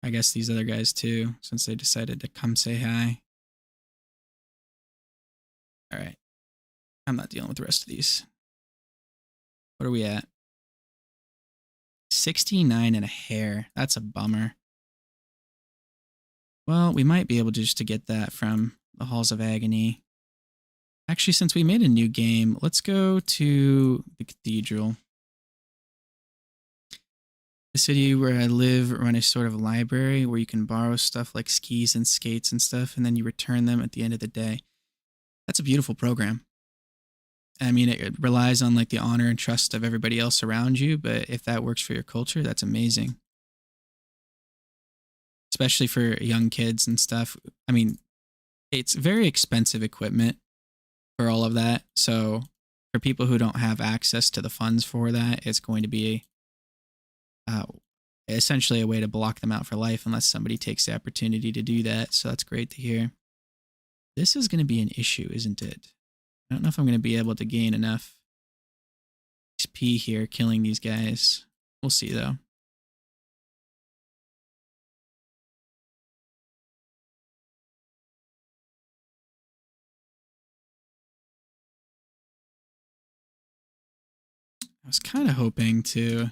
I guess these other guys too, since they decided to come say hi. All right, I'm not dealing with the rest of these. What are we at? 69 and a hair. That's a bummer. Well, we might be able just to get that from the Halls of Agony. Actually, since we made a new game, let's go to the cathedral. The city where I live run a sort of library where you can borrow stuff like skis and skates and stuff, and then you return them at the end of the day. That's a beautiful program. I mean, it relies on like the honor and trust of everybody else around you, but if that works for your culture, that's amazing. Especially for young kids and stuff. I mean, it's very expensive equipment for all of that. So for people who don't have access to the funds for that, it's going to be uh, essentially a way to block them out for life unless somebody takes the opportunity to do that. So that's great to hear. This is going to be an issue, isn't it? I don't know if I'm going to be able to gain enough XP here killing these guys. We'll see though. I was kind of hoping to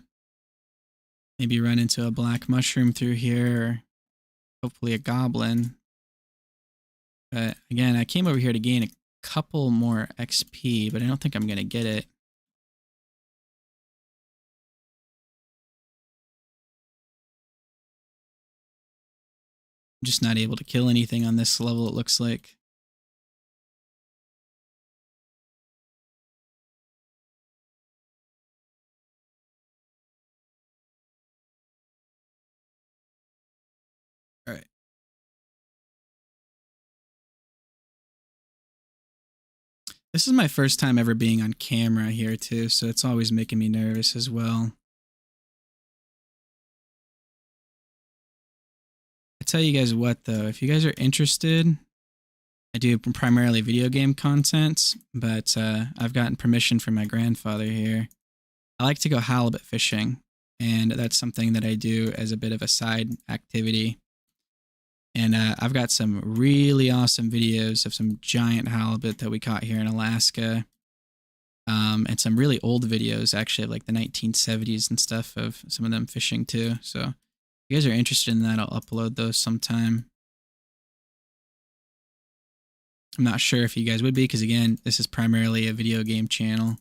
maybe run into a black mushroom through here, or hopefully a goblin. But again, I came over here to gain a couple more XP, but I don't think I'm going to get it. I'm just not able to kill anything on this level, it looks like. All right. This is my first time ever being on camera here too, so it's always making me nervous as well. I tell you guys what though, if you guys are interested, I do primarily video game content, but I've gotten permission from my grandfather here. I like to go halibut fishing, and that's something that I do as a bit of a side activity. And I've got some really awesome videos of some giant halibut that we caught here in Alaska. And some really old videos, actually, of like the 1970s and stuff of some of them fishing too. So if you guys are interested in that, I'll upload those sometime. I'm not sure if you guys would be, because again, this is primarily a video game channel.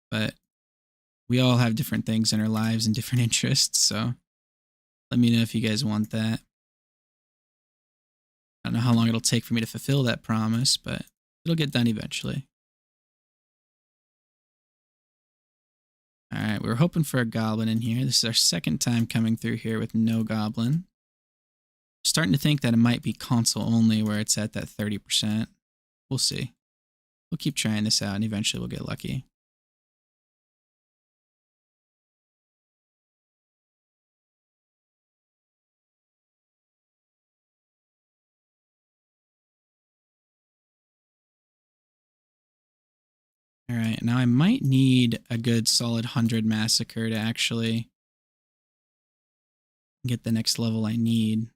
But we all have different things in our lives and different interests, so let me know if you guys want that. I don't know how long it'll take for me to fulfill that promise, but it'll get done eventually. Alright, we were hoping for a goblin in here. This is our second time coming through here with no goblin. Starting to think that it might be console only where it's at that 30%. We'll see. We'll keep trying this out and eventually we'll get lucky. Alright, now I might need a good solid 100 massacre to actually get the next level I need.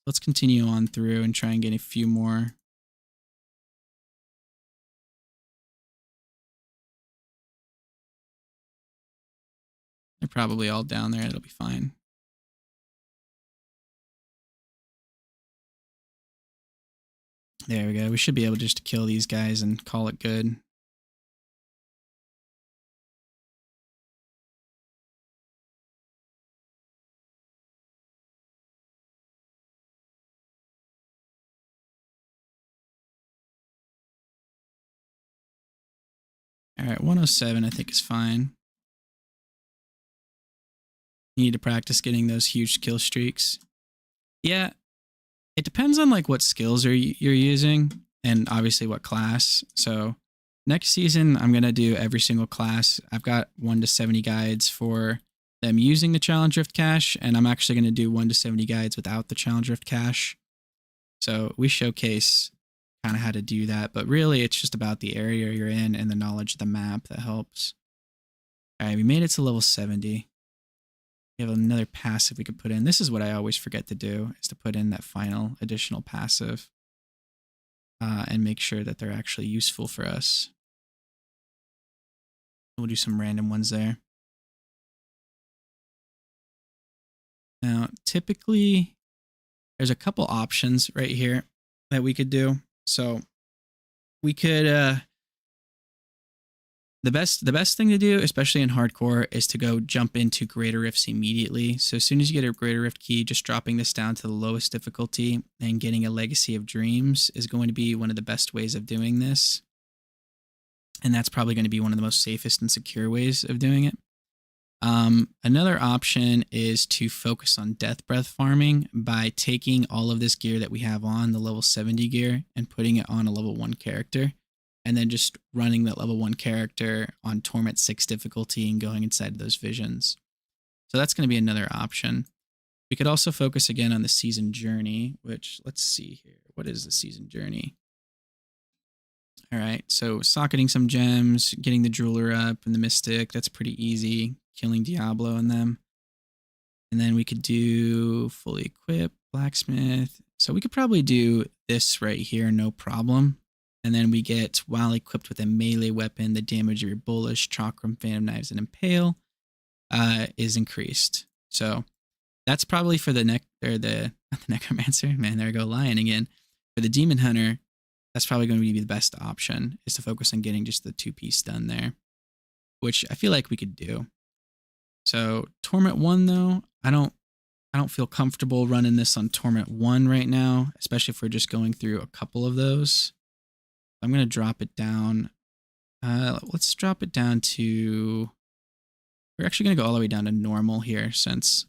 Let's continue on through and try and get a few more. They're probably all down there. It'll be fine. There we go. We should be able just to kill these guys and call it good. Alright, 107 I think is fine. You need to practice getting those huge kill streaks. Yeah, it depends on like what skills you're using and obviously what class. So next season, I'm going to do every single class. I've got 1 to 70 guides for them using the Challenge Drift Cache, and I'm actually going to do 1 to 70 guides without the Challenge Drift Cache. So we showcase kind of how to do that, but really it's just about the area you're in and the knowledge of the map that helps. All right, we made it to level 70. We have another passive we could put in. This is what I always forget to do, is to put in that final additional passive and make sure that they're actually useful for us. We'll do some random ones there. Now, typically, there's a couple options right here that we could do. So we could, The best thing to do, especially in hardcore, is to go jump into Greater Rifts immediately. So as soon as you get a Greater Rift key, just dropping this down to the lowest difficulty and getting a Legacy of Dreams is going to be one of the best ways of doing this. And that's probably going to be one of the most safest and secure ways of doing it. Another option is to focus on Death Breath farming by taking all of this gear that we have on, the level 70 gear, and putting it on a level 1 character. And then just running that level 1 character on Torment 6 difficulty and going inside those visions. So that's going to be another option. We could also focus again on the Season Journey, which, let's see here. What is the Season Journey? All right, so socketing some gems, getting the Jeweler up and the Mystic, that's pretty easy. Killing Diablo and them. And then we could do fully equip, Blacksmith. So we could probably do this right here, no problem. And then we get, while equipped with a melee weapon, the damage of your Bullish, Chakram, Phantom Knives, and Impale is increased. So that's probably for the not the Necromancer. Man, there I go, lying again. For the Demon Hunter, that's probably going to be the best option, is to focus on getting just the 2-piece done there, which I feel like we could do. So Torment 1 though, I don't feel comfortable running this on Torment 1 right now, especially if we're just going through a couple of those. I'm going to drop it down. Let's drop it down to, we're actually going to go all the way down to normal here, since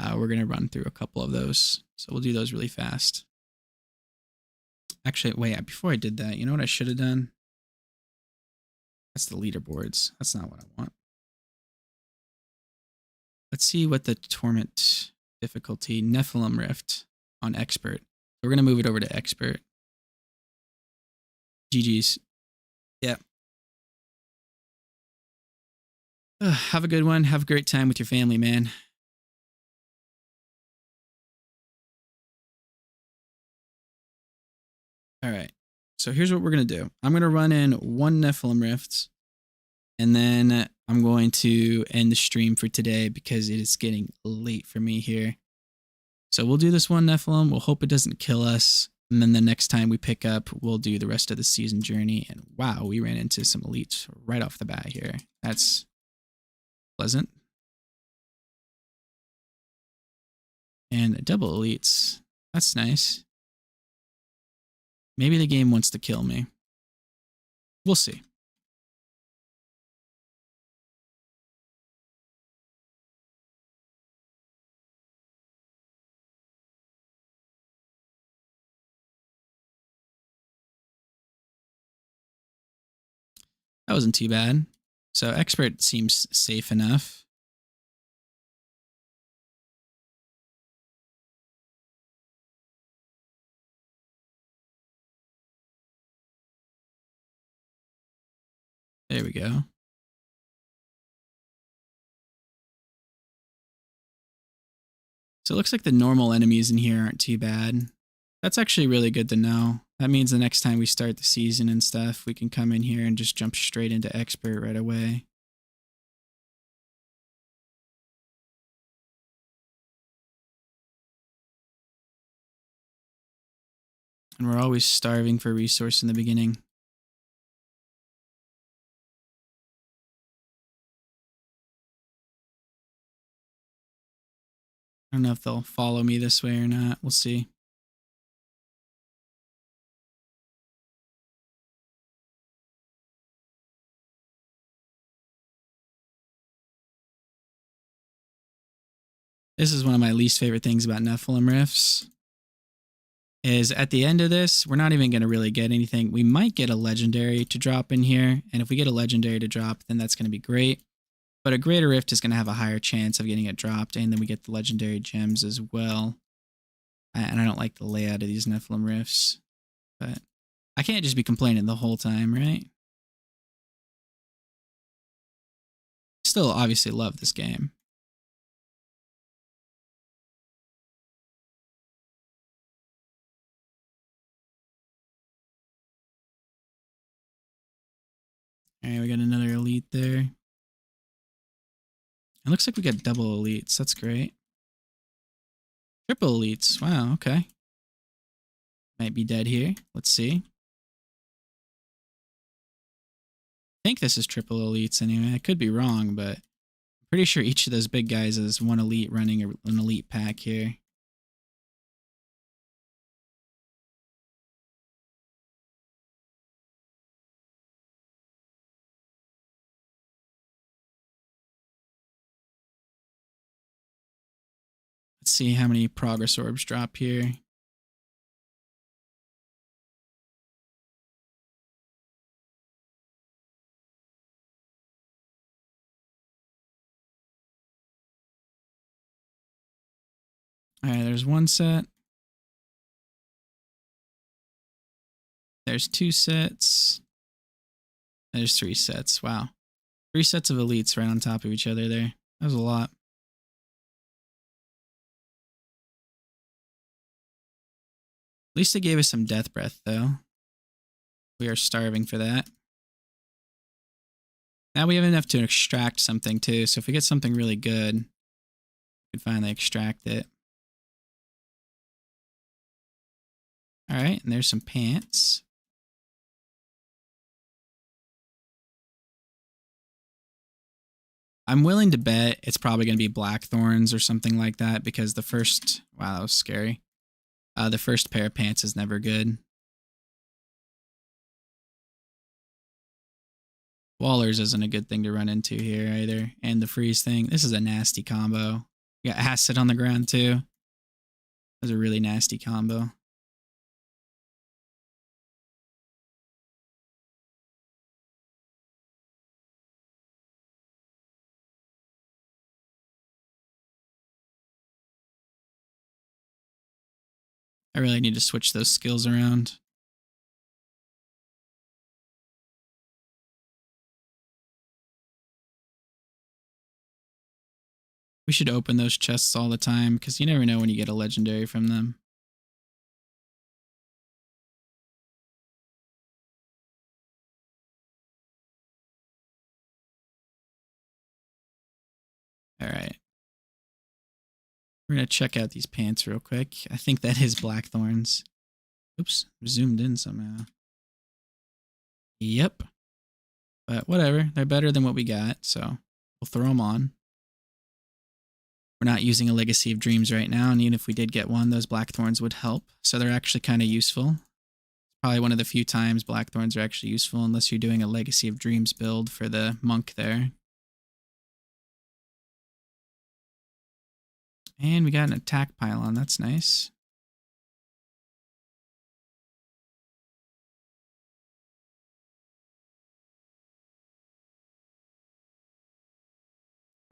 we're going to run through a couple of those. So we'll do those really fast. Actually, wait, before I did that, you know what I should have done? That's the leaderboards. That's not what I want. Let's see what the Torment difficulty, Nephilim Rift on Expert. We're going to move it over to Expert. GG's. Yeah. Have a good one. Have a great time with your family, man. All right. So here's what we're going to do. I'm going to run in 1 Nephilim Rift, and then I'm going to end the stream for today because it is getting late for me here. So we'll do this 1 Nephilim. We'll hope it doesn't kill us. And then the next time we pick up, we'll do the rest of the Season Journey. And wow, we ran into some elites right off the bat here. That's pleasant. And double elites. That's nice. Maybe the game wants to kill me. We'll see. That wasn't too bad. So Expert seems safe enough. There we go. So it looks like the normal enemies in here aren't too bad. That's actually really good to know. That means the next time we start the season and stuff, we can come in here and just jump straight into Expert right away. And we're always starving for resource in the beginning. I don't know if they'll follow me this way or not. We'll see. This is one of my least favorite things about Nephilim Rifts. Is at the end of this, we're not even going to really get anything. We might get a legendary to drop in here. And if we get a legendary to drop, then that's going to be great. But a Greater Rift is going to have a higher chance of getting it dropped. And then we get the legendary gems as well. And I don't like the layout of these Nephilim Rifts. But I can't just be complaining the whole time, right? Still obviously love this game. All right, we got another elite there. It looks like we got double elites. That's great. Triple elites. Wow, okay. Might be dead here. Let's see. I think this is triple elites anyway. I could be wrong, but I'm pretty sure each of those big guys is one elite running an elite pack here. Let's see how many progress orbs drop here. All right, there's one set. There's 2 sets. There's 3 sets. Wow. 3 sets of elites right on top of each other there. That was a lot. At least they gave us some death breath, though. We are starving for that. Now we have enough to extract something, too. So if we get something really good, we can finally extract it. All right, and there's some pants. I'm willing to bet it's probably going to be blackthorns or something like that because the first... Wow, that was scary. The first pair of pants is never good. Wallers isn't a good thing to run into here either. And the freeze thing. This is a nasty combo. You got acid on the ground too. That's a really nasty combo. I really need to switch those skills around. We should open those chests all the time because you never know when you get a legendary from them. All right. We're going to check out these pants real quick. I think that is blackthorns. Oops, zoomed in somehow. Yep. But whatever, they're better than what we got, so we'll throw them on. We're not using a Legacy of Dreams right now, and even if we did get one, those blackthorns would help. So they're actually kind of useful. Probably one of the few times blackthorns are actually useful, unless you're doing a Legacy of Dreams build for the monk there. And we got an attack pylon, that's nice.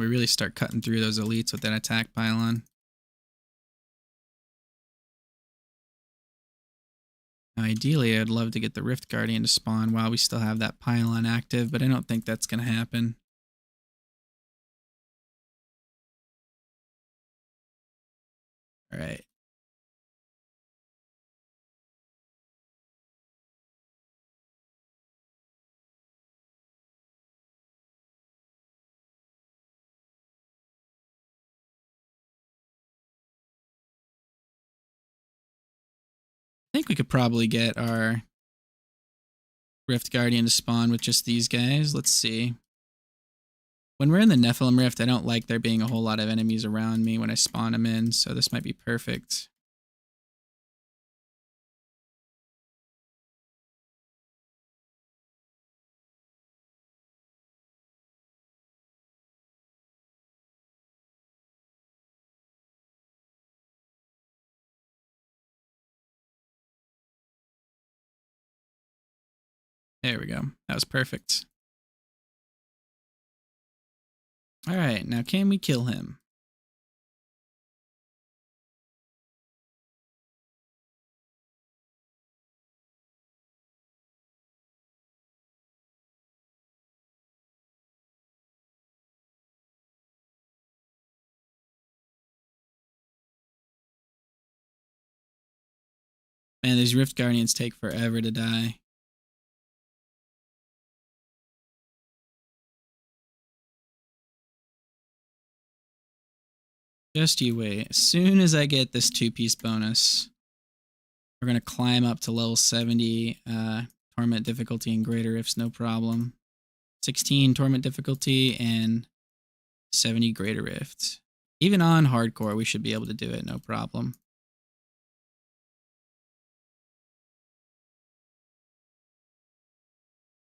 We really start cutting through those elites with that attack pylon. Now, ideally, I'd love to get the Rift Guardian to spawn while we still have that pylon active, but I don't think that's going to happen. All right. I think we could probably get our Rift Guardian to spawn with just these guys. Let's see. When we're in the Nephilim Rift, I don't like there being a whole lot of enemies around me when I spawn them in, so this might be perfect. There we go. That was perfect. All right, now can we kill him? Man, these Rift Guardians take forever to die. Just you wait. As soon as I get this 2-piece bonus, we're going to climb up to level 70, Torment difficulty and greater rifts, no problem. 16 torment difficulty and 70 greater rifts. Even on hardcore, we should be able to do it, no problem.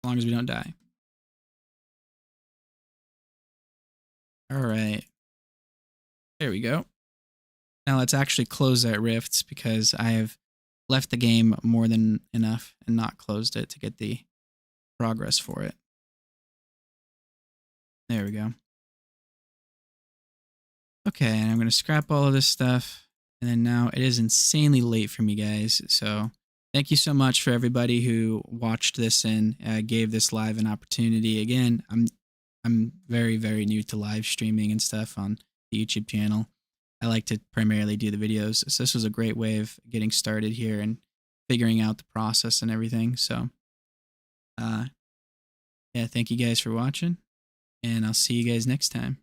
As long as we don't die. All right. There we go. Now let's actually close that rifts because I have left the game more than enough and not closed it to get the progress for it. There we go. Okay, and I'm going to scrap all of this stuff. And then now it is insanely late for me, guys. So thank you so much for everybody who watched this and gave this live an opportunity. Again, I'm very, very new to live streaming and stuff on the YouTube channel. I like to primarily do the videos. So this was a great way of getting started here and figuring out the process and everything. So yeah, thank you guys for watching, and I'll see you guys next time.